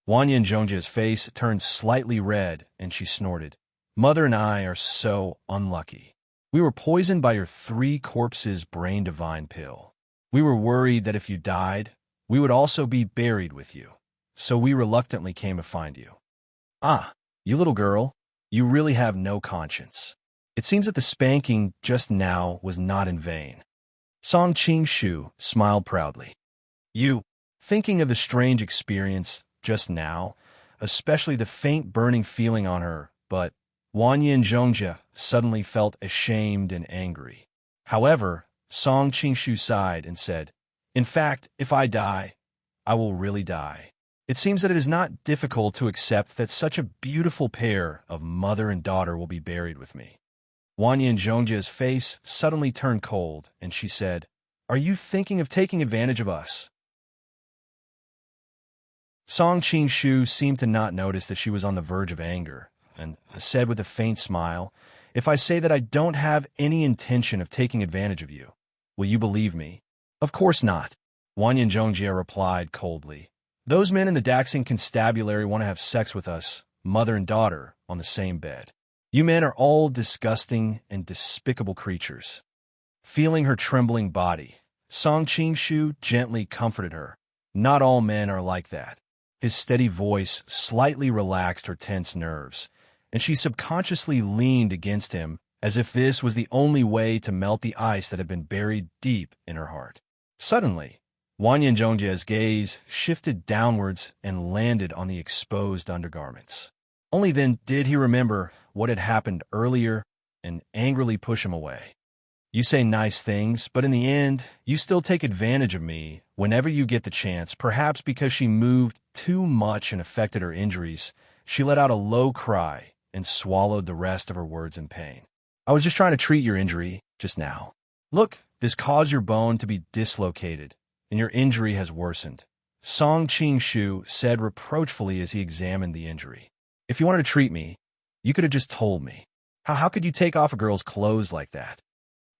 Wanyan Zhongjie's face turned slightly red, and she snorted. Mother and I are so unlucky. We were poisoned by your 3 corpses brain divine pill. We were worried that if you died, we would also be buried with you. So we reluctantly came to find you. Ah, you little girl, you really have no conscience. It seems that the spanking just now was not in vain. Song Qingshu smiled proudly. You, thinking of the strange experience just now, especially the faint burning feeling on her, but Wanyan Zhongjie suddenly felt ashamed and angry. However, Song Qingshu sighed and said, In fact, if I die, I will really die. It seems that it is not difficult to accept that such a beautiful pair of mother and daughter will be buried with me. Wanyan Zhongjie's face suddenly turned cold, and she said, Are you thinking of taking advantage of us? Song Qingshu seemed to not notice that she was on the verge of anger, and said with a faint smile, If I say that I don't have any intention of taking advantage of you, will you believe me? Of course not, Wanyan Zhongjie replied coldly. Those men in the Daxing constabulary want to have sex with us, mother and daughter, on the same bed. You men are all disgusting and despicable creatures. Feeling her trembling body, Song Qingshu gently comforted her. Not all men are like that. His steady voice slightly relaxed her tense nerves, and she subconsciously leaned against him as if this was the only way to melt the ice that had been buried deep in her heart. Suddenly, Wanyan Zhongjie's gaze shifted downwards and landed on the exposed undergarments. Only then did he remember what had happened earlier and angrily push him away. You say nice things, but in the end, you still take advantage of me whenever you get the chance. Perhaps because she moved too much and affected her injuries, she let out a low cry and swallowed the rest of her words in pain. I was just trying to treat your injury just now. Look, this caused your bone to be dislocated, and your injury has worsened. Song Qingshu said reproachfully as he examined the injury. If you wanted to treat me, you could have just told me. How could you take off a girl's clothes like that?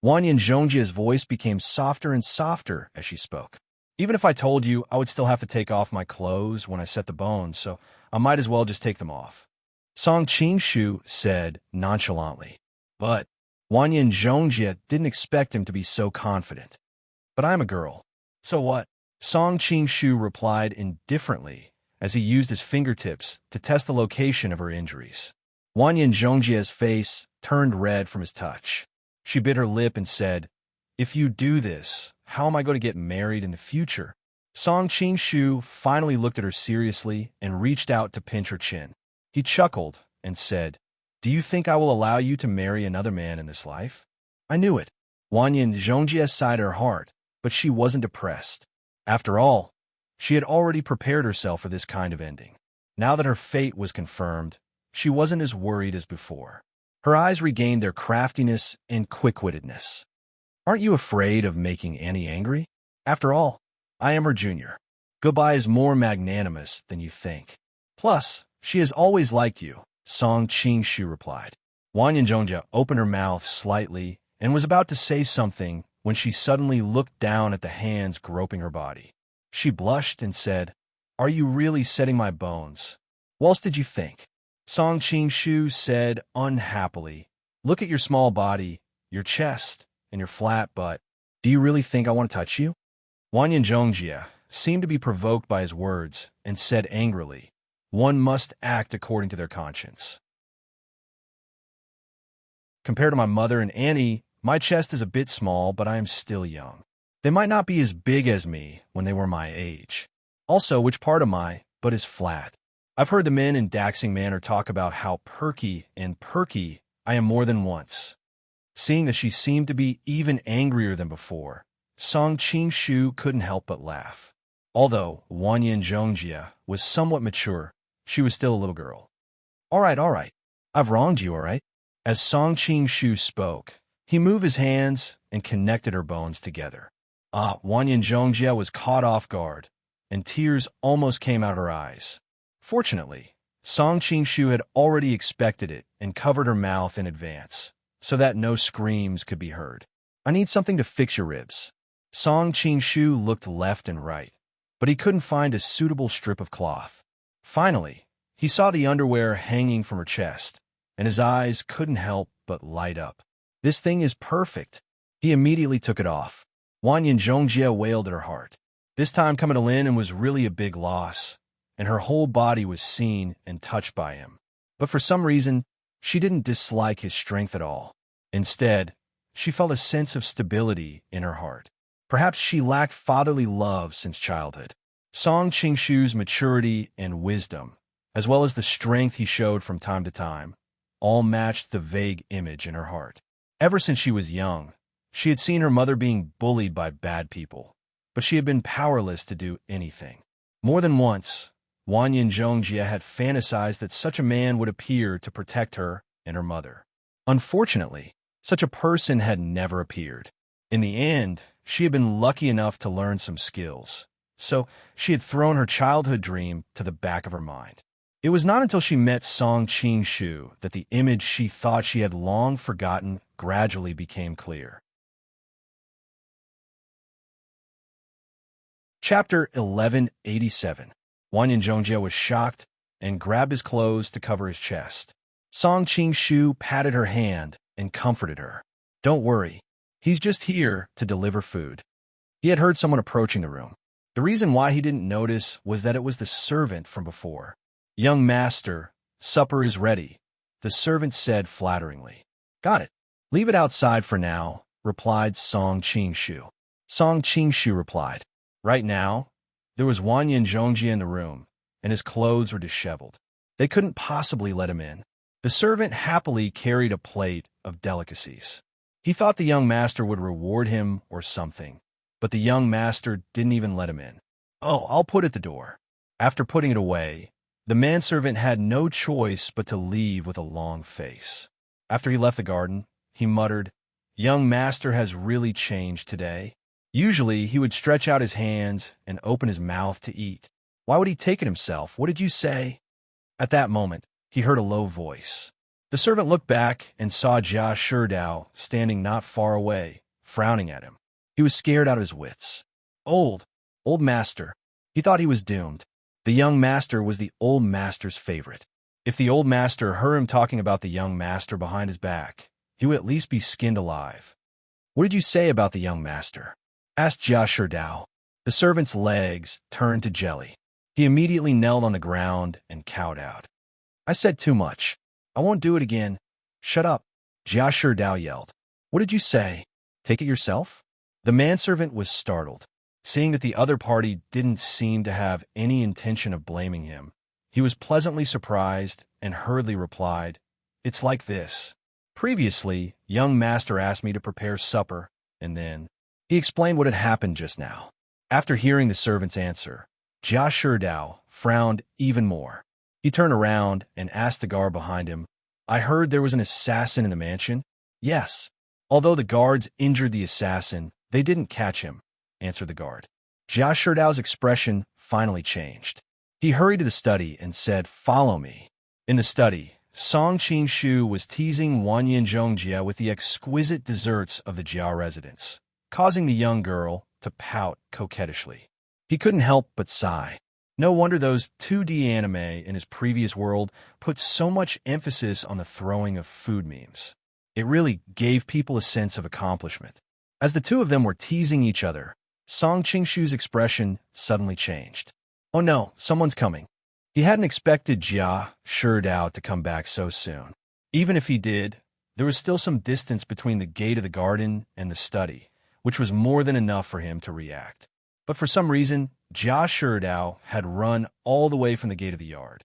Wanyan Zhongjie's voice became softer and softer as she spoke. Even if I told you, I would still have to take off my clothes when I set the bones, so I might as well just take them off. Song Qingshu said nonchalantly. But Wanyan Zhongjie didn't expect him to be so confident. But I'm a girl. So what? Song Qingshu replied indifferently as he used his fingertips to test the location of her injuries. Wanyan Zhongjie's face turned red from his touch. She bit her lip and said, If you do this, how am I going to get married in the future? Song Qingshu finally looked at her seriously and reached out to pinch her chin. He chuckled and said, Do you think I will allow you to marry another man in this life? I knew it. Wanyan Zhongjie sighed her heart, but she wasn't depressed. After all, she had already prepared herself for this kind of ending. Now that her fate was confirmed, she wasn't as worried as before. Her eyes regained their craftiness and quick-wittedness. Aren't you afraid of making Annie angry? After all, I am her junior. Goodbye is more magnanimous than you think. Plus, she has always liked you, Song Qingshu replied. Wanyan Zhongjie opened her mouth slightly and was about to say something when she suddenly looked down at the hands groping her body. She blushed and said, Are you really setting my bones? What else did you think? Song Qingshu said unhappily, Look at your small body, your chest, and your flat butt. Do you really think I want to touch you? Wanyan Zhongjie seemed to be provoked by his words and said angrily, One must act according to their conscience. Compared to my mother and Annie, my chest is a bit small, but I am still young. They might not be as big as me when they were my age. Also, which part of my butt is flat? I've heard the men in Daxing Manor talk about how perky I am more than once. Seeing that she seemed to be even angrier than before, Song Qing-shu couldn't help but laugh. Although Wanyan Zhongjia was somewhat mature, she was still a little girl. All right. I've wronged you, all right? As Song Qing-shu spoke, he moved his hands and connected her bones together. Wanyan Zhongjia was caught off guard, and tears almost came out of her eyes. Fortunately, Song Qing-shu had already expected it and covered her mouth in advance, so that no screams could be heard. I need something to fix your ribs. Song Qing-shu looked left and right, but he couldn't find a suitable strip of cloth. Finally, he saw the underwear hanging from her chest, and his eyes couldn't help but light up. This thing is perfect. He immediately took it off. Wanyan Zhongjia wailed at her heart. This time coming to Lin was really a big loss, and her whole body was seen and touched by him. But for some reason, she didn't dislike his strength at all. Instead, she felt a sense of stability in her heart. Perhaps she lacked fatherly love since childhood. Song Qing-shu's maturity and wisdom, as well as the strength he showed from time to time, all matched the vague image in her heart. Ever since she was young, she had seen her mother being bullied by bad people, but she had been powerless to do anything. More than once, Wanyan Zhongjia had fantasized that such a man would appear to protect her and her mother. Unfortunately, such a person had never appeared. In the end, she had been lucky enough to learn some skills, so she had thrown her childhood dream to the back of her mind. It was not until she met Song Qing-shu that the image she thought she had long forgotten gradually became clear. Chapter 1187. Wanyan Zhongjia was shocked and grabbed his clothes to cover his chest. Song Qing-shu patted her hand and comforted her. Don't worry, he's just here to deliver food. He had heard someone approaching the room. The reason why he didn't notice was that it was the servant from before. Young master, supper is ready, the servant said flatteringly. Got it. Leave it outside for now, replied Song Qing-shu. Song Qing-shu replied. Right now, there was Wanyan Zhongjia in the room, and his clothes were disheveled. They couldn't possibly let him in. The servant happily carried a plate of delicacies. He thought the young master would reward him or something, but the young master didn't even let him in. Oh, I'll put it at the door. After putting it away, the manservant had no choice but to leave with a long face. After he left the garden, he muttered, Young master has really changed today. Usually, he would stretch out his hands and open his mouth to eat. Why would he take it himself? What did you say? At that moment, he heard a low voice. The servant looked back and saw Jia Sherdao standing not far away, frowning at him. He was scared out of his wits. Old master. He thought he was doomed. The young master was the old master's favorite. If the old master heard him talking about the young master behind his back, he would at least be skinned alive. What did you say about the young master? Asked Jia Sherdao. The servant's legs turned to jelly. He immediately knelt on the ground and cowed out. I said too much. I won't do it again. Shut up, Jia Sherdao yelled. What did you say? Take it yourself? The manservant was startled. Seeing that the other party didn't seem to have any intention of blaming him, he was pleasantly surprised and hurriedly replied, It's like this. Previously, young master asked me to prepare supper, and then he explained what had happened just now. After hearing the servant's answer, Jia Sherdao frowned even more. He turned around and asked the guard behind him, I heard there was an assassin in the mansion? Yes. Although the guards injured the assassin, they didn't catch him, answered the guard. Jia Sherdao's expression finally changed. He hurried to the study and said, Follow me. In the study, Song Qing-shu was teasing Wanyan Zhongjia with the exquisite desserts of the Jia residence, causing the young girl to pout coquettishly. He couldn't help but sigh. No wonder those 2D anime in his previous world put so much emphasis on the throwing of food memes. It really gave people a sense of accomplishment. As the two of them were teasing each other, Song Qing-shu's expression suddenly changed. Oh no, someone's coming. He hadn't expected Jia Sherdao to come back so soon. Even if he did, there was still some distance between the gate of the garden and the study, which was more than enough for him to react. But for some reason, Jia Sherdao had run all the way from the gate of the yard.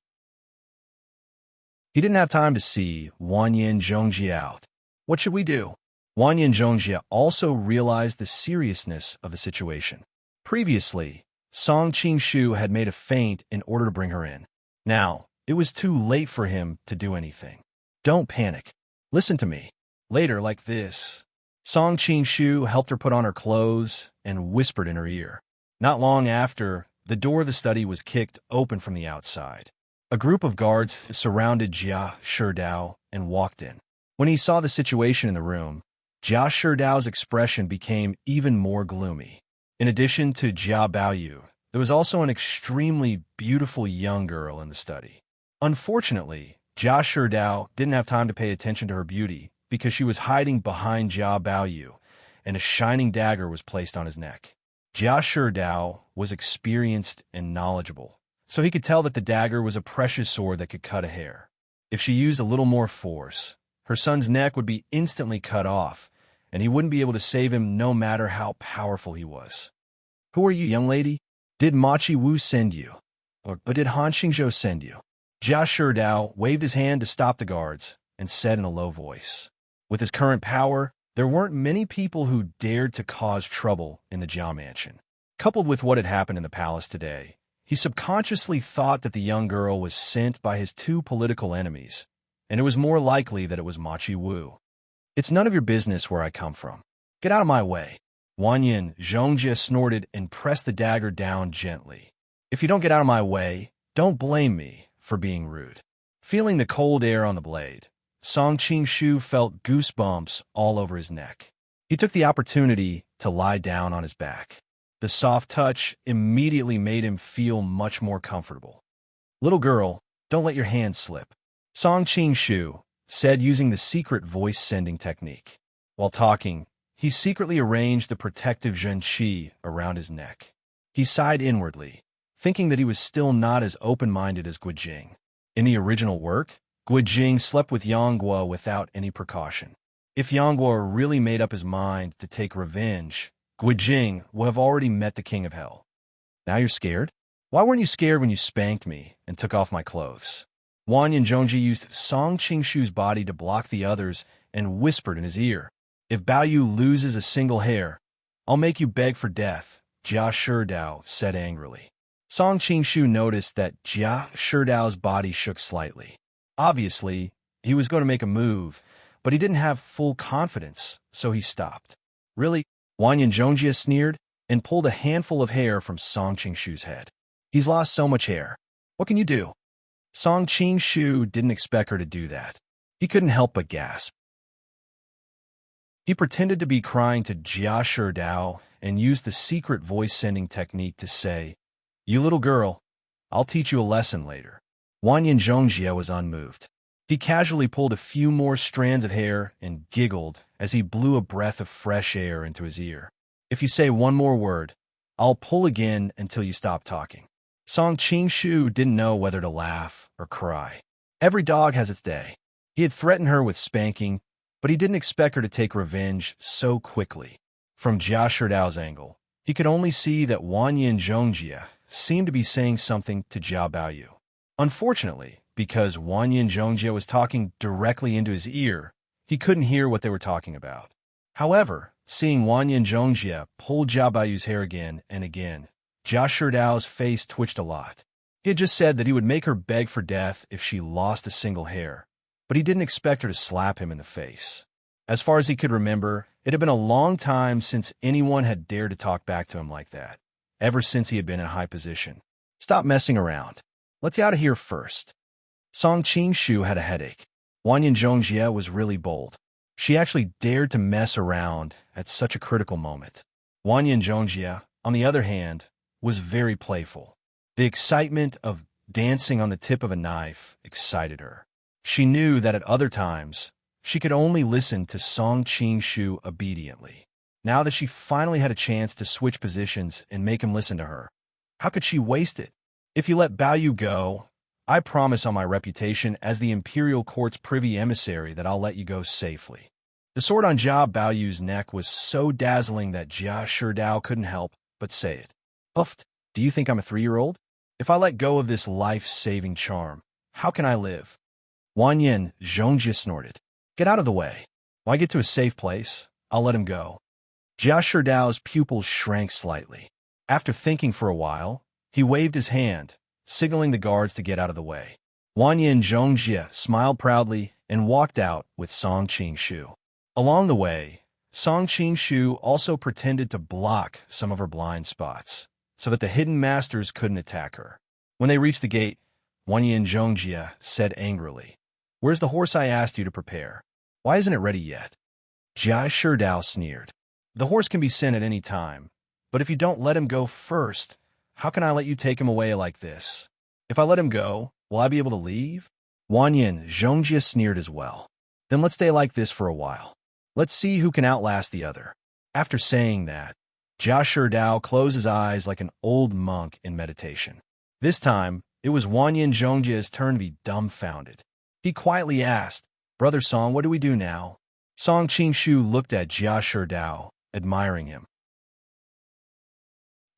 He didn't have time to see Wanyan Zhongjie out. What should we do? Wanyan Zhongjie also realized the seriousness of the situation. Previously, Song Qingshu had made a feint in order to bring her in. Now, it was too late for him to do anything. Don't panic. Listen to me. Later, like this. Song Qingshu helped her put on her clothes and whispered in her ear. Not long after, the door of the study was kicked open from the outside. A group of guards surrounded Jia Sherdao and walked in. When he saw the situation in the room, Jia Sherdao's expression became even more gloomy. In addition to Jia Baoyu, there was also an extremely beautiful young girl in the study. Unfortunately, Jia Sherdao didn't have time to pay attention to her beauty because she was hiding behind Jia Baoyu, and a shining dagger was placed on his neck. Jia Sherdao was experienced and knowledgeable, so he could tell that the dagger was a precious sword that could cut a hair. If she used a little more force, her son's neck would be instantly cut off, and he wouldn't be able to save him no matter how powerful he was. Who are you, young lady? Did Machi Wu send you? Or did Han Xingzhou send you? Jia Sherdao waved his hand to stop the guards and said in a low voice. With his current power, there weren't many people who dared to cause trouble in the Jia mansion. Coupled with what had happened in the palace today, he subconsciously thought that the young girl was sent by his two political enemies, and it was more likely that it was Machi Wu. It's none of your business where I come from. Get out of my way. Wanyan Zhongjie snorted and pressed the dagger down gently. If you don't get out of my way, don't blame me for being rude. Feeling the cold air on the blade, Song Qingshu felt goosebumps all over his neck. He took the opportunity to lie down on his back. The soft touch immediately made him feel much more comfortable. Little girl, don't let your hand slip, Song Qingshu said using the secret voice-sending technique. While talking, he secretly arranged the protective zhenqi around his neck. He sighed inwardly, thinking that he was still not as open-minded as Guijing. In the original work, Guijing slept with Yangguo without any precaution. If Yangguo really made up his mind to take revenge, Guijing would have already met the king of hell. Now you're scared? Why weren't you scared when you spanked me and took off my clothes? Wanyan Zhongjie used Song Qingshu's body to block the others and whispered in his ear. If Baoyu loses a single hair, I'll make you beg for death, Jia Sherdao said angrily. Song Qingshu noticed that Jia Sherdao's body shook slightly. Obviously, he was going to make a move, but he didn't have full confidence, so he stopped. Really? Wanyan Zhongjie sneered and pulled a handful of hair from Song Qingshu's head. He's lost so much hair. What can you do? Song Qingshu didn't expect her to do that. He couldn't help but gasp. He pretended to be crying to Jia Sherdao and used the secret voice-sending technique to say, You little girl, I'll teach you a lesson later. Wanyan Zhongjie was unmoved. He casually pulled a few more strands of hair and giggled as he blew a breath of fresh air into his ear. If you say one more word, I'll pull again until you stop talking. Song Qingshu didn't know whether to laugh or cry. Every dog has its day. He had threatened her with spanking, but he didn't expect her to take revenge so quickly. From Jia Sherdao's angle, he could only see that Wanyan Zhongjie seemed to be saying something to Jia Baoyu. Unfortunately, because Wanyan Zhongjie was talking directly into his ear, he couldn't hear what they were talking about. However, seeing Wanyan Zhongjie pull Jia Baoyu's hair again and again, Jia Sherdao's face twitched a lot. He had just said that he would make her beg for death if she lost a single hair, but he didn't expect her to slap him in the face. As far as he could remember, it had been a long time since anyone had dared to talk back to him like that, ever since he had been in a high position. Stop messing around. Let's get out of here first. Song Qingshu had a headache. Wanyan Zhongjie was really bold. She actually dared to mess around at such a critical moment. Wanyan Zhongjie, on the other hand, was very playful. The excitement of dancing on the tip of a knife excited her. She knew that at other times, she could only listen to Song Qingshu obediently. Now that she finally had a chance to switch positions and make him listen to her, how could she waste it? If you let Baoyu go, I promise on my reputation as the Imperial Court's privy emissary that I'll let you go safely. The sword on Jia Baoyu's neck was so dazzling that Jia Sherdao couldn't help but say it. Uft, do you think I'm a 3-year-old? If I let go of this life-saving charm, how can I live? Wan Yin Zhongjia snorted. Get out of the way. When I get to a safe place, I'll let him go. Jia Shidao's pupils shrank slightly. After thinking for a while, he waved his hand, signaling the guards to get out of the way. Wan Yin Zhongjia smiled proudly and walked out with Song Qingshu. Along the way, Song Qingshu also pretended to block some of her blind spots, so that the hidden masters couldn't attack her. When they reached the gate, Wan Yin Zhongjia said angrily, "Where's the horse I asked you to prepare? Why isn't it ready yet?" Jia Shidao sneered. "The horse can be sent at any time, but if you don't let him go first, how can I let you take him away like this? If I let him go, will I be able to leave?" Wan Yin Zhongjia sneered as well. "Then let's stay like this for a while. Let's see who can outlast the other." After saying that, Jia Shidao closed his eyes like an old monk in meditation. This time, it was Wan Yin Zhongjia's turn to be dumbfounded. He quietly asked, "Brother Song, what do we do now?" Song Qingshu looked at Jia Shidao, admiring him.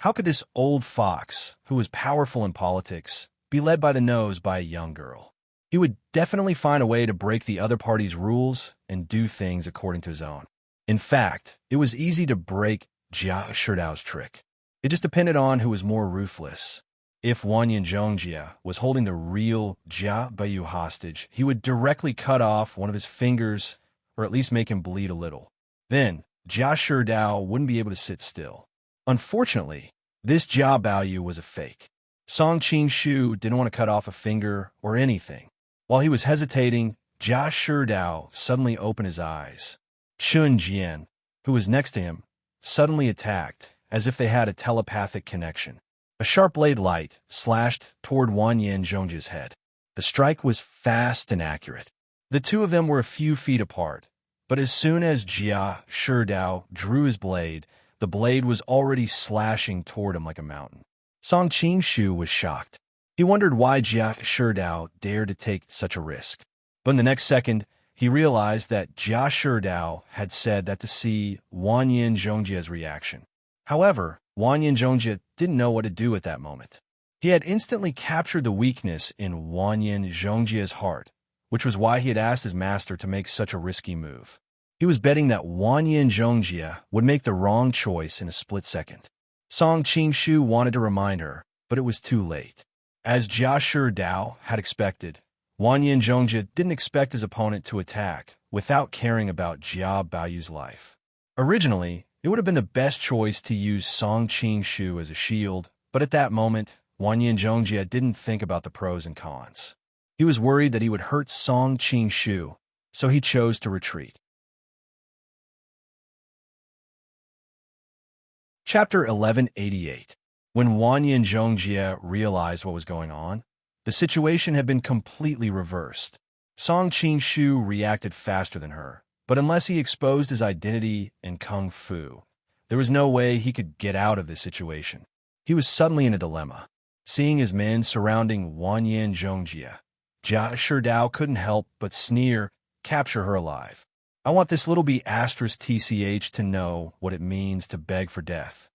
How could this old fox, who was powerful in politics, be led by the nose by a young girl? He would definitely find a way to break the other party's rules and do things according to his own. In fact, it was easy to break Jia Shidao's trick. It just depended on who was more ruthless. If Wan Yin Zhongjia was holding the real Jia Bayu hostage, he would directly cut off one of his fingers or at least make him bleed a little. Then, Jia Shidao wouldn't be able to sit still. Unfortunately, this Jia Baoyu was a fake. Song Qingshu didn't want to cut off a finger or anything. While he was hesitating, Jia Shidao suddenly opened his eyes. Chun Jian, who was next to him, suddenly attacked, as if they had a telepathic connection. A sharp blade light slashed toward Wan Yin Zhongjia's head. The strike was fast and accurate. The two of them were a few feet apart, but as soon as Jia Shidao drew his blade, the blade was already slashing toward him like a mountain. Song Qingshu was shocked. He wondered why Jia Shidao dared to take such a risk. But in the next second, he realized that Jia Shidao had said that to see Wan Yin Zhongjia's reaction. However, Wan Yin Zhongjia didn't know what to do at that moment. He had instantly captured the weakness in Wan Yin Zhongjia's heart, which was why he had asked his master to make such a risky move. He was betting that Wan Yin Zhongjia would make the wrong choice in a split second. Song Qingshu wanted to remind her, but it was too late. As Jia Shidao had expected, Wan Yin Zhongjia didn't expect his opponent to attack without caring about Jia Baoyu's life. Originally, it would have been the best choice to use Song Qingshu as a shield, but at that moment, Wan Yin Zhongjia didn't think about the pros and cons. He was worried that he would hurt Song Qingshu, so he chose to retreat. Chapter 1188. When Wan Yin Zhongjia realized what was going on, the situation had been completely reversed. Song Qingshu reacted faster than her, but unless he exposed his identity in Kung Fu, there was no way he could get out of this situation. He was suddenly in a dilemma. Seeing his men surrounding Wan Yin Zhongjia, Jia Shidao couldn't help but sneer, "Capture her alive. I want this little B*TCH to know what it means to beg for death."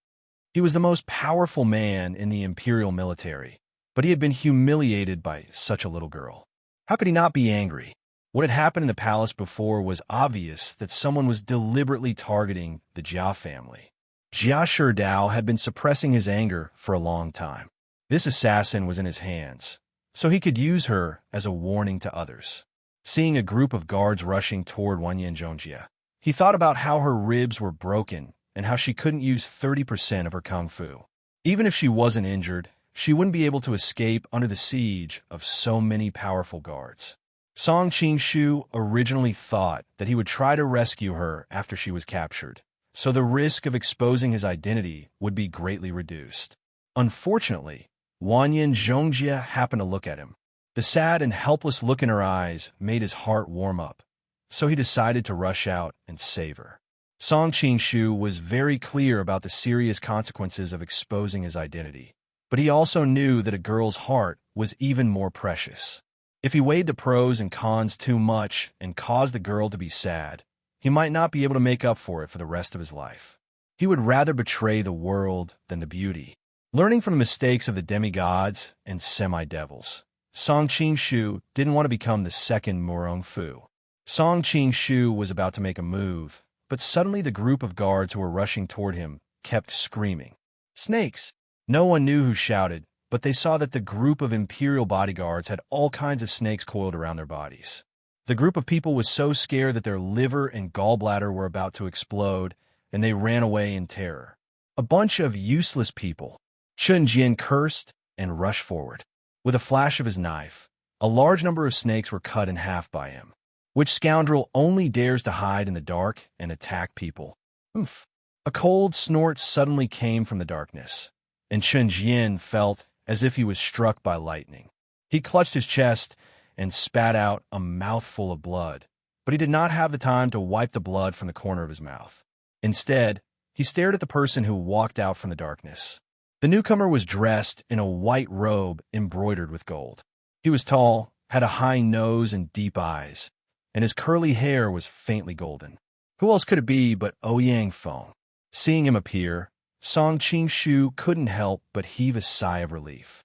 He was the most powerful man in the imperial military, but he had been humiliated by such a little girl. How could he not be angry? What had happened in the palace before was obvious that someone was deliberately targeting the Jia family. Jia Shidao had been suppressing his anger for a long time. This assassin was in his hands, so he could use her as a warning to others. Seeing a group of guards rushing toward Wan Yin Zhongjia, he thought about how her ribs were broken and how she couldn't use 30% of her kung fu. Even if she wasn't injured, she wouldn't be able to escape under the siege of so many powerful guards. Song Qingshu originally thought that he would try to rescue her after she was captured, so the risk of exposing his identity would be greatly reduced. Unfortunately, Wan Yin Zhongjia happened to look at him. The sad and helpless look in her eyes made his heart warm up, so he decided to rush out and save her. Song Qingshu was very clear about the serious consequences of exposing his identity, but he also knew that a girl's heart was even more precious. If he weighed the pros and cons too much and caused the girl to be sad, he might not be able to make up for it for the rest of his life. He would rather betray the world than the beauty. Learning from the mistakes of the demigods and semi-devils, Song Qing-shu didn't want to become the second Murong Fu. Song Qing-shu was about to make a move, but suddenly the group of guards who were rushing toward him kept screaming, "Snakes!" No one knew who shouted, but they saw that the group of imperial bodyguards had all kinds of snakes coiled around their bodies. The group of people was so scared that their liver and gallbladder were about to explode, and they ran away in terror. A bunch of useless people. Chun Jian cursed and rushed forward. With a flash of his knife, a large number of snakes were cut in half by him. Which scoundrel only dares to hide in the dark and attack people? Oof. A cold snort suddenly came from the darkness, and Chun Jian felt as if he was struck by lightning. He clutched his chest and spat out a mouthful of blood, but he did not have the time to wipe the blood from the corner of his mouth. Instead, he stared at the person who walked out from the darkness. The newcomer was dressed in a white robe embroidered with gold. He was tall, had a high nose and deep eyes, and his curly hair was faintly golden. Who else could it be but Ouyang Feng? Seeing him appear, Song Qing-shu couldn't help but heave a sigh of relief.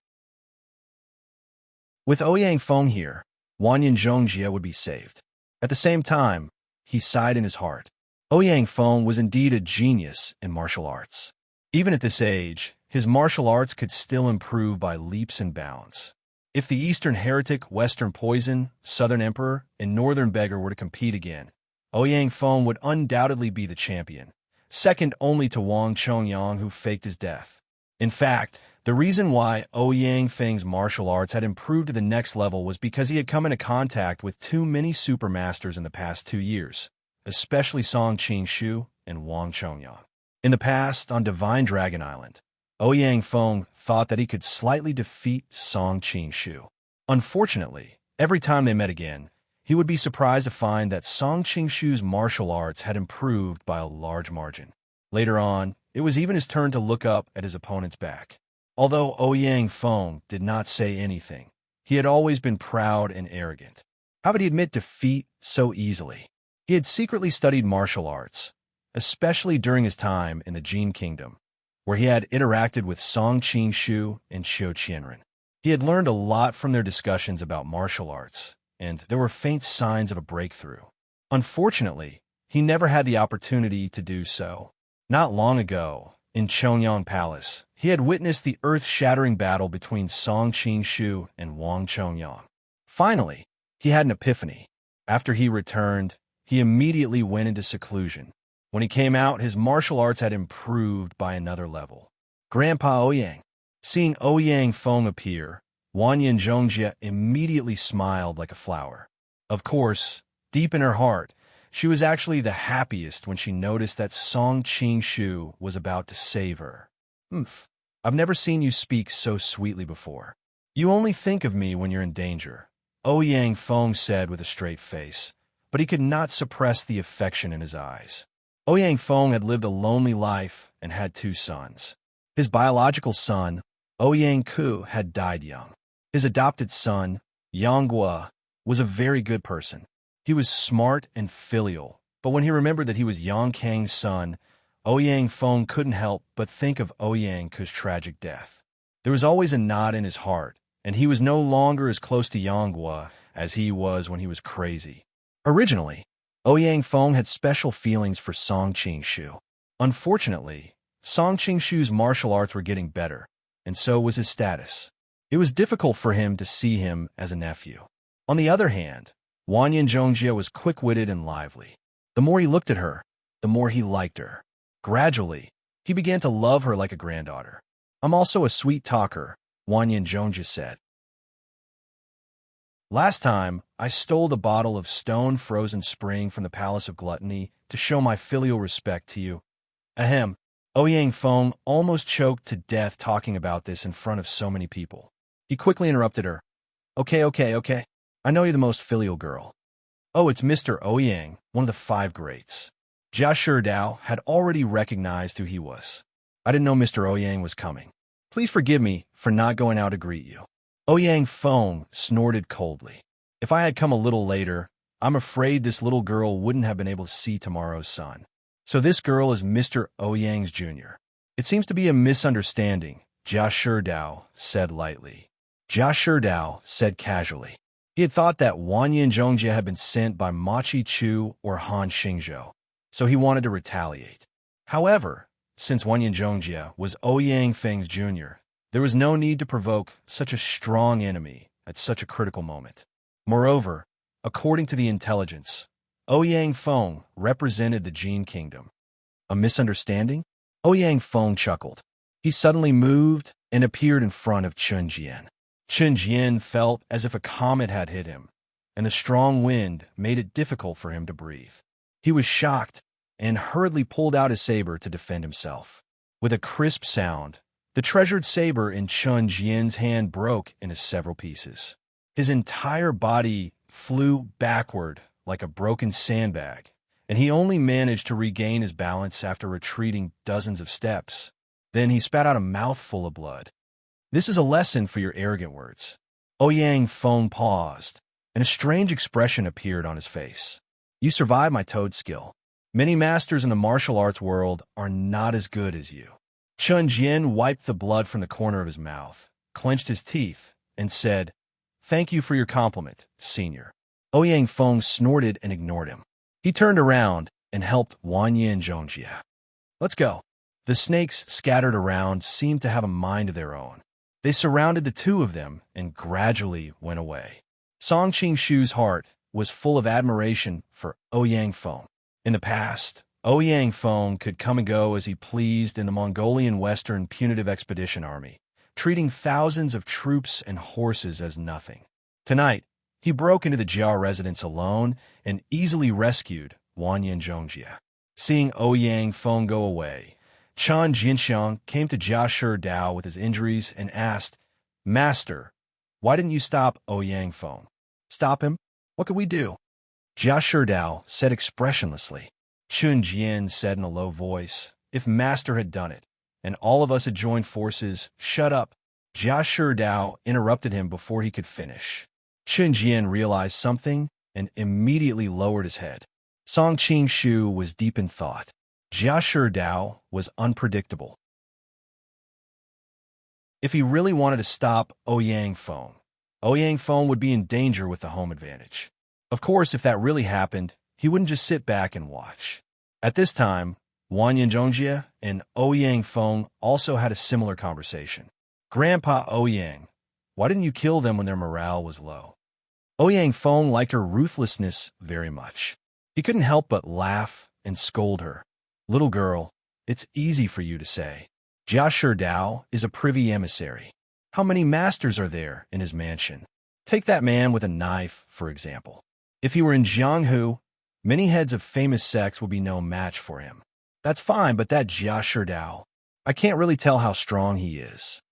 With Ouyang Feng here, Wanyan Zhongjie would be saved. At the same time, he sighed in his heart. Ouyang Feng was indeed a genius in martial arts. Even at this age, his martial arts could still improve by leaps and bounds. If the Eastern Heretic, Western Poison, Southern Emperor, and Northern Beggar were to compete again, Ouyang Feng would undoubtedly be the champion, second only to Wang Chongyang, who faked his death. In fact, the reason why Ouyang Feng's martial arts had improved to the next level was because he had come into contact with too many supermasters in the past 2 years, especially Song Qing-shu and Wang Chongyang. In the past, on Divine Dragon Island, Ouyang Feng thought that he could slightly defeat Song Qing-shu. Unfortunately, every time they met again, he would be surprised to find that Song Qing-shu's martial arts had improved by a large margin. Later on, it was even his turn to look up at his opponent's back. Although Ouyang Feng did not say anything, he had always been proud and arrogant. How could he admit defeat so easily? He had secretly studied martial arts, especially during his time in the Jin Kingdom, where he had interacted with Song Qing-shu and Xiu Qianren. He had learned a lot from their discussions about martial arts, and there were faint signs of a breakthrough. Unfortunately, he never had the opportunity to do so. Not long ago, in Chongyang Palace, he had witnessed the earth-shattering battle between Song Qing-shu and Wang Chongyang. Finally, he had an epiphany. After he returned, he immediately went into seclusion. When he came out, his martial arts had improved by another level. Grandpa Ouyang. Seeing Ouyang Feng appear, Wanyan Zhongjie immediately smiled like a flower. Of course, deep in her heart, she was actually the happiest when she noticed that Song Qing-shu was about to save her. "Humph, I've never seen you speak so sweetly before. You only think of me when you're in danger," Ouyang Feng said with a straight face, but he could not suppress the affection in his eyes. Ouyang Feng had lived a lonely life and had 2 sons. His biological son, Ouyang Ku, had died young. His adopted son, Yang Guo, was a very good person. He was smart and filial, but when he remembered that he was Yang Kang's son, Ouyang Feng couldn't help but think of Ouyang Ku's tragic death. There was always a knot in his heart, and he was no longer as close to Yang Guo as he was when he was crazy. Originally, Ouyang Feng had special feelings for Song Qing-shu. Unfortunately, Song Qing-shu's martial arts were getting better, and so was his status. It was difficult for him to see him as a nephew. On the other hand, Wanyan Zhongjie was quick-witted and lively. The more he looked at her, the more he liked her. Gradually, he began to love her like a granddaughter. "I'm also a sweet talker," Wanyan Zhongjie said. "Last time, I stole the bottle of stone-frozen spring from the Palace of Gluttony to show my filial respect to you." Ahem. Ouyang Feng almost choked to death talking about this in front of so many people. He quickly interrupted her. Okay. I know you're the most filial girl. Oh, it's Mr. Ouyang, one of the 5 greats." Jia Shidao had already recognized who he was. "I didn't know Mr. Ouyang was coming. Please forgive me for not going out to greet you." Ouyang Feng snorted coldly. "If I had come a little later, I'm afraid this little girl wouldn't have been able to see tomorrow's sun. So this girl is Mr. Ouyang's junior. It seems to be a misunderstanding," Jia Shidao said lightly. Jia Shidao said casually. He had thought that Wang Yinzhongjie had been sent by Ma Chi-chu or Han Xingzhou, so he wanted to retaliate. However, since Wang Yinzhongjie was Ouyang Feng's junior, there was no need to provoke such a strong enemy at such a critical moment. Moreover, according to the intelligence, Ouyang Feng represented the Jin Kingdom. A misunderstanding? Ouyang Feng chuckled. He suddenly moved and appeared in front of Chen Jian. Chen Jian felt as if a comet had hit him, and the strong wind made it difficult for him to breathe. He was shocked and hurriedly pulled out his saber to defend himself. With a crisp sound, the treasured saber in Chen Jian's hand broke into several pieces. His entire body flew backward like a broken sandbag, and he only managed to regain his balance after retreating dozens of steps. Then he spat out a mouthful of blood. This is a lesson for your arrogant words. Ouyang Feng paused, and a strange expression appeared on his face. You survived my toad skill. Many masters in the martial arts world are not as good as you. Chen Jian wiped the blood from the corner of his mouth, clenched his teeth, and said, Thank you for your compliment, senior. Ouyang Feng snorted and ignored him. He turned around and helped Wang Yinzhongjie. Let's go. The snakes scattered around seemed to have a mind of their own. They surrounded the two of them and gradually went away. Song Qingshu's heart was full of admiration for Ouyang Feng. In the past, Ouyang Feng could come and go as he pleased in the Mongolian Western Punitive Expedition Army, treating thousands of troops and horses as nothing. Tonight, he broke into the Jia residence alone and easily rescued Wang Yinzhongjie. Seeing Ouyang Feng go away, Chan Jinxiang came to Jia Shidao with his injuries and asked, Master, why didn't you stop Ouyang Feng? Stop him? What could we do? Jia Shidao said expressionlessly. Chun Jian said in a low voice, If Master had done it, and all of us had joined forces, shut up. Jia Shidao interrupted him before he could finish. Chun Jian realized something and immediately lowered his head. Song Qingshu was deep in thought. Jia Shidao was unpredictable. If he really wanted to stop Ouyang Feng would be in danger with the home advantage. Of course, if that really happened, he wouldn't just sit back and watch. At this time, Wang Yinzhongjie and Ouyang Feng also had a similar conversation. Grandpa Ouyang, why didn't you kill them when their morale was low? Ouyang Feng liked her ruthlessness very much. He couldn't help but laugh and scold her. Little girl, it's easy for you to say. Jia Shidao is a privy emissary. How many masters are there in his mansion? Take that man with a knife, for example. If he were in Jianghu, many heads of famous sects would be no match for him. That's fine, but that Jia Shidao, I can't really tell how strong he is.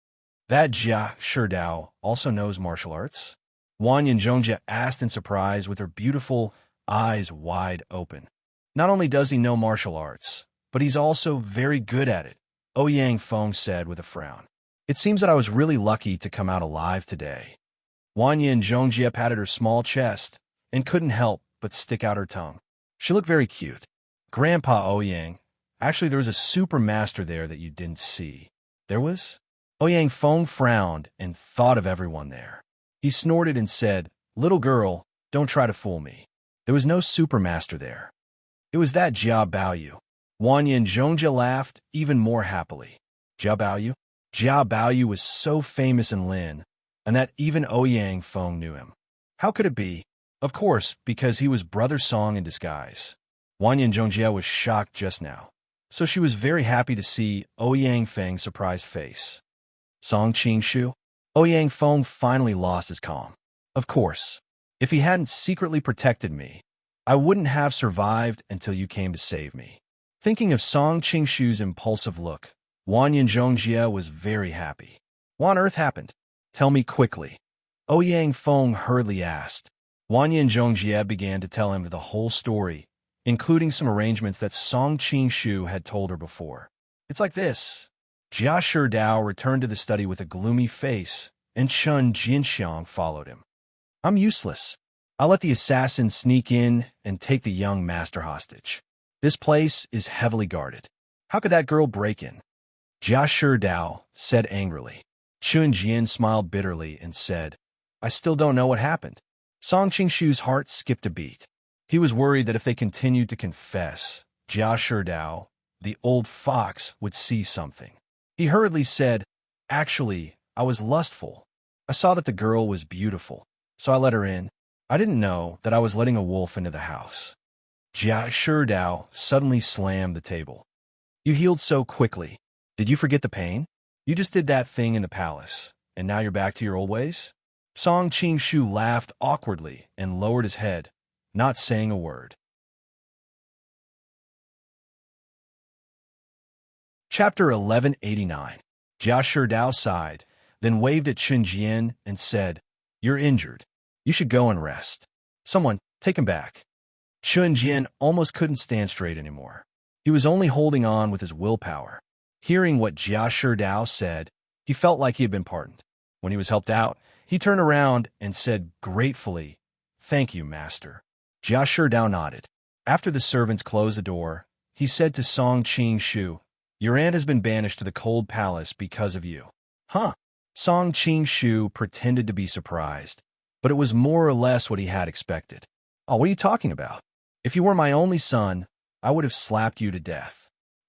That Jia Shidao also knows martial arts? Wang Yinzhongjie asked in surprise with her beautiful eyes wide open. Not only does he know martial arts, but he's also very good at it, Ouyang Feng said with a frown. It seems that I was really lucky to come out alive today. Wang Yinzhongjie patted her small chest and couldn't help but stick out her tongue. She looked very cute. Grandpa Ouyang, actually there was a super master there that you didn't see. There was? Ouyang Feng frowned and thought of everyone there. He snorted and said, Little girl, don't try to fool me. There was no super master there. It was that Jia Baoyu. Wang Yinzhongjie laughed even more happily. Jia Baoyu? Jia Baoyu was so famous in Lin, and that even Ouyang Feng knew him. How could it be? Of course, because he was Brother Song in disguise. Wang Yinzhongjie was shocked just now, so she was very happy to see Ouyang Feng's surprised face. Song Qingshu? Ouyang Feng finally lost his calm. Of course, if he hadn't secretly protected me, I wouldn't have survived until you came to save me. Thinking of Song Qingshu's impulsive look, Wang Yinzhongjie was very happy. What on earth happened? Tell me quickly. Ouyang Feng hurriedly asked. Wang Yinzhongjie began to tell him the whole story, including some arrangements that Song Qingshu had told her before. It's like this. Jia Shidao returned to the study with a gloomy face, and Chun Jinxiang followed him. I'm useless. I'll let the assassin sneak in and take the young master hostage. This place is heavily guarded. How could that girl break in? Jia Shidao said angrily. Chun Jian smiled bitterly and said, I still don't know what happened. Song Qingshu's heart skipped a beat. He was worried that if they continued to confess, Jia Sherdao, the old fox, would see something. He hurriedly said, Actually, I was lustful. I saw that the girl was beautiful, so I let her in. I didn't know that I was letting a wolf into the house. Jia Sherdao suddenly slammed the table. You healed so quickly. Did you forget the pain? You just did that thing in the palace, and now you're back to your old ways? Song Qingshu laughed awkwardly and lowered his head, not saying a word. Chapter 1189. Jia Sherdao sighed, then waved at Chun Jian and said, You're injured. You should go and rest. Someone, take him back. Chun Jian almost couldn't stand straight anymore. He was only holding on with his willpower. Hearing what Jia Sherdao said, he felt like he had been pardoned. When he was helped out, he turned around and said gratefully, Thank you, master. Jia Sherdao nodded. After the servants closed the door, he said to Song Qingshu, Your aunt has been banished to the cold palace because of you. Huh? Song Qingshu pretended to be surprised, but it was more or less what he had expected. Oh, what are you talking about? If you were my only son, I would have slapped you to death.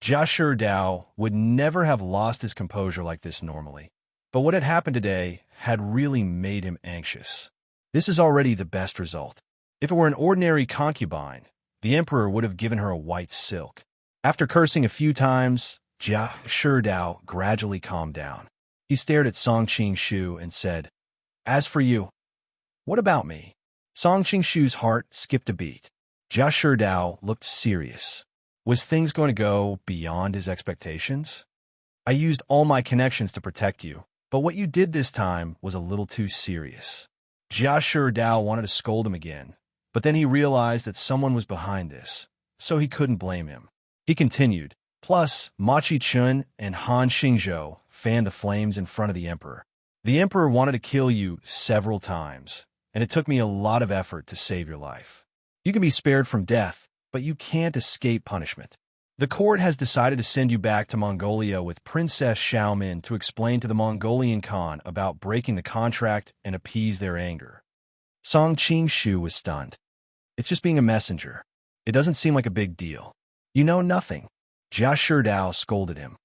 Jia Sherdao would never have lost his composure like this normally, but what had happened today had really made him anxious. This is already the best result. If it were an ordinary concubine, the emperor would have given her a white silk. After cursing a few times, Jia Sherdao gradually calmed down. He stared at Song Qingshu and said, As for you, what about me? Song Qingshu's heart skipped a beat. Jia Sherdao looked serious. Was things going to go beyond his expectations? I used all my connections to protect you, but what you did this time was a little too serious. Jia Sherdao wanted to scold him again, but then he realized that someone was behind this, so he couldn't blame him. He continued, Plus, Machi Chun and Han Xingzhou fanned the flames in front of the emperor. The emperor wanted to kill you several times, and it took me a lot of effort to save your life. You can be spared from death, but you can't escape punishment. The court has decided to send you back to Mongolia with Princess Xiaomin to explain to the Mongolian Khan about breaking the contract and appease their anger. Song Qingshu was stunned. It's just being a messenger. It doesn't seem like a big deal. You know nothing. Jia Sherdao scolded him.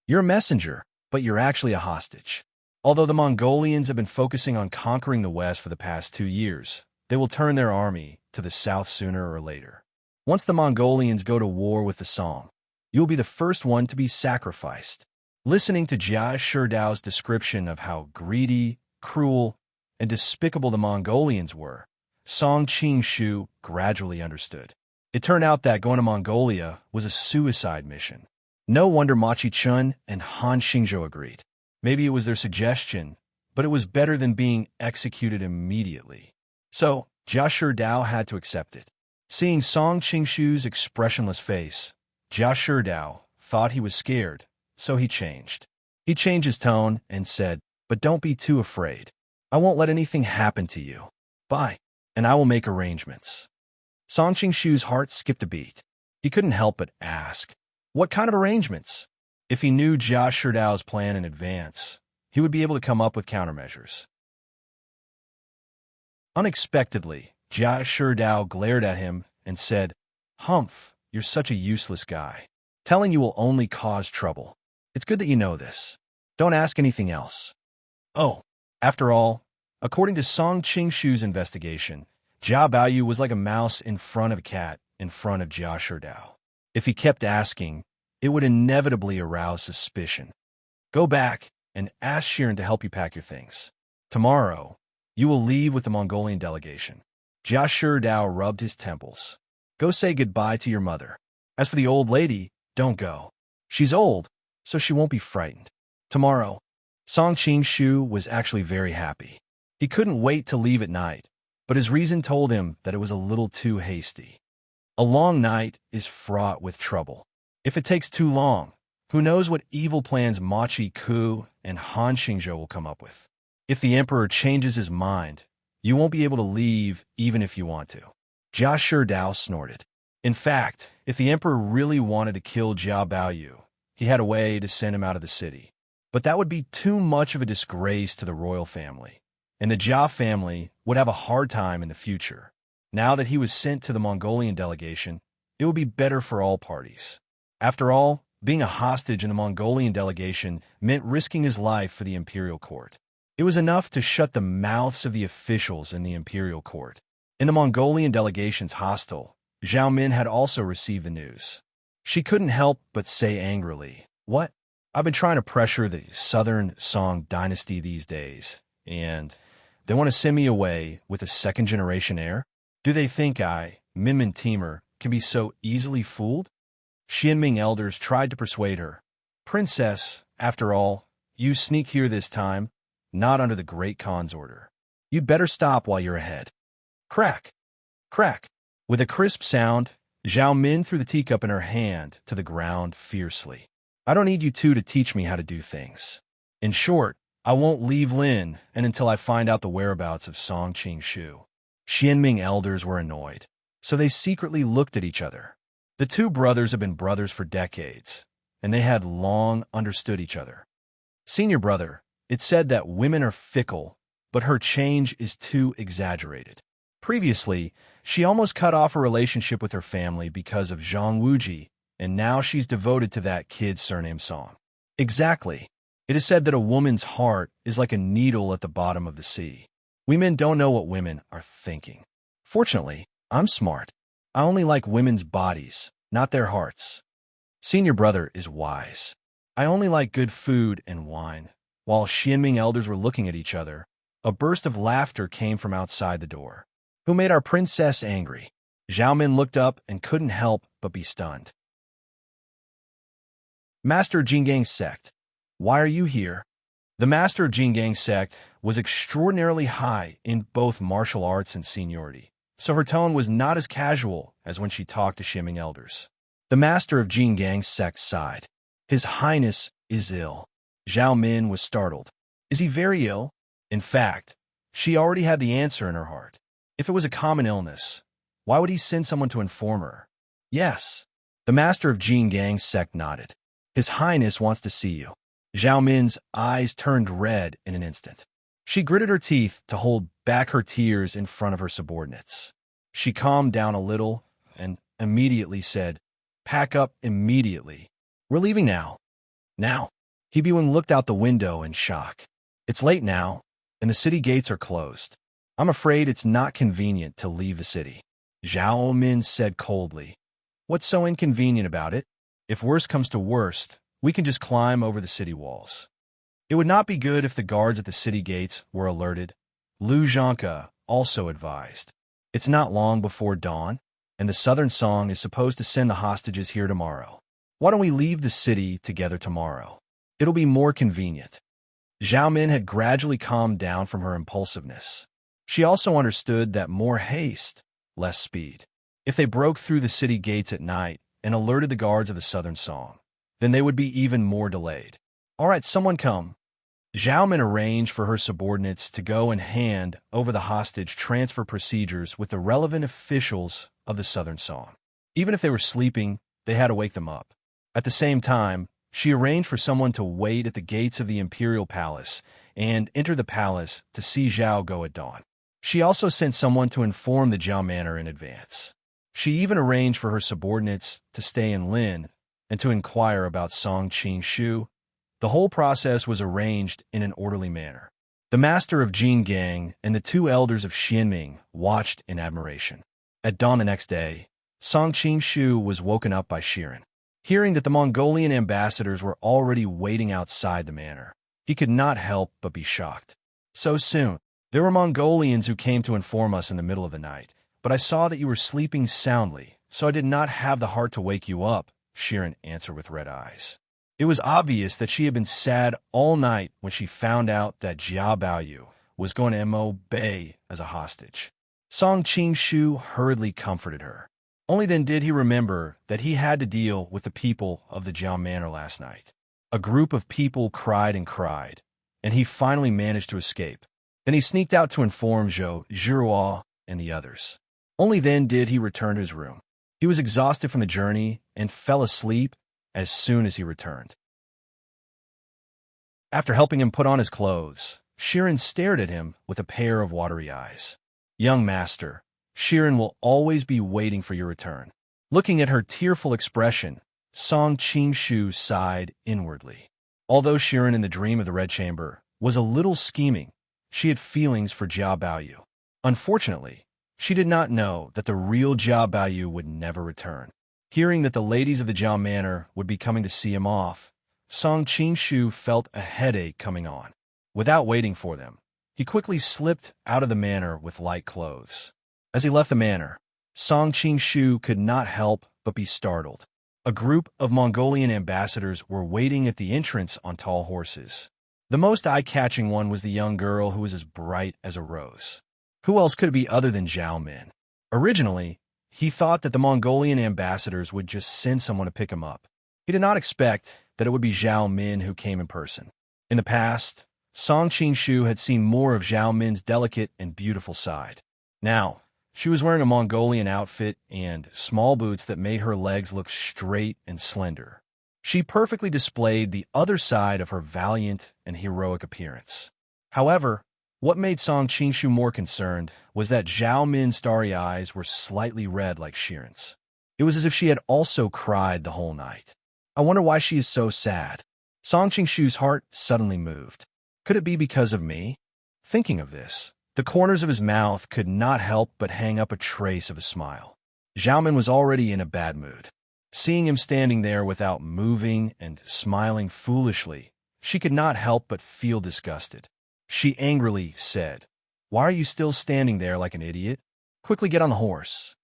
You're a messenger, but you're actually a hostage. Although the Mongolians have been focusing on conquering the West for the past 2 years, they will turn their army to the south sooner or later. Once the Mongolians go to war with the Song, you will be the first one to be sacrificed. Listening to Jia Sherdao's description of how greedy, cruel, and despicable the Mongolians were, Song Qingshu gradually understood. It turned out that going to Mongolia was a suicide mission. No wonder Machi Chun and Han Xingzhou agreed. Maybe it was their suggestion, but it was better than being executed immediately. So, Jia Sherdao had to accept it. Seeing Song Qingshu's expressionless face, Jia Sherdao thought he was scared, so he changed. He changed his tone and said, But don't be too afraid. I won't let anything happen to you. Bye, and I will make arrangements. Song Qingshu's heart skipped a beat. He couldn't help but ask, What kind of arrangements? If he knew Jia Sherdao's plan in advance, he would be able to come up with countermeasures. Unexpectedly, Jia Sherdao glared at him and said, Humph, you're such a useless guy. Telling you will only cause trouble. It's good that you know this. Don't ask anything else. Oh, after all, according to Song Qingshu's investigation, Jia Baoyu was like a mouse in front of a cat in front of Jia Sherdao. If he kept asking, it would inevitably arouse suspicion. Go back and ask Shirin to help you pack your things. Tomorrow, you will leave with the Mongolian delegation. Jia Sherdao rubbed his temples. Go say goodbye to your mother. As for the old lady, don't go. She's old, so she won't be frightened. Tomorrow, Song Qingshu was actually very happy. He couldn't wait to leave at night, but his reason told him that it was a little too hasty. A long night is fraught with trouble. If it takes too long, who knows what evil plans Machi Ku and Han Xingzhou will come up with. If the emperor changes his mind, you won't be able to leave even if you want to. Jia Sherdao snorted. In fact, if the emperor really wanted to kill Jia Baoyu, he had a way to send him out of the city. But that would be too much of a disgrace to the royal family, and the Jia family would have a hard time in the future. Now that he was sent to the Mongolian delegation, it would be better for all parties. After all, being a hostage in the Mongolian delegation meant risking his life for the imperial court. It was enough to shut the mouths of the officials in the imperial court. In the Mongolian delegation's hostel, Zhao Min had also received the news. She couldn't help but say angrily, "What? I've been trying to pressure the Southern Song dynasty these days, and they want to send me away with a second-generation heir? Do they think I, Minmin Timur, can be so easily fooled?" Xianming elders tried to persuade her. "Princess, after all, you sneak here this time, not under the Great Khan's order. You'd better stop while you're ahead." Crack! Crack! With a crisp sound, Zhao Min threw the teacup in her hand to the ground fiercely. "I don't need you two to teach me how to do things. In short, I won't leave Lin until I find out the whereabouts of Song Qing-shu." Xianming elders were annoyed, so they secretly looked at each other. The two brothers had been brothers for decades, and they had long understood each other. "Senior brother, it's said that women are fickle, but her change is too exaggerated. Previously, she almost cut off her relationship with her family because of Zhang Wuji, and now she's devoted to that kid surnamed Song." "Exactly. It is said that a woman's heart is like a needle at the bottom of the sea. We men don't know what women are thinking. Fortunately, I'm smart. I only like women's bodies, not their hearts. Senior brother is wise. I only like good food and wine." While Xianming elders were looking at each other, a burst of laughter came from outside the door. "Who made our princess angry?" Zhao Min looked up and couldn't help but be stunned. "Master of Jingang's sect. Why are you here?" The master of Jingang's sect was extraordinarily high in both martial arts and seniority, so her tone was not as casual as when she talked to Xianming elders. The master of Jingang's sect sighed. "His Highness is ill." Zhao Min was startled. "Is he very ill?" In fact, she already had the answer in her heart. If it was a common illness, why would he send someone to inform her? "Yes." The master of Jingang's sect nodded. "His Highness wants to see you." Zhao Min's eyes turned red in an instant. She gritted her teeth to hold back her tears in front of her subordinates. She calmed down a little and immediately said, "Pack up immediately. We're leaving now." "Now?" He Buing looked out the window in shock. "It's late now, and the city gates are closed. I'm afraid it's not convenient to leave the city." Zhao Min said coldly, "What's so inconvenient about it? If worst comes to worst, we can just climb over the city walls." "It would not be good if the guards at the city gates were alerted," Lu Zhangke also advised. "It's not long before dawn, and the Southern Song is supposed to send the hostages here tomorrow. Why don't we leave the city together tomorrow? It'll be more convenient." Zhao Min had gradually calmed down from her impulsiveness. She also understood that more haste, less speed. If they broke through the city gates at night and alerted the guards of the Southern Song, then they would be even more delayed. "All right, someone come." Zhao Min arranged for her subordinates to go and hand over the hostage transfer procedures with the relevant officials of the Southern Song. Even if they were sleeping, they had to wake them up. At the same time, she arranged for someone to wait at the gates of the Imperial Palace and enter the palace to see Zhao go at dawn. She also sent someone to inform the Jiao Manor in advance. She even arranged for her subordinates to stay in Lin and to inquire about Song Qing-shu. The whole process was arranged in an orderly manner. The master of Jinggang and the two elders of Xianming watched in admiration. At dawn the next day, Song Qing-shu was woken up by Shirin. Hearing that the Mongolian ambassadors were already waiting outside the manor, he could not help but be shocked. "So soon? There were Mongolians who came to inform us in the middle of the night, but I saw that you were sleeping soundly, so I did not have the heart to wake you up," Shirin answered with red eyes. It was obvious that she had been sad all night when she found out that Jia Baoyu was going to obey as a hostage. Song Qing-shu hurriedly comforted her. Only then did he remember that he had to deal with the people of the Jiao Manor last night. A group of people cried and cried, and he finally managed to escape. Then he sneaked out to inform Zhou Zhiruo and the others. Only then did he return to his room. He was exhausted from the journey and fell asleep as soon as he returned. After helping him put on his clothes, Shirin stared at him with a pair of watery eyes. Young master, Shirin will always be waiting for your return. Looking at her tearful expression, Song Qingshu sighed inwardly. Although Shirin in the dream of the Red Chamber was a little scheming, she had feelings for Jia Baoyu. Unfortunately, she did not know that the real Jia Baoyu would never return. Hearing that the ladies of the Jia Manor would be coming to see him off, Song Qingshu felt a headache coming on. Without waiting for them, he quickly slipped out of the manor with light clothes. As he left the manor, Song Qingshu could not help but be startled. A group of Mongolian ambassadors were waiting at the entrance on tall horses. The most eye-catching one was the young girl who was as bright as a rose. Who else could it be other than Zhao Min? Originally, he thought that the Mongolian ambassadors would just send someone to pick him up. He did not expect that it would be Zhao Min who came in person. In the past, Song Qingshu had seen more of Zhao Min's delicate and beautiful side. Now, she was wearing a Mongolian outfit and small boots that made her legs look straight and slender. She perfectly displayed the other side of her valiant and heroic appearance. However, what made Song Qingshu more concerned was that Zhao Min's starry eyes were slightly red like Shirin's. It was as if she had also cried the whole night. I wonder why she is so sad. Song Qingshu's heart suddenly moved. Could it be because of me? Thinking of this, the corners of his mouth could not help but hang up a trace of a smile. Zhao Min was already in a bad mood. Seeing him standing there without moving and smiling foolishly, she could not help but feel disgusted. She angrily said, "Why are you still standing there like an idiot? Quickly get on the horse."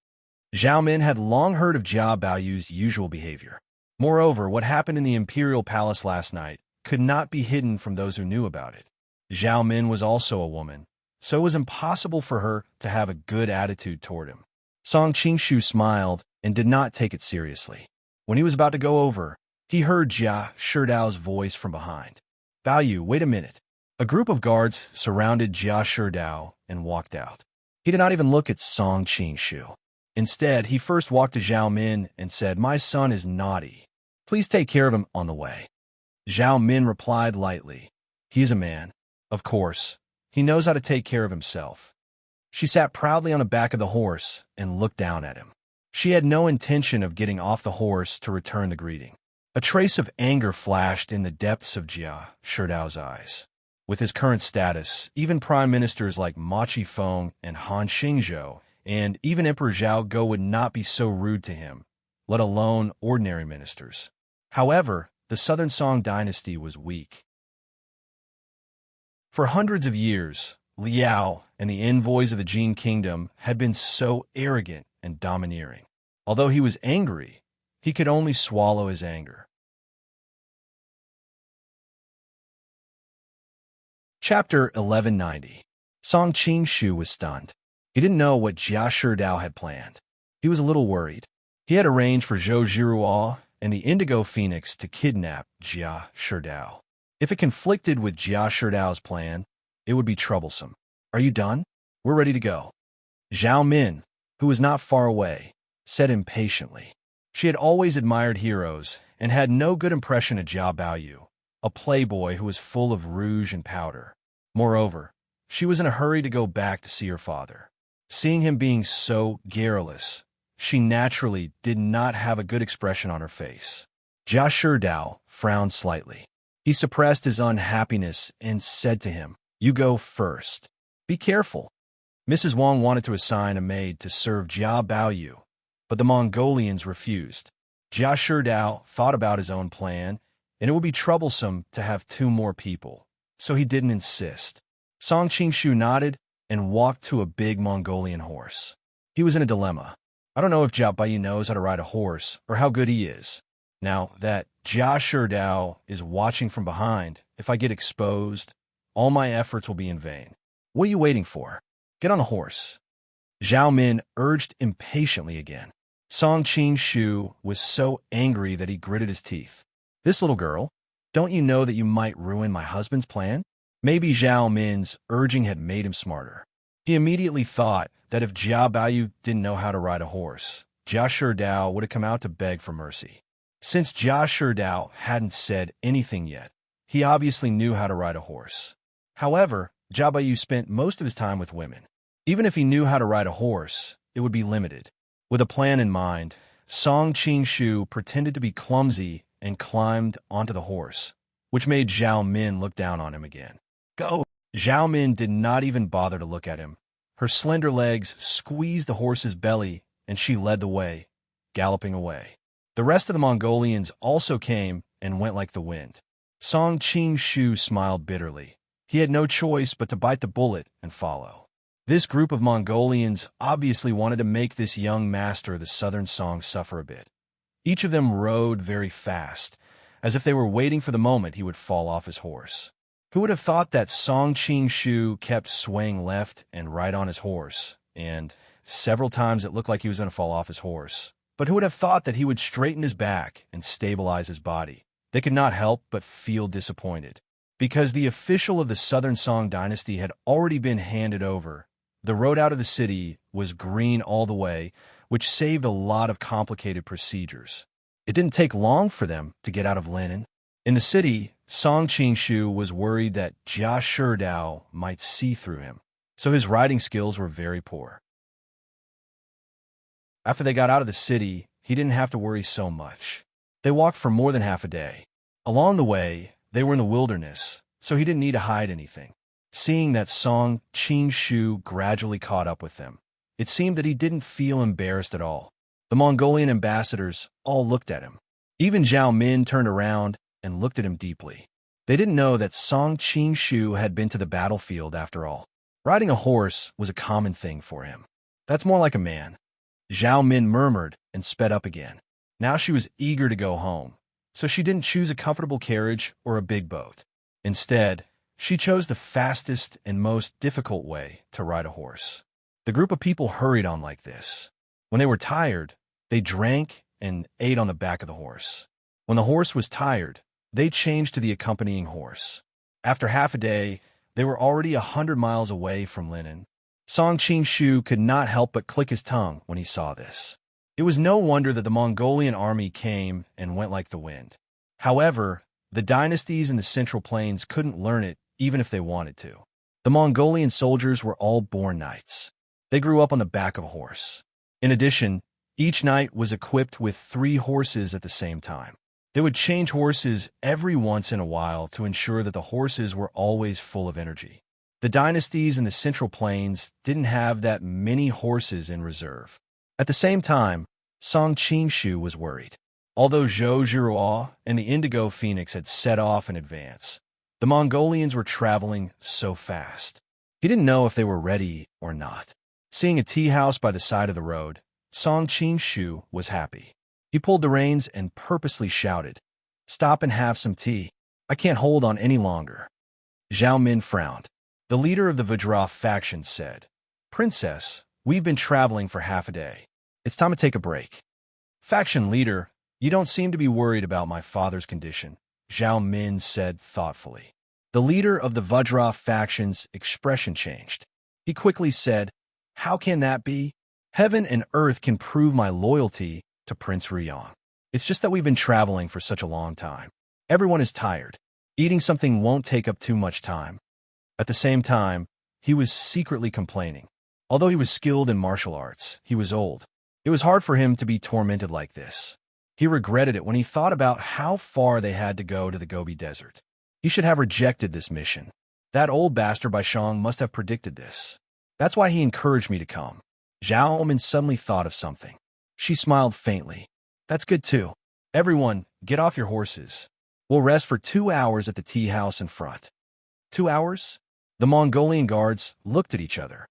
Zhao Min had long heard of Jia Baoyu's usual behavior. Moreover, what happened in the imperial palace last night could not be hidden from those who knew about it. Zhao Min was also a woman, so it was impossible for her to have a good attitude toward him. Song Qingshu smiled and did not take it seriously. When he was about to go over, he heard Jia Shidao's voice from behind. "Baoyu, wait a minute." A group of guards surrounded Jia Shidao and walked out. He did not even look at Song Qingshu. Instead, he first walked to Zhao Min and said, "My son is naughty. Please take care of him on the way." Zhao Min replied lightly, "He is a man. Of course, he knows how to take care of himself." She sat proudly on the back of the horse and looked down at him. She had no intention of getting off the horse to return the greeting. A trace of anger flashed in the depths of Jia Shidao's eyes. With his current status, even prime ministers like Ma Qifeng and Han Xingzhou and even Emperor Zhao Go would not be so rude to him, let alone ordinary ministers. However, the Southern Song dynasty was weak. For hundreds of years, Liao and the envoys of the Jin kingdom had been so arrogant and domineering. Although he was angry, he could only swallow his anger. Chapter 1190. Song Qingshu was stunned. He didn't know what Jia Shidao had planned. He was a little worried. He had arranged for Zhou Jiruo and the Indigo Phoenix to kidnap Jia Shidao. If it conflicted with Jia Shidao's plan, it would be troublesome. "Are you done? We're ready to go." Zhao Min, who was not far away, said impatiently. She had always admired heroes and had no good impression of Jia Baoyu, a playboy who was full of rouge and powder. Moreover, she was in a hurry to go back to see her father. Seeing him being so garrulous, she naturally did not have a good expression on her face. Jia Shidao frowned slightly. He suppressed his unhappiness and said to him, "You go first. Be careful." Mrs. Wang wanted to assign a maid to serve Jia Baoyu, but the Mongolians refused. Jia Shidao thought about his own plan, and it would be troublesome to have two more people, so he didn't insist. Song Qingshu nodded and walked to a big Mongolian horse. He was in a dilemma. I don't know if Jia Baoyu knows how to ride a horse or how good he is. Now that Jia Shidao is watching from behind, if I get exposed, all my efforts will be in vain. What are you waiting for? Get on the horse. Zhao Min urged impatiently again. Song Qingshu was so angry that he gritted his teeth. "This little girl, don't you know that you might ruin my husband's plan?" Maybe Zhao Min's urging had made him smarter. He immediately thought that if Jia Baoyu didn't know how to ride a horse, Jia Shidao would have come out to beg for mercy. Since Jia Shidao hadn't said anything yet, He obviously knew how to ride a horse. However, Jia Baiyu spent most of his time with women. Even if he knew how to ride a horse, it would be limited. With a plan in mind, Song Qing-shu pretended to be clumsy and climbed onto the horse, which made Zhao Min look down on him again. Go! Zhao Min did not even bother to look at him. Her slender legs squeezed the horse's belly, and she led the way, galloping away. The rest of the Mongolians also came and went like the wind. Song Qing-shu smiled bitterly. He had no choice but to bite the bullet and follow. This group of Mongolians obviously wanted to make this young master of the southern song suffer a bit. Each of them rode very fast, as if they were waiting for the moment he would fall off his horse. Who would have thought that Song Qing-shu kept swaying left and right on his horse, and several times it looked like he was going to fall off his horse. But who would have thought that he would straighten his back and stabilize his body? They could not help but feel disappointed. Because the official of the Southern Song dynasty had already been handed over, the road out of the city was green all the way, which saved a lot of complicated procedures. It didn't take long for them to get out of Linen. In the city, Song Qing-shu was worried that Jia Sherdao might see through him, so his riding skills were very poor. After they got out of the city, he didn't have to worry so much. They walked for more than half a day. Along the way, they were in the wilderness, so he didn't need to hide anything. Seeing that Song Qing-shu gradually caught up with them, it seemed that he didn't feel embarrassed at all. The Mongolian ambassadors all looked at him. Even Zhao Min turned around and looked at him deeply. They didn't know that Song Qing-shu had been to the battlefield after all. Riding a horse was a common thing for him. That's more like a man. Zhao Min murmured and sped up again. Now she was eager to go home, so she didn't choose a comfortable carriage or a big boat. Instead, she chose the fastest and most difficult way to ride a horse. The group of people hurried on like this. When they were tired, they drank and ate on the back of the horse. When the horse was tired, they changed to the accompanying horse. After half a day, they were already 100 miles away from Linen. Song Qing-shu could not help but click his tongue when he saw this. It was no wonder that the Mongolian army came and went like the wind. However, the dynasties in the Central Plains couldn't learn it even if they wanted to. The Mongolian soldiers were all born knights. They grew up on the back of a horse. In addition, each knight was equipped with 3 horses at the same time. They would change horses every once in a while to ensure that the horses were always full of energy. The dynasties in the Central Plains didn't have that many horses in reserve. At the same time, Song Qing-shu was worried. Although Zhou Zhiruo and the Indigo Phoenix had set off in advance, the Mongolians were traveling so fast. He didn't know if they were ready or not. Seeing a tea house by the side of the road, Song Qing-shu was happy. He pulled the reins and purposely shouted, "Stop and have some tea. I can't hold on any longer." Zhao Min frowned. The leader of the Vajra faction said, "Princess, we've been traveling for half a day. It's time to take a break." "Faction leader, you don't seem to be worried about my father's condition," Zhao Min said thoughtfully. The leader of the Vajra faction's expression changed. He quickly said, "How can that be? Heaven and earth can prove my loyalty to Prince Ruyang. It's just that we've been traveling for such a long time. Everyone is tired. Eating something won't take up too much time." At the same time, he was secretly complaining. Although he was skilled in martial arts, he was old. It was hard for him to be tormented like this. He regretted it when he thought about how far they had to go to the Gobi Desert. He should have rejected this mission. That old bastard Baishang must have predicted this. That's why he encouraged me to come. Zhao Min suddenly thought of something. She smiled faintly. "That's good too. Everyone, get off your horses. We'll rest for 2 hours at the tea house in front." 2 hours? The Mongolian guards looked at each other.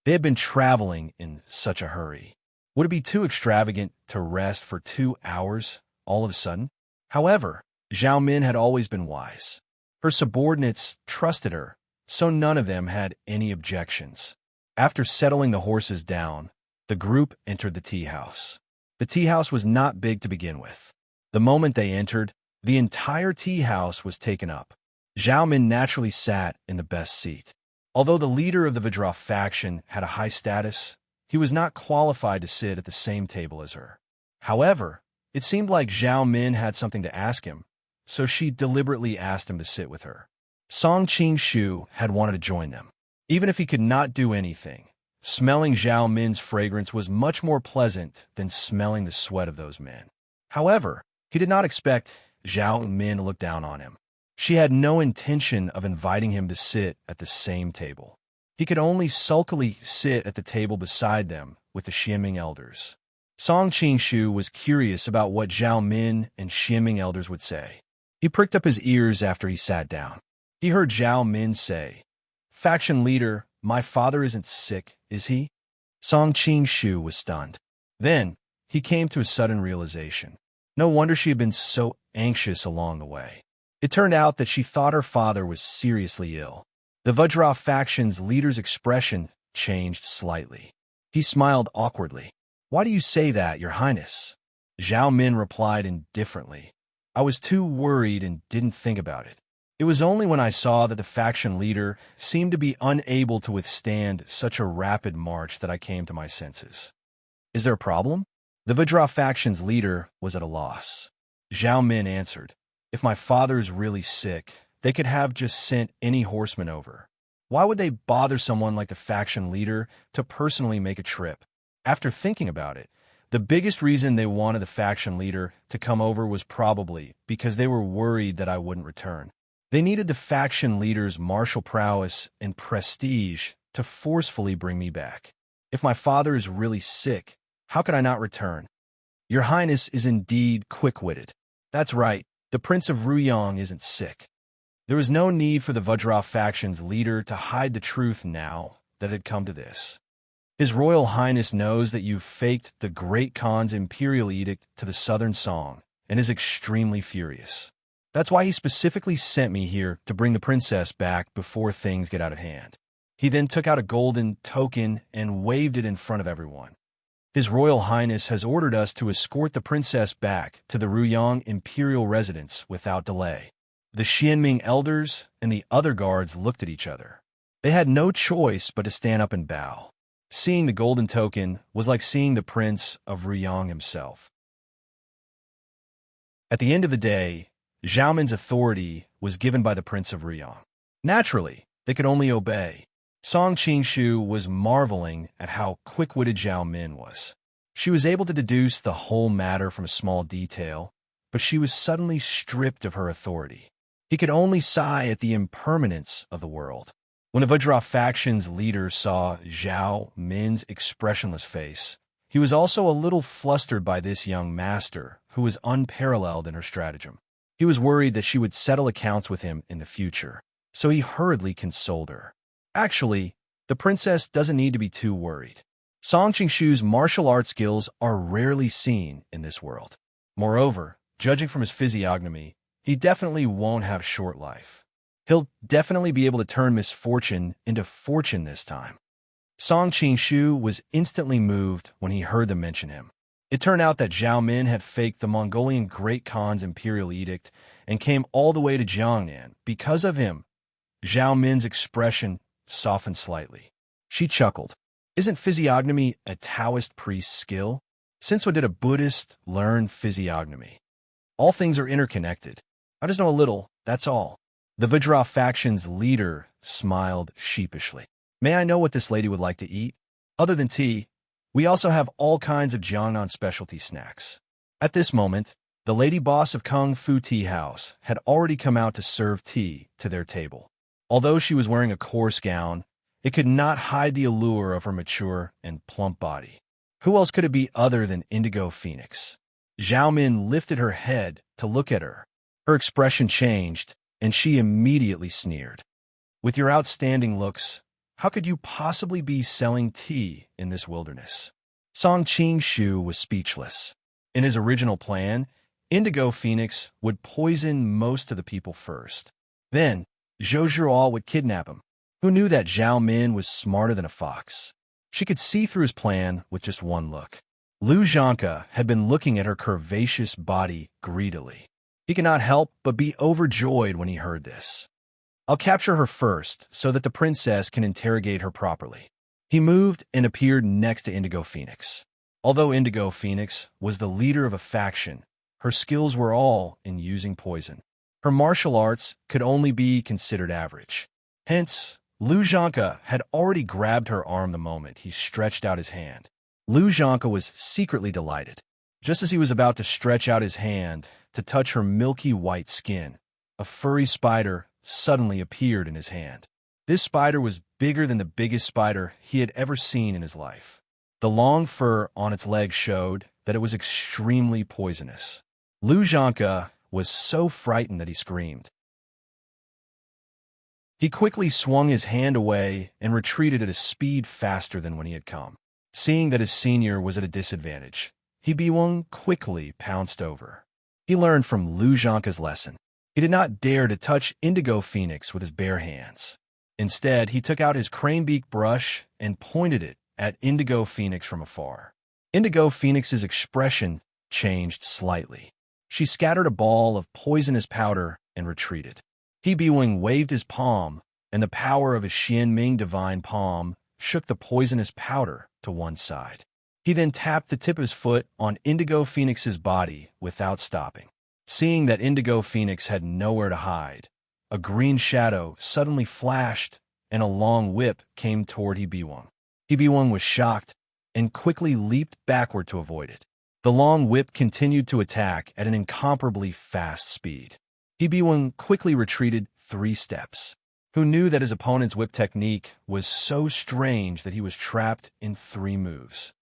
They had been traveling in such a hurry. Would it be too extravagant to rest for 2 hours all of a sudden? However, Zhao Min had always been wise. Her subordinates trusted her, so none of them had any objections. After settling the horses down, the group entered the tea house. The tea house was not big to begin with. The moment they entered, the entire tea house was taken up. Zhao Min naturally sat in the best seat. Although the leader of the Vajra faction had a high status, he was not qualified to sit at the same table as her. However, it seemed like Zhao Min had something to ask him, so she deliberately asked him to sit with her. Song Qing-shu had wanted to join them. Even if he could not do anything, smelling Zhao Min's fragrance was much more pleasant than smelling the sweat of those men. However, he did not expect Zhao Min to look down on him. She had no intention of inviting him to sit at the same table. He could only sulkily sit at the table beside them with the Xianming elders. Song Qing-shu was curious about what Zhao Min and Xianming elders would say. He pricked up his ears after he sat down. He heard Zhao Min say, "Faction leader, my father isn't sick, is he?" Song Qing-shu was stunned. Then, he came to a sudden realization. No wonder she had been so anxious along the way. It turned out that she thought her father was seriously ill. The Vajra faction's leader's expression changed slightly. He smiled awkwardly. "Why do you say that, Your Highness?" Zhao Min replied indifferently. "I was too worried and didn't think about it. It was only when I saw that the faction leader seemed to be unable to withstand such a rapid march that I came to my senses." "Is there a problem?" The Vajra faction's leader was at a loss. Zhao Min answered, "If my father is really sick, they could have just sent any horseman over. Why would they bother someone like the faction leader to personally make a trip?" After thinking about it, the biggest reason they wanted the faction leader to come over was probably because they were worried that I wouldn't return. They needed the faction leader's martial prowess and prestige to forcefully bring me back. If my father is really sick, how could I not return? Your Highness is indeed quick-witted. That's right, the Prince of Ruyang isn't sick. There was no need for the Vajra faction's leader to hide the truth now that it had come to this. His Royal Highness knows that you've faked the Great Khan's imperial edict to the Southern Song and is extremely furious. That's why he specifically sent me here to bring the princess back before things get out of hand. He then took out a golden token and waved it in front of everyone. His Royal Highness has ordered us to escort the princess back to the Ruyang imperial residence without delay. The Xianming elders and the other guards looked at each other. They had no choice but to stand up and bow. Seeing the golden token was like seeing the Prince of Ruyang himself. At the end of the day, Zhao Min's authority was given by the Prince of Ruyang. Naturally, they could only obey. Song Qing-shu was marveling at how quick-witted Zhao Min was. She was able to deduce the whole matter from a small detail, but she was suddenly stripped of her authority. He could only sigh at the impermanence of the world. When the Vajra faction's leader saw Zhao Min's expressionless face, he was also a little flustered by this young master, who was unparalleled in her stratagem. He was worried that she would settle accounts with him in the future, so he hurriedly consoled her. Actually, the princess doesn't need to be too worried. Song Qing-shu's martial arts skills are rarely seen in this world. Moreover, judging from his physiognomy, he definitely won't have short life. He'll definitely be able to turn misfortune into fortune this time. Song Qing-shu was instantly moved when he heard them mention him. It turned out that Zhao Min had faked the Mongolian Great Khan's imperial edict and came all the way to Jiangnan. Because of him, Zhao Min's expression softened slightly. She chuckled. Isn't physiognomy a Taoist priest's skill? Since when did a Buddhist learn physiognomy? All things are interconnected. I just know a little, that's all. The Vajra faction's leader smiled sheepishly. May I know what this lady would like to eat? Other than tea, we also have all kinds of Jiangnan specialty snacks. At this moment, the lady boss of Kung Fu Tea House had already come out to serve tea to their table. Although she was wearing a coarse gown, it could not hide the allure of her mature and plump body. Who else could it be other than Indigo Phoenix? Zhao Min lifted her head to look at her. Her expression changed, and she immediately sneered. With your outstanding looks, how could you possibly be selling tea in this wilderness? Song Qing-shu was speechless. In his original plan, Indigo Phoenix would poison most of the people first. Then, Zhou Zhuo would kidnap him. Who knew that Zhao Min was smarter than a fox? She could see through his plan with just one look. Lu Zhanke had been looking at her curvaceous body greedily. He could not help but be overjoyed when he heard this. I'll capture her first, so that the princess can interrogate her properly. He moved and appeared next to Indigo Phoenix. Although Indigo Phoenix was the leader of a faction, her skills were all in using poison. Her martial arts could only be considered average. Hence, Liu Zhanke had already grabbed her arm the moment he stretched out his hand. Liu Zhanke was secretly delighted. Just as he was about to stretch out his hand to touch her milky white skin, a furry spider suddenly appeared in his hand. This spider was bigger than the biggest spider he had ever seen in his life. The long fur on its legs showed that it was extremely poisonous. Liu Zhanke was so frightened that he screamed. He quickly swung his hand away and retreated at a speed faster than when he had come. Seeing that his senior was at a disadvantage, He-Bi-Weng quickly pounced over. He learned from Liu Zhanke's lesson. He did not dare to touch Indigo Phoenix with his bare hands. Instead, he took out his cranebeak brush and pointed it at Indigo Phoenix from afar. Indigo Phoenix's expression changed slightly. She scattered a ball of poisonous powder and retreated. He-Bi-Weng waved his palm, and the power of his Xianming divine palm shook the poisonous powder to one side. He then tapped the tip of his foot on Indigo Phoenix's body without stopping. Seeing that Indigo Phoenix had nowhere to hide, a green shadow suddenly flashed and a long whip came toward He-Bi-Weng. He-Bi-Weng was shocked and quickly leaped backward to avoid it. The long whip continued to attack at an incomparably fast speed. He-Bi-Weng quickly retreated 3 steps. Who knew that his opponent's whip technique was so strange that he was trapped in 3 moves?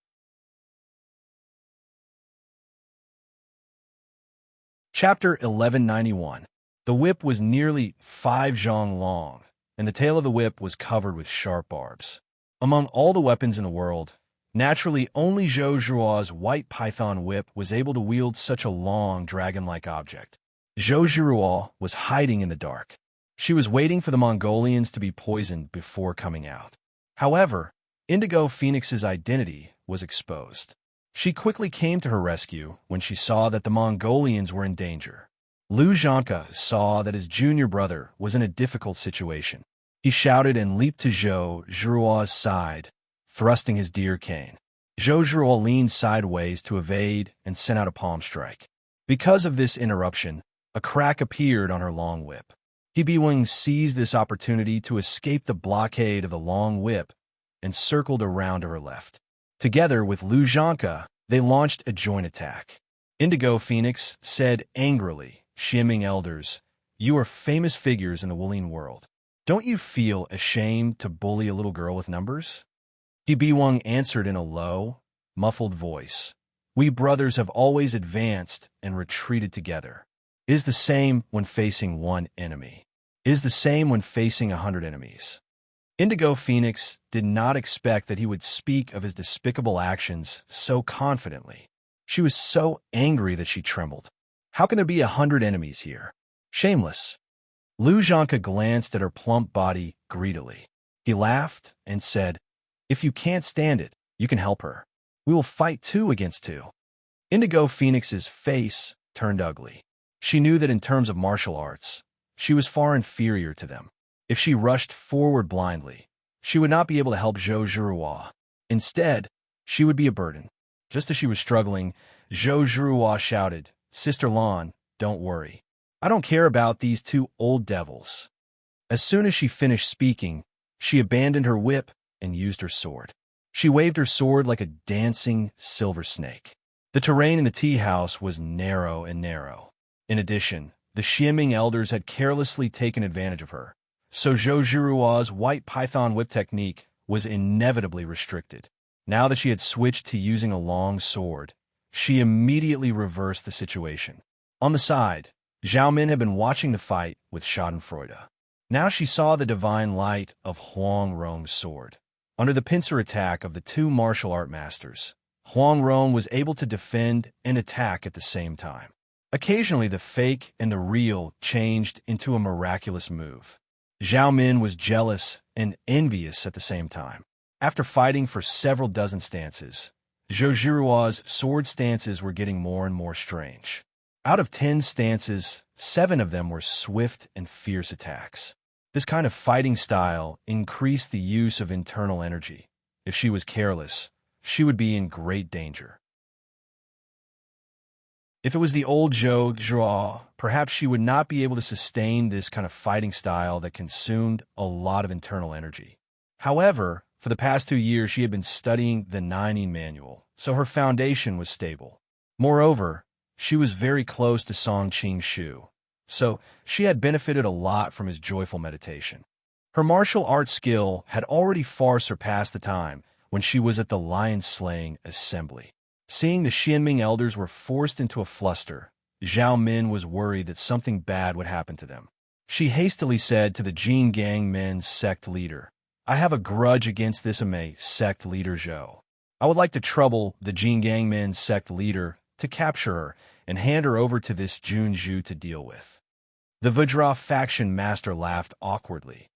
Chapter 1191. The whip was nearly 5 zhang long, and the tail of the whip was covered with sharp barbs. Among all the weapons in the world, naturally only Zhou Zhiruo's white python whip was able to wield such a long, dragon-like object. Zhou Zhiruo was hiding in the dark. She was waiting for the Mongolians to be poisoned before coming out. However, Indigo Phoenix's identity was exposed. She quickly came to her rescue when she saw that the Mongolians were in danger. Liu Zhanke saw that his junior brother was in a difficult situation. He shouted and leaped to Zhou Zhiruo's side, thrusting his deer cane. Zhou Zhiruo leaned sideways to evade and sent out a palm strike. Because of this interruption, a crack appeared on her long whip. He-Bi-Weng seized this opportunity to escape the blockade of the long whip and circled around to her left. Together with Liu Zhanke, they launched a joint attack. Indigo Phoenix said angrily, "Xianming elders, you are famous figures in the Wuling world. Don't you feel ashamed to bully a little girl with numbers?" He-Bi-Weng answered in a low, muffled voice, "We brothers have always advanced and retreated together. It is the same when facing one enemy. It is the same when facing 100 enemies." Indigo Phoenix did not expect that he would speak of his despicable actions so confidently. She was so angry that she trembled. How can there be 100 enemies here? Shameless. Liu Zhanke glanced at her plump body greedily. He laughed and said, "If you can't stand it, you can help her. We will fight 2 against 2. Indigo Phoenix's face turned ugly. She knew that in terms of martial arts, she was far inferior to them. If she rushed forward blindly, she would not be able to help Zhou Zhiruo. Instead, she would be a burden. Just as she was struggling, Zhou Zhiruo shouted, "Sister Lan, don't worry. I don't care about these 2 old devils." As soon as she finished speaking, she abandoned her whip and used her sword. She waved her sword like a dancing silver snake. The terrain in the tea house was narrow and narrow. In addition, the Xianming elders had carelessly taken advantage of her, so Zhou Zhiruo's white python whip technique was inevitably restricted. Now that she had switched to using a long sword, she immediately reversed the situation. On the side, Zhao Min had been watching the fight with schadenfreude. Now she saw the divine light of Huang Rong's sword. Under the pincer attack of the 2 martial art masters, Huang Rong was able to defend and attack at the same time. Occasionally, the fake and the real changed into a miraculous move. Zhao Min was jealous and envious at the same time. After fighting for several dozen stances, Zhou Zhiruo's sword stances were getting more and more strange. Out of 10 stances, 7 of them were swift and fierce attacks. This kind of fighting style increased the use of internal energy. If she was careless, she would be in great danger. If it was the old Zhou, perhaps she would not be able to sustain this kind of fighting style that consumed a lot of internal energy. However, for the past 2 years, she had been studying the Nining manual, so her foundation was stable. Moreover, she was very close to Song Qing-shu, so she had benefited a lot from his joyful meditation. Her martial arts skill had already far surpassed the time when she was at the lion-slaying assembly. Seeing the Xianming elders were forced into a fluster, Zhao Min was worried that something bad would happen to them. She hastily said to the Jin Gang men's sect leader, "I have a grudge against this Ame sect leader Zhou. I would like to trouble the Jin Gang men's sect leader to capture her and hand her over to this Junju to deal with." The Vajra faction master laughed awkwardly.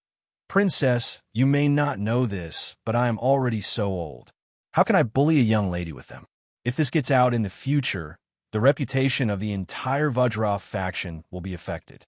"Princess, you may not know this, but I am already so old. How can I bully a young lady with them? If this gets out in the future, the reputation of the entire Vajra faction will be affected."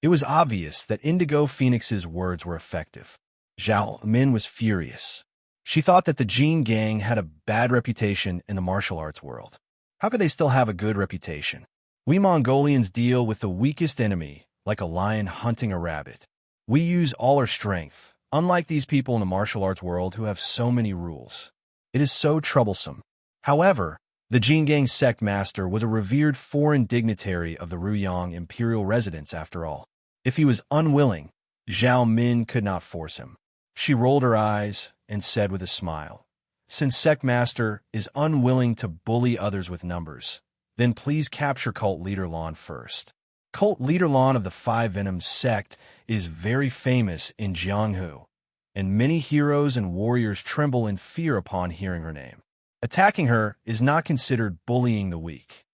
It was obvious that Indigo Phoenix's words were effective. Zhao Min was furious. She thought that the Jin Gang had a bad reputation in the martial arts world. How could they still have a good reputation? We Mongolians deal with the weakest enemy, like a lion hunting a rabbit. We use all our strength, unlike these people in the martial arts world who have so many rules. It is so troublesome. However, the Jin Gang sect master was a revered foreign dignitary of the Ruyang imperial residence after all. If he was unwilling, Zhao Min could not force him. She rolled her eyes and said with a smile, "Since sect master is unwilling to bully others with numbers, then please capture cult leader Lan first." Cult leader Lan of the Five Venoms sect is very famous in Jianghu, and many heroes and warriors tremble in fear upon hearing her name. Attacking her is not considered bullying the weak.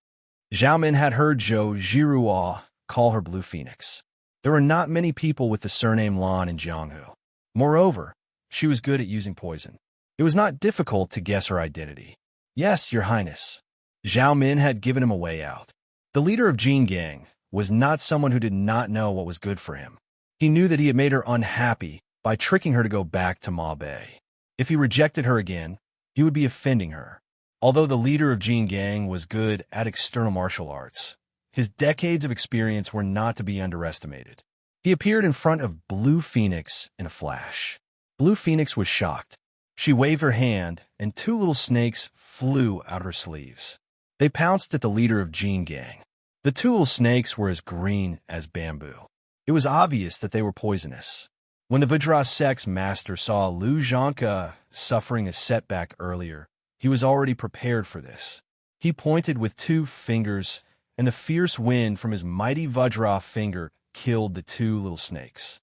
Zhao Min had heard Zhou Zhirua call her Blue Phoenix. There were not many people with the surname Lan in Jianghu. Moreover, she was good at using poison. It was not difficult to guess her identity. "Yes, Your Highness." Zhao Min had given him a way out. The leader of Jin Gang was not someone who did not know what was good for him. He knew that he had made her unhappy by tricking her to go back to Ma Bei. If he rejected her again, he would be offending her. Although the leader of Jin Gang was good at external martial arts, his decades of experience were not to be underestimated. He appeared in front of Blue Phoenix in a flash. Blue Phoenix was shocked. She waved her hand, and two little snakes flew out of her sleeves. They pounced at the leader of Jin Gang. The two little snakes were as green as bamboo. It was obvious that they were poisonous. When the Vajra sect's master saw Lu Zhanka suffering a setback earlier, he was already prepared for this. He pointed with 2 fingers, and the fierce wind from his mighty Vajra finger killed the 2 little snakes.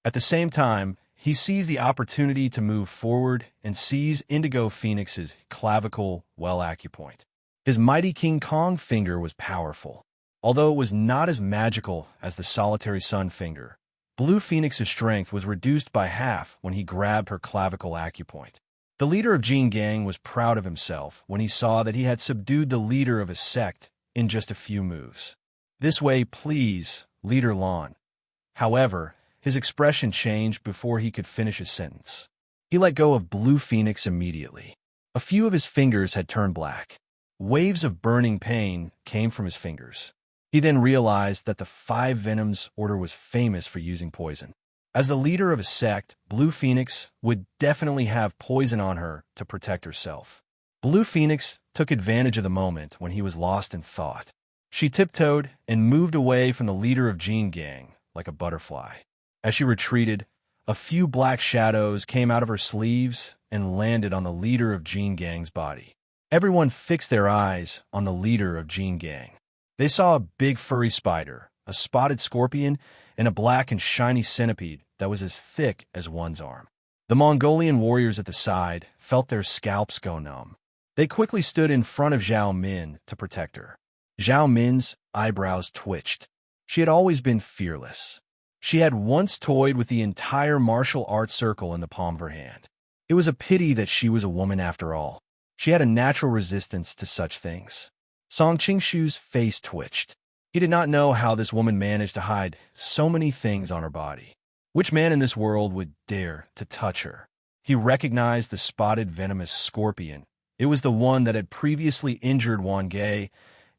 At the same time, he seized the opportunity to move forward and seize Indigo Phoenix's clavicle well acupoint. His mighty King Kong finger was powerful. Although it was not as magical as the solitary sun finger, Blue Phoenix's strength was reduced by half when he grabbed her clavicle acupoint. The leader of Jin Gang was proud of himself when he saw that he had subdued the leader of a sect in just a few moves. "This way, please, Leader Lan." However, his expression changed before he could finish his sentence. He let go of Blue Phoenix immediately. A few of his fingers had turned black. Waves of burning pain came from his fingers. He then realized that the Five Venoms Order was famous for using poison. As the leader of a sect, Blue Phoenix would definitely have poison on her to protect herself. Blue Phoenix took advantage of the moment when he was lost in thought. She tiptoed and moved away from the leader of Jin Gang like a butterfly. As she retreated, a few black shadows came out of her sleeves and landed on the leader of Jin Gang's body. Everyone fixed their eyes on the leader of Jin Gang. They saw a big furry spider, a spotted scorpion, and a black and shiny centipede that was as thick as one's arm. The Mongolian warriors at the side felt their scalps go numb. They quickly stood in front of Zhao Min to protect her. Zhao Min's eyebrows twitched. She had always been fearless. She had once toyed with the entire martial arts circle in the palm of her hand. It was a pity that she was a woman after all. She had a natural resistance to such things. Song Qingshu's face twitched. He did not know how this woman managed to hide so many things on her body. Which man in this world would dare to touch her? He recognized the spotted venomous scorpion It was the one that had previously injured Wangay.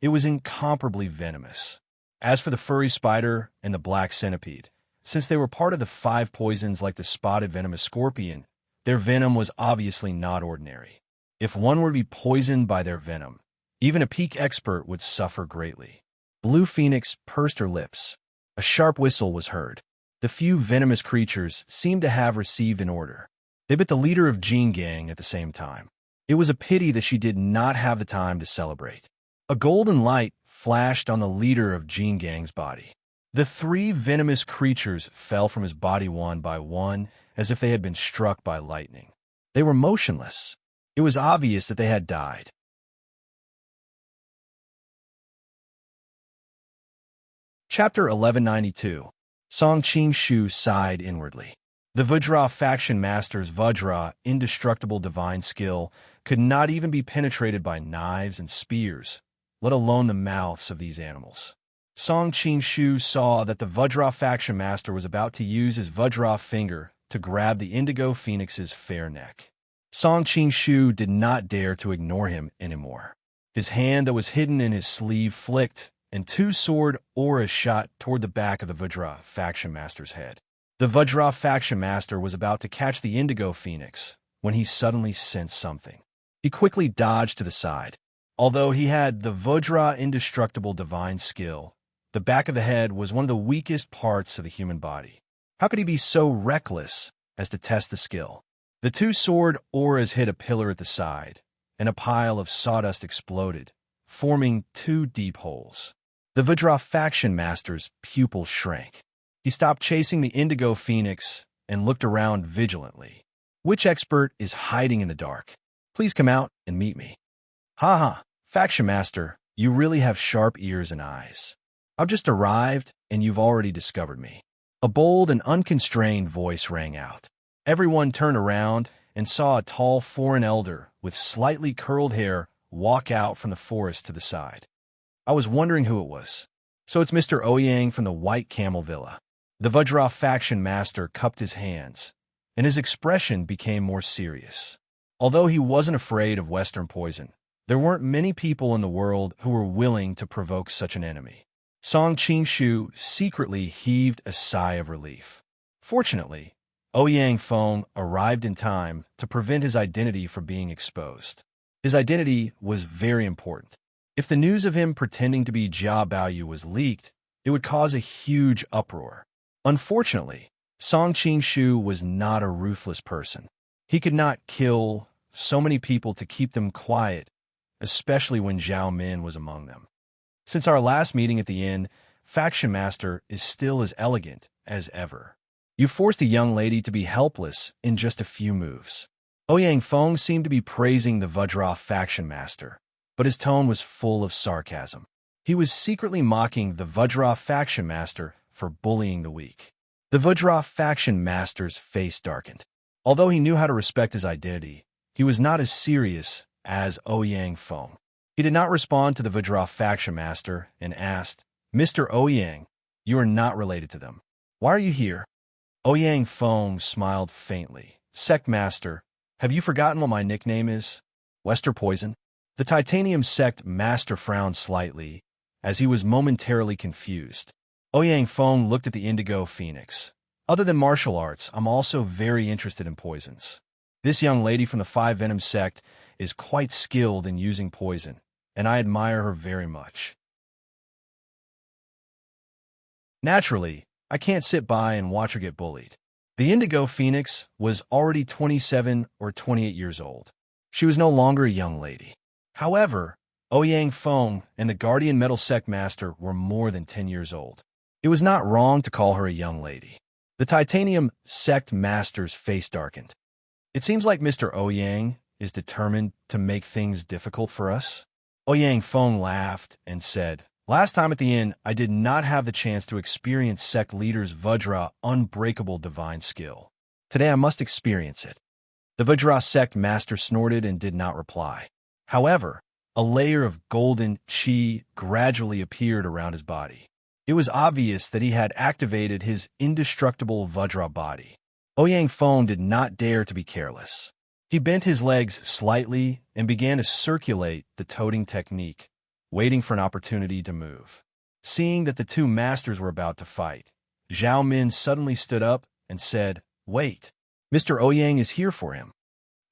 It was incomparably venomous. As for the furry spider and the black centipede, since they were part of the 5 poisons like the spotted venomous scorpion, their venom was obviously not ordinary. If one were to be poisoned by their venom, even a peak expert would suffer greatly. Blue Phoenix pursed her lips. A sharp whistle was heard. The few venomous creatures seemed to have received an order. They bit the leader of Jean Gang at the same time. It was a pity that she did not have the time to celebrate. A golden light flashed on the leader of Jean Gang's body. The 3 venomous creatures fell from his body one by one, as if they had been struck by lightning. They were motionless. It was obvious that they had died. Chapter 1192. Song Qing-shu sighed inwardly. The Vajra faction master's Vajra, indestructible divine skill, could not even be penetrated by knives and spears, let alone the mouths of these animals. Song Qing-shu saw that the Vajra faction master was about to use his Vajra finger to grab the indigo phoenix's fair neck. Song Qing-shu did not dare to ignore him anymore. His hand that was hidden in his sleeve flicked, and 2 sword auras shot toward the back of the Vajra faction master's head. The Vajra faction master was about to catch the indigo phoenix when he suddenly sensed something. He quickly dodged to the side. Although he had the Vajra indestructible divine skill, the back of the head was one of the weakest parts of the human body. How could he be so reckless as to test the skill? The 2 sword auras hit a pillar at the side, and a pile of sawdust exploded, forming 2 deep holes. The Vajra faction master's pupil shrank. He stopped chasing the indigo phoenix and looked around vigilantly. Which expert is hiding in the dark? Please come out and meet me. Ha ha, faction master, you really have sharp ears and eyes. I've just arrived, and you've already discovered me. A bold and unconstrained voice rang out. Everyone turned around and saw a tall foreign elder with slightly curled hair walk out from the forest to the side. I was wondering who it was. So it's Mr. Ouyang from the White Camel Villa. The Vajra faction master cupped his hands, and his expression became more serious. Although he wasn't afraid of Western poison, there weren't many people in the world who were willing to provoke such an enemy. Song Qing-shu secretly heaved a sigh of relief. Fortunately, Ouyang Feng arrived in time to prevent his identity from being exposed. His identity was very important. If the news of him pretending to be Jia Baoyu was leaked, it would cause a huge uproar. Unfortunately, Song Qing-shu was not a ruthless person. He could not kill so many people to keep them quiet, especially when Zhao Min was among them. Since our last meeting at the inn, Faction Master is still as elegant as ever. You forced a young lady to be helpless in just a few moves. Ouyang Feng seemed to be praising the Vajra Faction Master, but his tone was full of sarcasm. He was secretly mocking the Vajra Faction Master for bullying the weak. The Vajra Faction Master's face darkened. Although he knew how to respect his identity, he was not as serious as Ouyang Feng. He did not respond to the Vajra Faction Master and asked, "Mr. Ouyang, you are not related to them. Why are you here?" Ouyang Feng smiled faintly. "Sect Master, have you forgotten what my nickname is? Wester Poison?" The Titanium Sect Master frowned slightly, as he was momentarily confused. Ouyang Feng looked at the Indigo Phoenix. "Other than martial arts, I'm also very interested in poisons. This young lady from the Five Venom Sect is quite skilled in using poison, and I admire her very much. Naturally, I can't sit by and watch her get bullied." The Indigo Phoenix was already 27 or 28 years old. She was no longer a young lady. However, Ouyang Feng and the Guardian Metal Sect Master were more than 10 years old. It was not wrong to call her a young lady. The Titanium Sect Master's face darkened. "It seems like Mr. Ouyang is determined to make things difficult for us." Ouyang Feng laughed and said, "Last time at the inn, I did not have the chance to experience Sect Leader's Vajra unbreakable divine skill. Today I must experience it." The Vajra Sect Master snorted and did not reply. However, a layer of golden chi gradually appeared around his body. It was obvious that he had activated his indestructible Vajra body. Ouyang Feng did not dare to be careless. He bent his legs slightly and began to circulate the toting technique, waiting for an opportunity to move. Seeing that the two masters were about to fight, Zhao Min suddenly stood up and said, "Wait, Mr. Ouyang is here for him."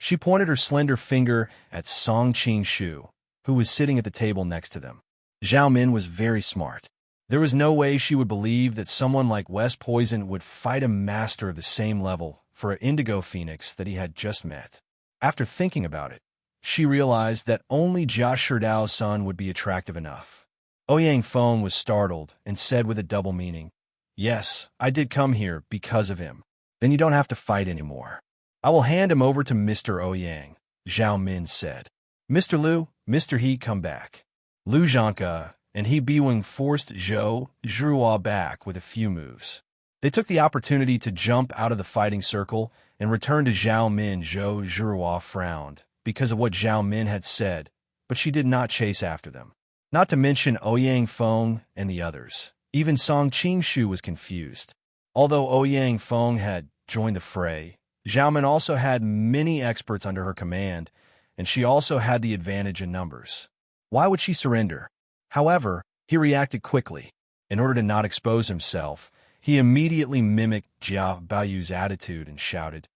She pointed her slender finger at Song Qing-shu, who was sitting at the table next to them. Zhao Min was very smart. There was no way she would believe that someone like West Poison would fight a master of the same level for an indigo phoenix that he had just met. After thinking about it, she realized that only Jia Shidao's son would be attractive enough. Ouyang Feng was startled and said with a double meaning, "Yes, I did come here because of him. Then you don't have to fight anymore. I will hand him over to Mr. Ouyang," Zhao Min said. "Mr. Liu, Mr. He, come back." Liu Zhangke and He Biwing forced Zhou Zhuhua back with a few moves. They took the opportunity to jump out of the fighting circle and return to Zhao Min. Zhou Zhuhua frowned because of what Zhao Min had said, but she did not chase after them. Not to mention Ouyang Feng and the others. Even Song Qing-shu was confused. Although Ouyang Feng had joined the fray, Zhao Min also had many experts under her command, and she also had the advantage in numbers. Why would she surrender? However, he reacted quickly. In order to not expose himself, he immediately mimicked Jia Baoyu's attitude and shouted,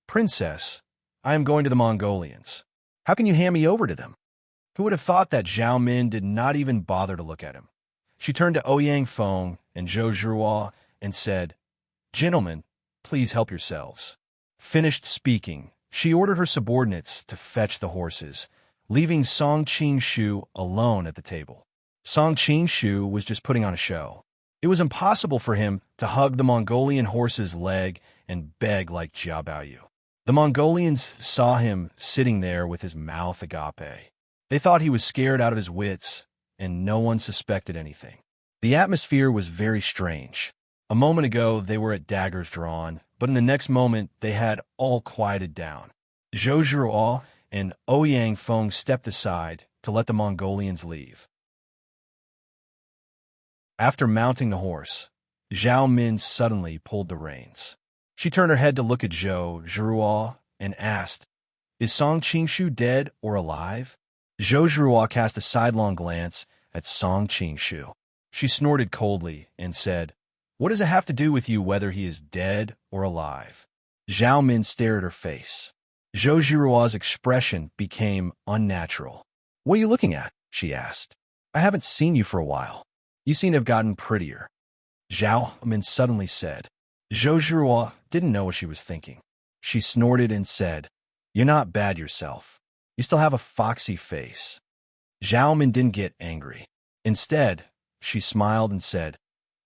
"Princess, I am going to the Mongolians. How can you hand me over to them?" Who would have thought that Zhao Min did not even bother to look at him? She turned to Ouyang Feng and Zhou Zhuhua and said, "Gentlemen, please help yourselves." Finished speaking, she ordered her subordinates to fetch the horses, leaving Song Qing-shu alone at the table. Song Qing-shu was just putting on a show. It was impossible for him to hug the Mongolian horse's leg and beg like Jia Baoyu. The Mongolians saw him sitting there with his mouth agape. They thought he was scared out of his wits, and no one suspected anything. The atmosphere was very strange. A moment ago, they were at daggers drawn, but in the next moment, they had all quieted down. Zhou Zhuhua and Ouyang Feng stepped aside to let the Mongolians leave. After mounting the horse, Zhao Min suddenly pulled the reins. She turned her head to look at Zhou Zhuhua and asked, "Is Song Qing-shu dead or alive?" Zhou Zhuhua cast a sidelong glance at Song Qing-shu. She snorted coldly and said, "What does it have to do with you whether he is dead or alive?" Zhao Min stared at her face. Zhou Zhuhua's expression became unnatural. "What are you looking at?" she asked. "I haven't seen you for a while. You seem to have gotten prettier." Zhao Min suddenly said. Zhou Zhuhua didn't know what she was thinking. She snorted and said, "You're not bad yourself. You still have a foxy face." Zhao Min didn't get angry. Instead, she smiled and said,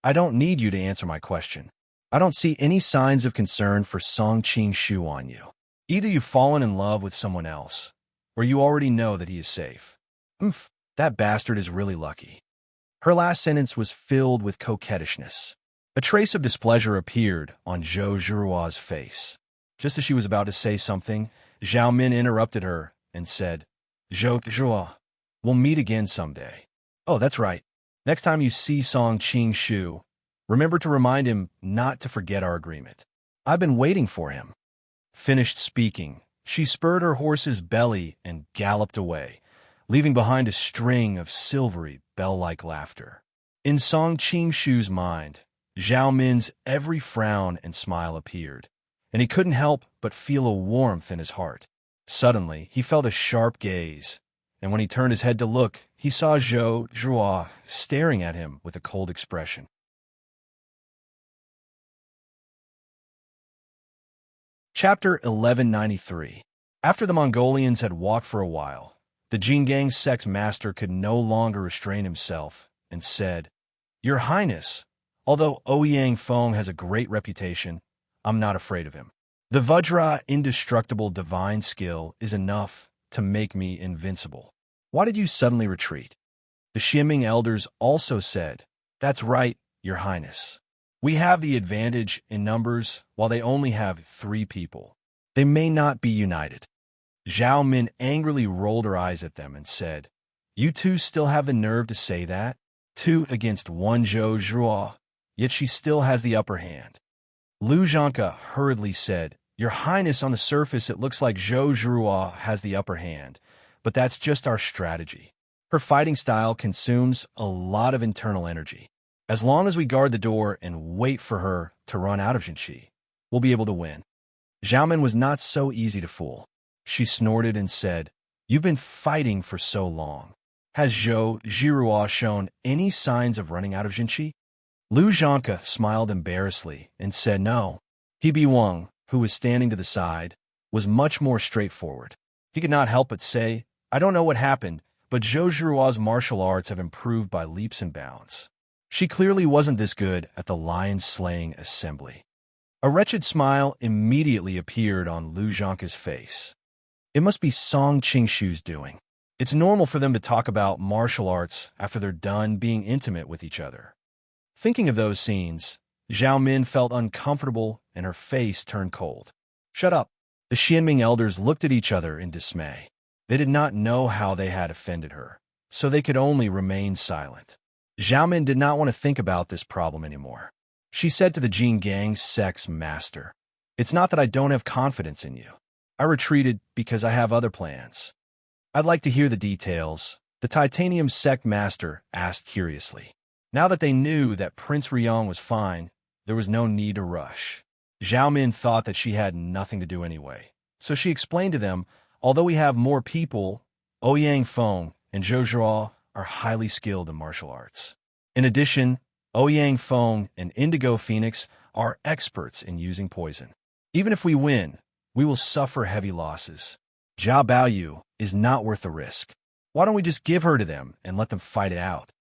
"I don't need you to answer my question. I don't see any signs of concern for Song Qing-shu on you. Either you've fallen in love with someone else, or you already know that he is safe. That bastard is really lucky." Her last sentence was filled with coquettishness. A trace of displeasure appeared on Zhou Zhuhua's face. Just as she was about to say something, Zhao Min interrupted her and said, "Zhou Zhuhua, we'll meet again someday. Oh, that's right. Next time you see Song Qing-shu, remember to remind him not to forget our agreement. I've been waiting for him." Finished speaking, she spurred her horse's belly and galloped away, leaving behind a string of silvery, bell-like laughter. In Song Qing-shu's mind, Zhao Min's every frown and smile appeared, and he couldn't help but feel a warmth in his heart. Suddenly, he felt a sharp gaze, and when he turned his head to look, he saw Zhou Zhuhua staring at him with a cold expression. Chapter 1193. After the Mongolians had walked for a while, the Jingang sect's master could no longer restrain himself and said, "Your Highness, although Ouyang Feng has a great reputation, I'm not afraid of him. The Vajra indestructible divine skill is enough to make me invincible. Why did you suddenly retreat?" The Xianming elders also said, "That's right, Your Highness. We have the advantage in numbers while they only have 3 people. They may not be united." Zhao Min angrily rolled her eyes at them and said, "You two still have the nerve to say that? 2 against 1 Zhou Zhuhua, yet she still has the upper hand." Liu Zhangke hurriedly said, Your Highness, on the surface it looks like Zhou Zhuruo has the upper hand, but that's just our strategy. Her fighting style consumes a lot of internal energy. As long as we guard the door and wait for her to run out of Jinqi, we'll be able to win. Xiaomin was not so easy to fool. She snorted and said, "You've been fighting for so long. Has Zhou Zhiruo shown any signs of running out of Jinqi?" Lu Zhanke smiled embarrassedly and said no. He Wang, who was standing to the side, was much more straightforward. He could not help but say, "I don't know what happened, but Zhou Zhiruo's martial arts have improved by leaps and bounds. She clearly wasn't this good at the lion-slaying assembly." A wretched smile immediately appeared on Lu Zhanke's face. It must be Song Qingshu's doing. It's normal for them to talk about martial arts after they're done being intimate with each other. Thinking of those scenes, Zhao Min felt uncomfortable and her face turned cold. "Shut up." The Xianming elders looked at each other in dismay. They did not know how they had offended her, so they could only remain silent. Zhao Min did not want to think about this problem anymore. She said to the Jin Gang's sex master, "It's not that I don't have confidence in you. I retreated because I have other plans." "I'd like to hear the details," the Titanium sect master asked curiously. Now that they knew that Prince Riyong was fine, there was no need to rush. Zhao Min thought that she had nothing to do anyway, so she explained to them, "Although we have more people, Ouyang Feng and Zhou Zhuo are highly skilled in martial arts. In addition, Ouyang Feng and Indigo Phoenix are experts in using poison. Even if we win, we will suffer heavy losses. Jia Baoyu is not worth the risk. Why don't we just give her to them and let them fight it out?"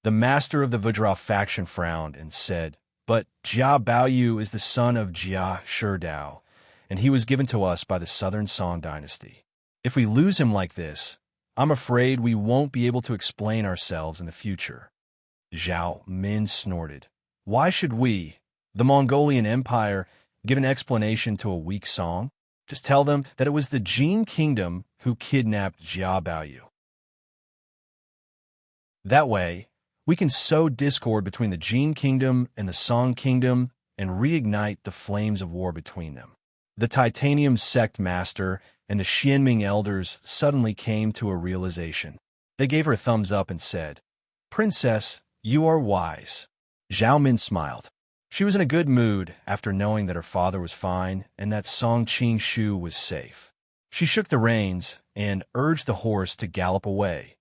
The master of the Vajra faction frowned and said, "But Jia Baoyu is the son of Jia Sherdao, and he was given to us by the Southern Song dynasty. If we lose him like this, I'm afraid we won't be able to explain ourselves in the future." Zhao Min snorted. "Why should we, the Mongolian Empire, give an explanation to a weak Song? Just tell them that it was the Jin Kingdom who kidnapped Jia Baoyu. That way, we can sow discord between the Jin Kingdom and the Song Kingdom and reignite the flames of war between them." The Titanium sect master and the Xianming elders suddenly came to a realization. They gave her a thumbs up and said, "Princess, you are wise." Zhao Min smiled. She was in a good mood after knowing that her father was fine and that Song Qingshu was safe. She shook the reins and urged the horse to gallop away.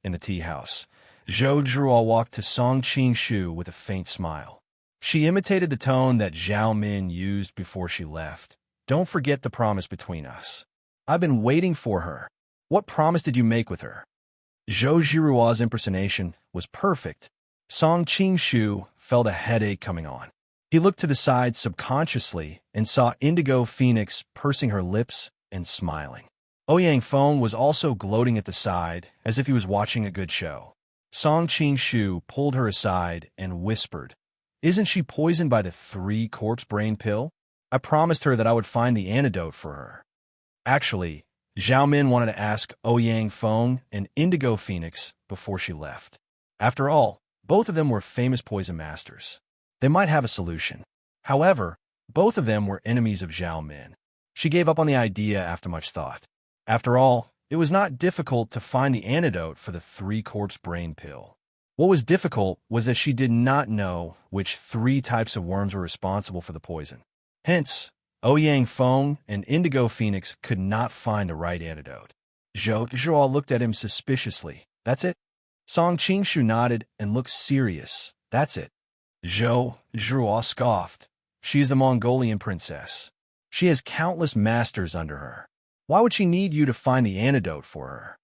In the tea house, Zhou Zhuo walked to Song Qingshu with a faint smile. She imitated the tone that Zhao Min used before she left. "Don't forget the promise between us. I've been waiting for her. What promise did you make with her?" Zhou Zhiruo's impersonation was perfect. Song Qingshu felt a headache coming on. He looked to the side subconsciously and saw Indigo Phoenix pursing her lips and smiling. Ouyang Feng was also gloating at the side as if he was watching a good show. Song Qingshu pulled her aside and whispered, "Isn't she poisoned by the 3-corpse brain pill? I promised her that I would find the antidote for her." Actually, Zhao Min wanted to ask Ouyang Feng and Indigo Phoenix before she left. After all, both of them were famous poison masters. They might have a solution. However, both of them were enemies of Zhao Min. She gave up on the idea after much thought. After all, it was not difficult to find the antidote for the 3-corpse brain pill. What was difficult was that she did not know which 3 types of worms were responsible for the poison. Hence, Ouyang Feng and Indigo Phoenix could not find the right antidote. Zhou Zhuo looked at him suspiciously. "That's it?" Song Qingshu nodded and looked serious. "That's it." Zhou Zhuo scoffed. "She is the Mongolian princess. She has countless masters under her. Why would she need you to find the antidote for her?"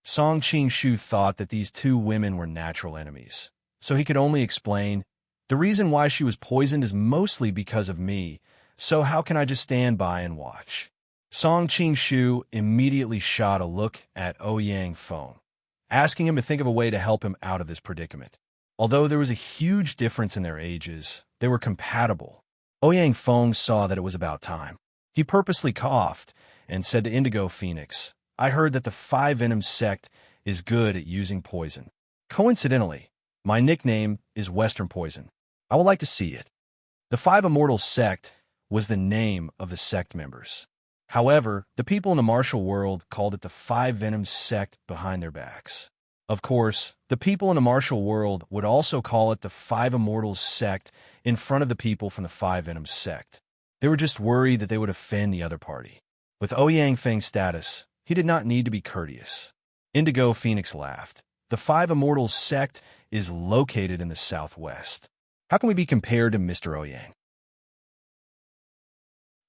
Song Qingshu thought that these 2 women were natural enemies, so he could only explain, "The reason why she was poisoned is mostly because of me, so how can I just stand by and watch?" Song Qingshu immediately shot a look at Ouyang Feng, asking him to think of a way to help him out of this predicament. Although there was a huge difference in their ages, they were compatible. Ouyang Feng saw that it was about time. He purposely coughed and said to Indigo Phoenix, "I heard that the 5 Venom sect is good at using poison. Coincidentally, my nickname is Western Poison. I would like to see it." The 5 Immortals sect was the name of the sect members. However, the people in the martial world called it the Five Venoms sect behind their backs. Of course, the people in the martial world would also call it the Five Immortals sect in front of the people from the Five Venoms sect. They were just worried that they would offend the other party. With Ouyang Feng's status, he did not need to be courteous. Indigo Phoenix laughed. The Five Immortals sect is located in the southwest. How can we be compared to Mr. Ouyang?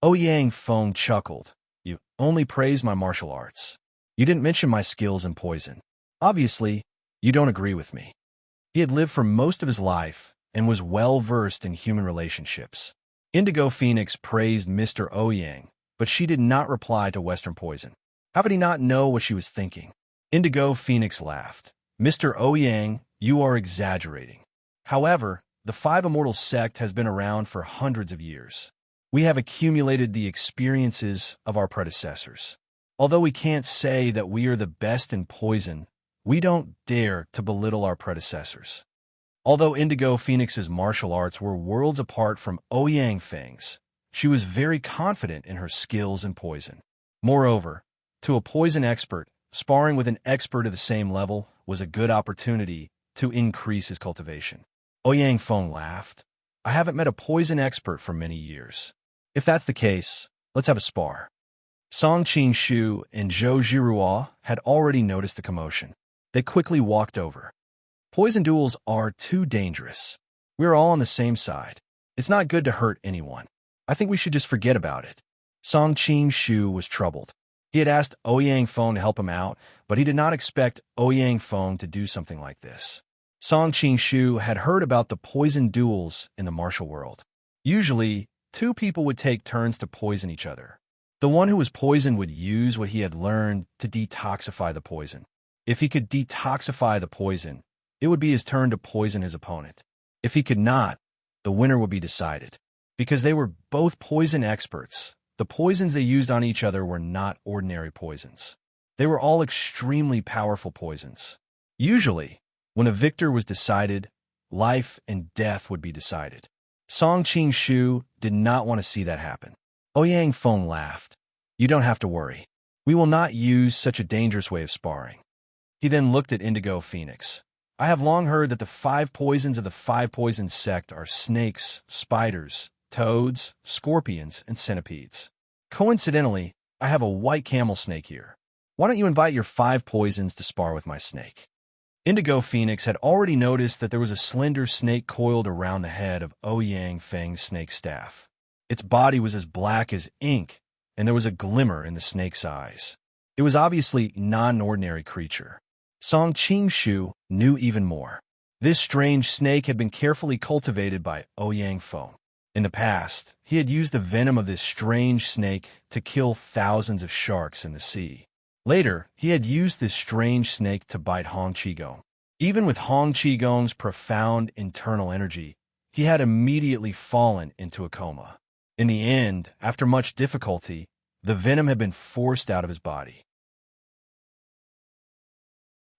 Ouyang Feng chuckled. You only praise my martial arts. You didn't mention my skills in poison. Obviously, you don't agree with me. He had lived for most of his life and was well-versed in human relationships. Indigo Phoenix praised Mr. Ouyang, but she did not reply to Western Poison. How could he not know what she was thinking? Indigo Phoenix laughed. Mr. Ouyang, you are exaggerating. However, the Five Immortals sect has been around for hundreds of years. We have accumulated the experiences of our predecessors. Although we can't say that we are the best in poison, we don't dare to belittle our predecessors. Although Indigo Phoenix's martial arts were worlds apart from Ouyang Feng's, she was very confident in her skills in poison. Moreover, to a poison expert, sparring with an expert at the same level was a good opportunity to increase his cultivation. Ouyang Feng laughed. I haven't met a poison expert for many years. If that's the case, let's have a spar. Song Qing-shu and Zhou Zhiruo had already noticed the commotion. They quickly walked over. Poison duels are too dangerous. We're all on the same side. It's not good to hurt anyone. I think we should just forget about it. Song Qing-shu was troubled. He had asked Ouyang Feng to help him out, but he did not expect Ouyang Feng to do something like this. Song Qing-shu had heard about the poison duels in the martial world. Usually, two people would take turns to poison each other. The one who was poisoned would use what he had learned to detoxify the poison. If he could detoxify the poison, it would be his turn to poison his opponent. If he could not, the winner would be decided. Because they were both poison experts, the poisons they used on each other were not ordinary poisons. They were all extremely powerful poisons. Usually, when a victor was decided, life and death would be decided. Song Qing-shu did not want to see that happen. Ouyang Feng laughed. You don't have to worry. We will not use such a dangerous way of sparring. He then looked at Indigo Phoenix. I have long heard that the five poisons of the Five Poisons sect are snakes, spiders, toads, scorpions, and centipedes. Coincidentally, I have a white camel snake here. Why don't you invite your five poisons to spar with my snake? Indigo Phoenix had already noticed that there was a slender snake coiled around the head of Ouyang Feng's snake staff. Its body was as black as ink, and there was a glimmer in the snake's eyes. It was obviously not an ordinary creature. Song Qing-shu knew even more. This strange snake had been carefully cultivated by Ouyang Feng. In the past, he had used the venom of this strange snake to kill thousands of sharks in the sea. Later, he had used this strange snake to bite Hong Qigong. Even with Hong Qigong's profound internal energy, he had immediately fallen into a coma. In the end, after much difficulty, the venom had been forced out of his body.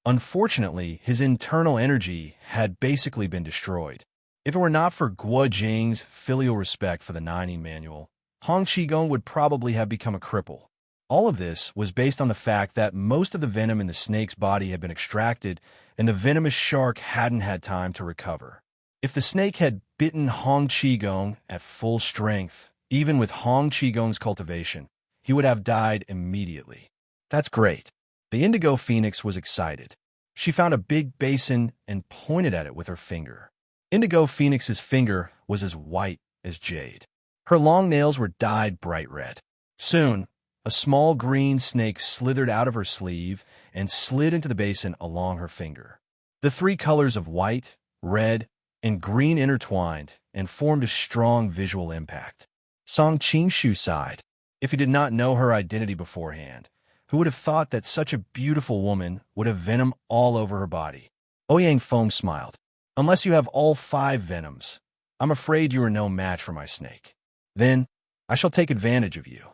Unfortunately, his internal energy had basically been destroyed. If it were not for Guo Jing's filial respect for the Nining Manual, Hong Qigong would probably have become a cripple. All of this was based on the fact that most of the venom in the snake's body had been extracted, and the venomous shark hadn't had time to recover. If the snake had bitten Hong Qigong at full strength, even with Hong Qigong's cultivation, he would have died immediately. That's great. The Indigo Phoenix was excited. She found a big basin and pointed at it with her finger. Indigo Phoenix's finger was as white as jade. Her long nails were dyed bright red. Soon, a small green snake slithered out of her sleeve and slid into the basin along her finger. The three colors of white, red, and green intertwined and formed a strong visual impact. Song Qing-shu sighed. If he did not know her identity beforehand, who would have thought that such a beautiful woman would have venom all over her body? Ouyang Feng smiled. Unless you have all five venoms, I'm afraid you are no match for my snake. Then, I shall take advantage of you.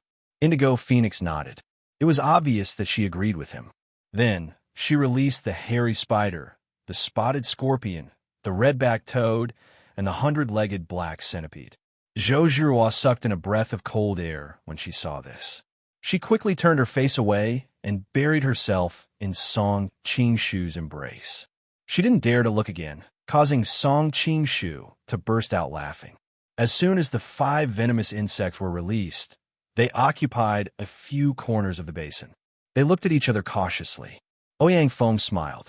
Indigo Phoenix nodded. It was obvious that she agreed with him. Then, she released the hairy spider, the spotted scorpion, the red-backed toad, and the 100-legged black centipede. Zhou Zhuhua sucked in a breath of cold air when she saw this. She quickly turned her face away and buried herself in Song Qingshu's embrace. She didn't dare to look again, causing Song Qingshu to burst out laughing. As soon as the 5 venomous insects were released, they occupied a few corners of the basin. They looked at each other cautiously. Ouyang Feng smiled.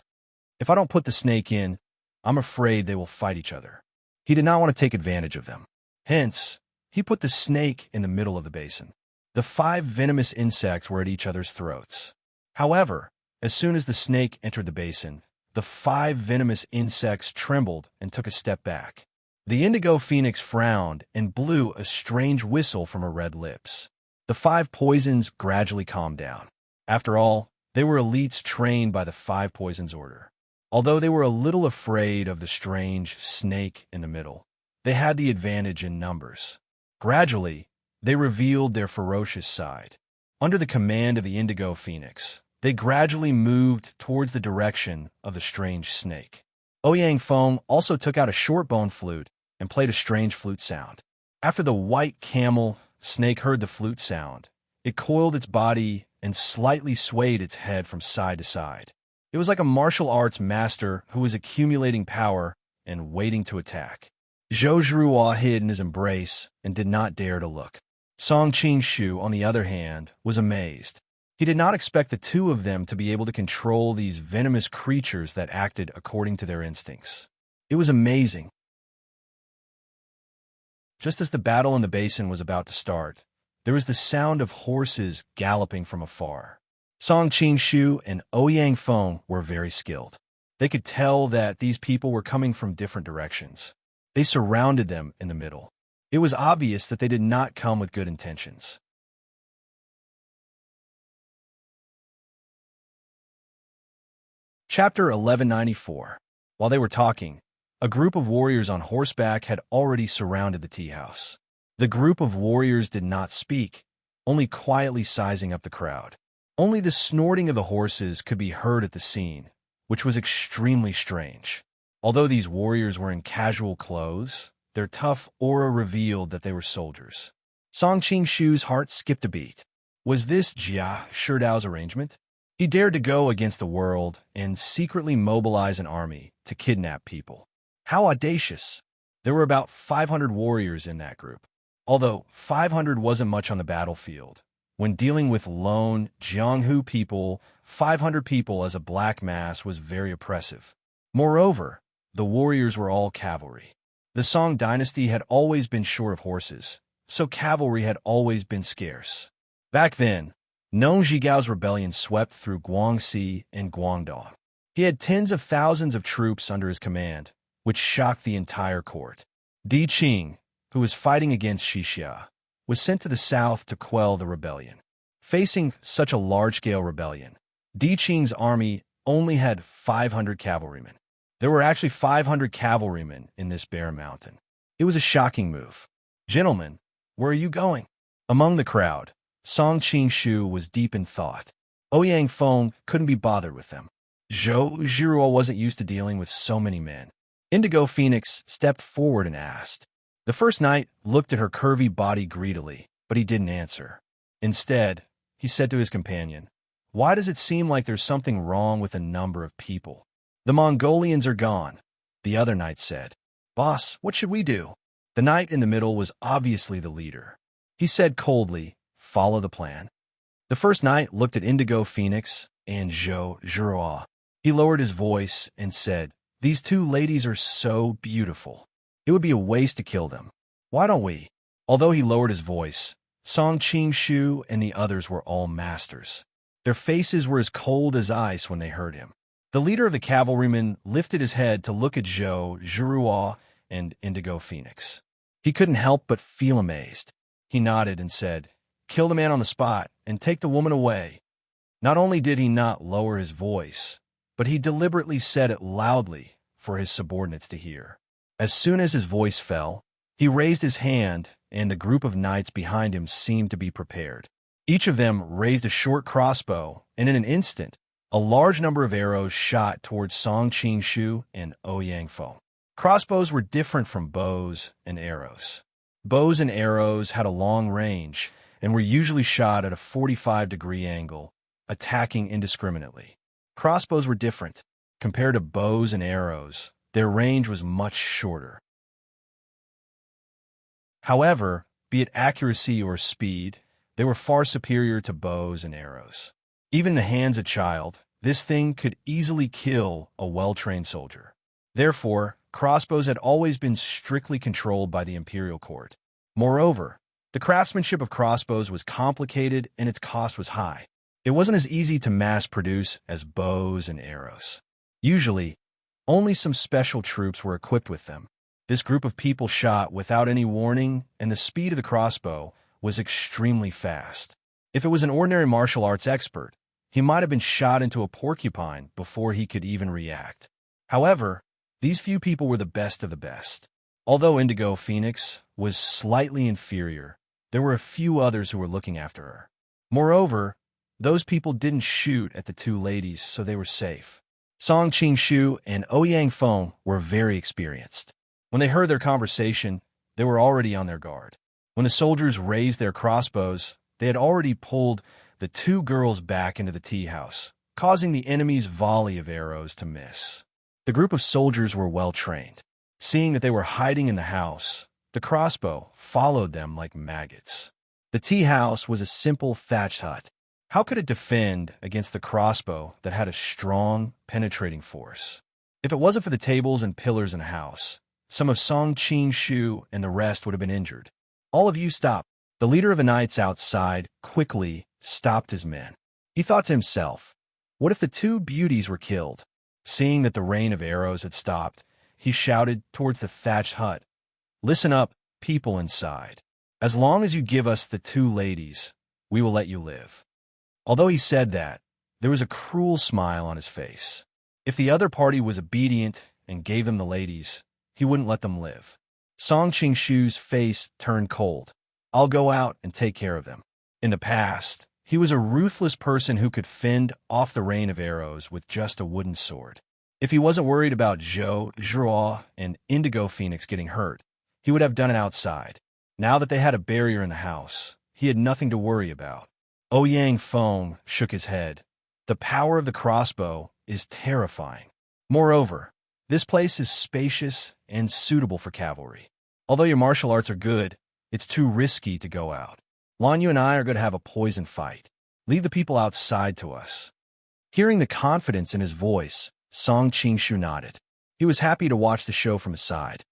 If I don't put the snake in, I'm afraid they will fight each other. He did not want to take advantage of them. Hence, he put the snake in the middle of the basin. The 5 venomous insects were at each other's throats. However, as soon as the snake entered the basin, the 5 venomous insects trembled and took a step back. The indigo phoenix frowned and blew a strange whistle from her red lips. The 5 poisons gradually calmed down. After all, they were elites trained by the 5 poisons order. Although they were a little afraid of the strange snake in the middle, they had the advantage in numbers. Gradually, they revealed their ferocious side. Under the command of the indigo phoenix, they gradually moved towards the direction of the strange snake. Ouyang Feng also took out a short bone flute and played a strange flute sound. After the white camel snake heard the flute sound, it coiled its body and slightly swayed its head from side to side. It was like a martial arts master who was accumulating power and waiting to attack. Zhou Zhuhua hid in his embrace and did not dare to look. Song Qingshu, on the other hand, was amazed. He did not expect the 2 of them to be able to control these venomous creatures that acted according to their instincts. It was amazing. Just as the battle in the basin was about to start, there was the sound of horses galloping from afar. Song Qingshu and Ouyang Feng were very skilled. They could tell that these people were coming from different directions. They surrounded them in the middle. It was obvious that they did not come with good intentions. Chapter 1194. While they were talking, a group of warriors on horseback had already surrounded the tea house. The group of warriors did not speak, only quietly sizing up the crowd. Only the snorting of the horses could be heard at the scene, which was extremely strange. Although these warriors were in casual clothes, their tough aura revealed that they were soldiers. Song Qingshu's heart skipped a beat. Was this Jia Shidao's arrangement? He dared to go against the world and secretly mobilize an army to kidnap people. How audacious! There were about 500 warriors in that group. Although 500 wasn't much on the battlefield, when dealing with lone Jianghu people, 500 people as a black mass was very oppressive. Moreover, the warriors were all cavalry. The Song dynasty had always been short of horses, so cavalry had always been scarce. Back then, Nong Zhigao's rebellion swept through Guangxi and Guangdong. He had tens of thousands of troops under his command, which shocked the entire court. Di Qing, who was fighting against Xixia, was sent to the south to quell the rebellion. Facing such a large-scale rebellion, Di Qing's army only had 500 cavalrymen. There were actually 500 cavalrymen in this bare mountain. It was a shocking move. Gentlemen, where are you going? Among the crowd, Song Qingshu was deep in thought. Ouyang Feng couldn't be bothered with them. Zhou Zhuhua wasn't used to dealing with so many men. Indigo Phoenix stepped forward and asked. The first knight looked at her curvy body greedily, but he didn't answer. Instead, he said to his companion, "Why does it seem like there's something wrong with a number of people?" "The Mongolians are gone," the other knight said. "Boss, what should we do?" The knight in the middle was obviously the leader. He said coldly, "Follow the plan." The first knight looked at Indigo Phoenix and Zhou Zhuhua. He lowered his voice and said, "These 2 ladies are so beautiful. It would be a waste to kill them. Why don't we?" Although he lowered his voice, Song Qingshu and the others were all masters. Their faces were as cold as ice when they heard him. The leader of the cavalrymen lifted his head to look at Zhou Zhuhua and Indigo Phoenix. He couldn't help but feel amazed. He nodded and said, "Kill the man on the spot and take the woman away." Not only did he not lower his voice, but he deliberately said it loudly for his subordinates to hear. As soon as his voice fell, he raised his hand, and the group of knights behind him seemed to be prepared. Each of them raised a short crossbow, and in an instant, a large number of arrows shot towards Song Qingshu and Ouyang Feng. Crossbows were different from bows and arrows. Bows and arrows had a long range and were usually shot at a 45-degree angle, attacking indiscriminately. Crossbows were different. Compared to bows and arrows, their range was much shorter. However, be it accuracy or speed, they were far superior to bows and arrows. Even in the hands of a child, this thing could easily kill a well-trained soldier. Therefore, crossbows had always been strictly controlled by the imperial court. Moreover, the craftsmanship of crossbows was complicated and its cost was high. It wasn't as easy to mass-produce as bows and arrows. Usually, only some special troops were equipped with them. This group of people shot without any warning, and the speed of the crossbow was extremely fast. If it was an ordinary martial arts expert, he might have been shot into a porcupine before he could even react. However, these few people were the best of the best. Although Indigo Phoenix was slightly inferior, there were a few others who were looking after her. Moreover, those people didn't shoot at the two ladies, so they were safe. Song Qingshu and Ouyang Feng were very experienced. When they heard their conversation, they were already on their guard. When the soldiers raised their crossbows, they had already pulled the two girls back into the tea house, causing the enemy's volley of arrows to miss. The group of soldiers were well trained. Seeing that they were hiding in the house, the crossbow followed them like maggots. The tea house was a simple thatched hut. How could it defend against the crossbow that had a strong, penetrating force? If it wasn't for the tables and pillars in the house, some of Song Qingshu and the rest would have been injured. All of you stop. The leader of the knights outside quickly stopped his men. He thought to himself, what if the two beauties were killed? Seeing that the rain of arrows had stopped, he shouted towards the thatched hut, listen up, people inside. As long as you give us the two ladies, we will let you live. Although he said that, there was a cruel smile on his face. If the other party was obedient and gave them the ladies, he wouldn't let them live. Song Qingshu's face turned cold. I'll go out and take care of them. In the past, he was a ruthless person who could fend off the rain of arrows with just a wooden sword. If he wasn't worried about Zhou, Zhuo, and Indigo Phoenix getting hurt, he would have done it outside. Now that they had a barrier in the house, he had nothing to worry about. Ouyang Feng shook his head. The power of the crossbow is terrifying. Moreover, this place is spacious and suitable for cavalry. Although your martial arts are good, it's too risky to go out. Lan Yu and I are going to have a poison fight. Leave the people outside to us. Hearing the confidence in his voice, Song Qingshu nodded. He was happy to watch the show from his side.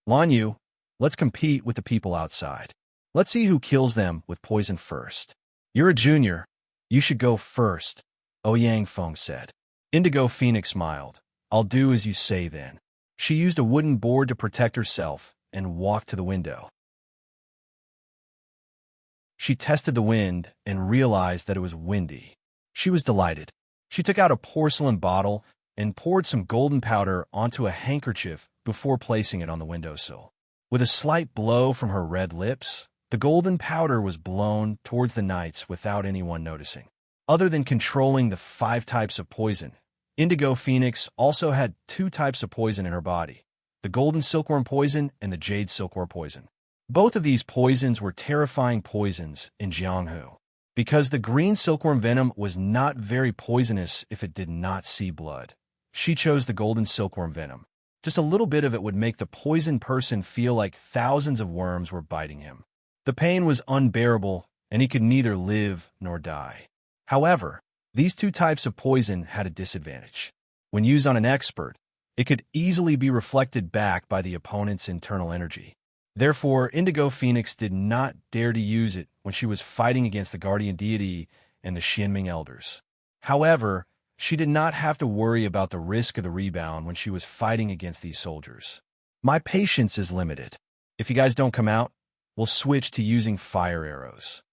Lan Yu, let's compete with the people outside. Let's see who kills them with poison first. You're a junior. You should go first, Ouyang Feng said. Indigo Phoenix smiled. I'll do as you say then. She used a wooden board to protect herself and walked to the window. She tested the wind and realized that it was windy. She was delighted. She took out a porcelain bottle and poured some golden powder onto a handkerchief before placing it on the windowsill. With a slight blow from her red lips, the golden powder was blown towards the knights without anyone noticing. Other than controlling the 5 types of poison, Indigo Phoenix also had 2 types of poison in her body, the golden silkworm poison and the jade silkworm poison. Both of these poisons were terrifying poisons in Jianghu, because the green silkworm venom was not very poisonous if it did not see blood. She chose the golden silkworm venom. Just a little bit of it would make the poisoned person feel like thousands of worms were biting him. The pain was unbearable, and he could neither live nor die. However, these 2 types of poison had a disadvantage. When used on an expert, it could easily be reflected back by the opponent's internal energy. Therefore, Indigo Phoenix did not dare to use it when she was fighting against the guardian deity and the Xianming elders. However, she did not have to worry about the risk of the rebound when she was fighting against these soldiers. My patience is limited. If you guys don't come out, we'll switch to using fire arrows.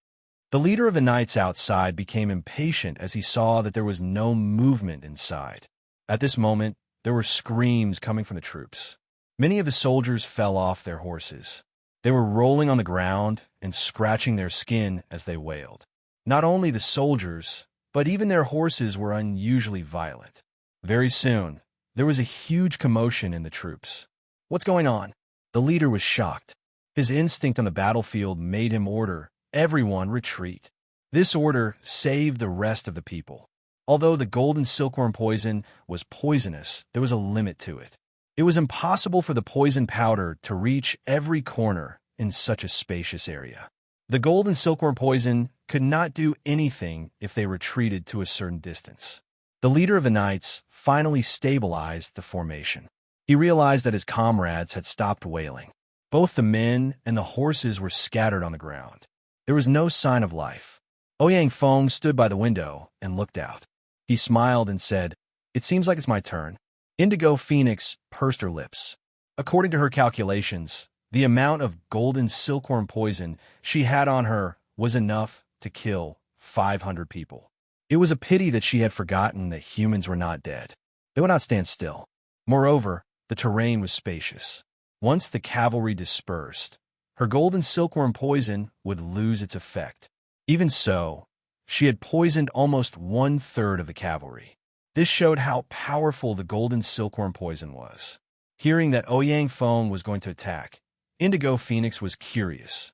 The leader of the knights outside became impatient as he saw that there was no movement inside. At this moment, there were screams coming from the troops. Many of the soldiers fell off their horses. They were rolling on the ground and scratching their skin as they wailed. Not only the soldiers, but even their horses were unusually violent. Very soon, there was a huge commotion in the troops. What's going on? The leader was shocked. His instinct on the battlefield made him order everyone retreat. This order saved the rest of the people. Although the golden silkworm poison was poisonous, there was a limit to it. It was impossible for the poison powder to reach every corner in such a spacious area. The golden silkworm poison could not do anything if they retreated to a certain distance. The leader of the knights finally stabilized the formation. He realized that his comrades had stopped wailing. Both the men and the horses were scattered on the ground. There was no sign of life. Ouyang Feng stood by the window and looked out. He smiled and said, "It seems like it's my turn." Indigo Phoenix pursed her lips. According to her calculations, the amount of golden silkworm poison she had on her was enough to kill 500 people. It was a pity that she had forgotten that humans were not dead. They would not stand still. Moreover, the terrain was spacious. Once the cavalry dispersed, her golden silkworm poison would lose its effect. Even so, she had poisoned almost 1/3 of the cavalry. This showed how powerful the golden silkworm poison was. Hearing that Ouyang Feng was going to attack, Indigo Phoenix was curious.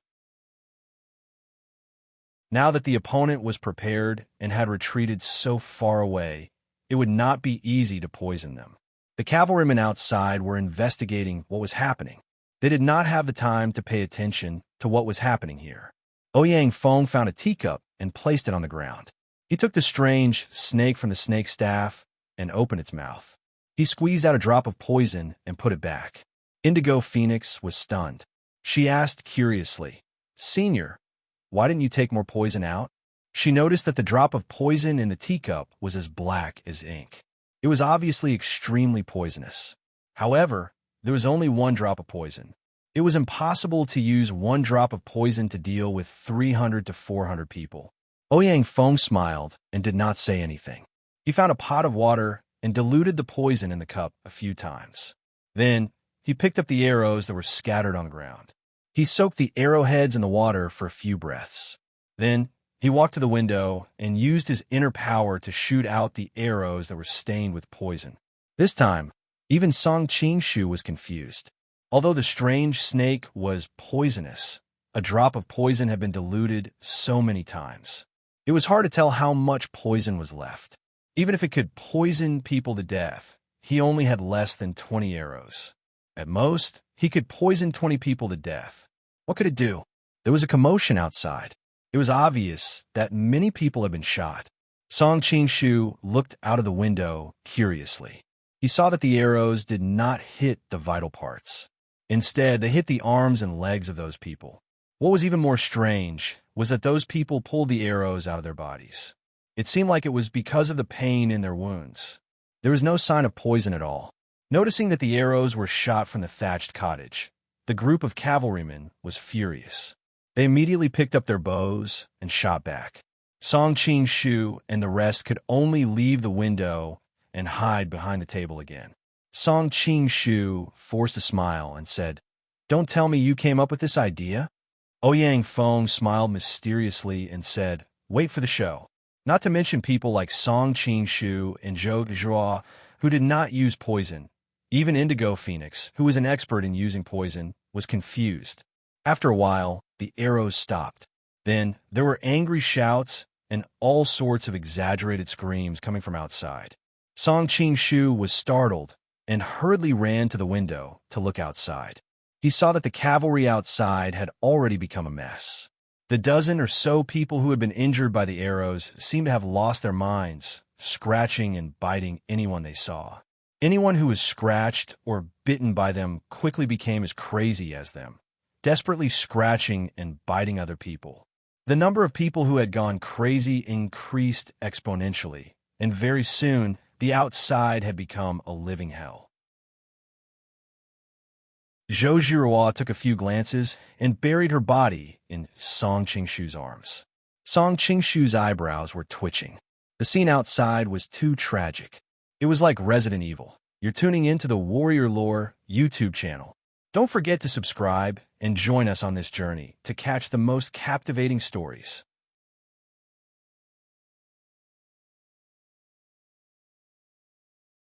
Now that the opponent was prepared and had retreated so far away, it would not be easy to poison them. The cavalrymen outside were investigating what was happening. They did not have the time to pay attention to what was happening here. Ouyang Feng found a teacup and placed it on the ground. He took the strange snake from the snake staff and opened its mouth. He squeezed out a drop of poison and put it back. Indigo Phoenix was stunned. She asked curiously, "Senior, why didn't you take more poison out?" She noticed that the drop of poison in the teacup was as black as ink. It was obviously extremely poisonous. However, there was only one drop of poison. It was impossible to use one drop of poison to deal with 300 to 400 people. Ouyang Feng smiled and did not say anything. He found a pot of water and diluted the poison in the cup a few times. Then, he picked up the arrows that were scattered on the ground. He soaked the arrowheads in the water for a few breaths. Then, he walked to the window and used his inner power to shoot out the arrows that were stained with poison. This time, even Song Qingshu was confused. Although the strange snake was poisonous, a drop of poison had been diluted so many times. It was hard to tell how much poison was left. Even if it could poison people to death, he only had less than 20 arrows. At most, he could poison 20 people to death. What could it do? There was a commotion outside. It was obvious that many people had been shot. Song Qingshu looked out of the window curiously. He saw that the arrows did not hit the vital parts. Instead, they hit the arms and legs of those people. What was even more strange was that those people pulled the arrows out of their bodies. It seemed like it was because of the pain in their wounds. There was no sign of poison at all. Noticing that the arrows were shot from the thatched cottage, the group of cavalrymen was furious. They immediately picked up their bows and shot back. Song Qingshu and the rest could only leave the window and hide behind the table again. Song Qingshu forced a smile and said, "Don't tell me you came up with this idea?" Ouyang Feng smiled mysteriously and said, "Wait for the show." Not to mention people like Song Qingshu and Zhou Zhuo, who did not use poison. Even Indigo Phoenix, who was an expert in using poison, was confused. After a while, the arrows stopped. Then there were angry shouts and all sorts of exaggerated screams coming from outside. Song Qingshu was startled and hurriedly ran to the window to look outside. He saw that the cavalry outside had already become a mess. The dozen or so people who had been injured by the arrows seemed to have lost their minds, scratching and biting anyone they saw. Anyone who was scratched or bitten by them quickly became as crazy as them, desperately scratching and biting other people. The number of people who had gone crazy increased exponentially, and very soon the outside had become a living hell. Zhou Zhuo took a few glances and buried her body in Song Qingshu's arms. Song Qingshu's eyebrows were twitching. The scene outside was too tragic. It was like Resident Evil. You're tuning into the Warrior Lore YouTube channel. Don't forget to subscribe and join us on this journey to catch the most captivating stories.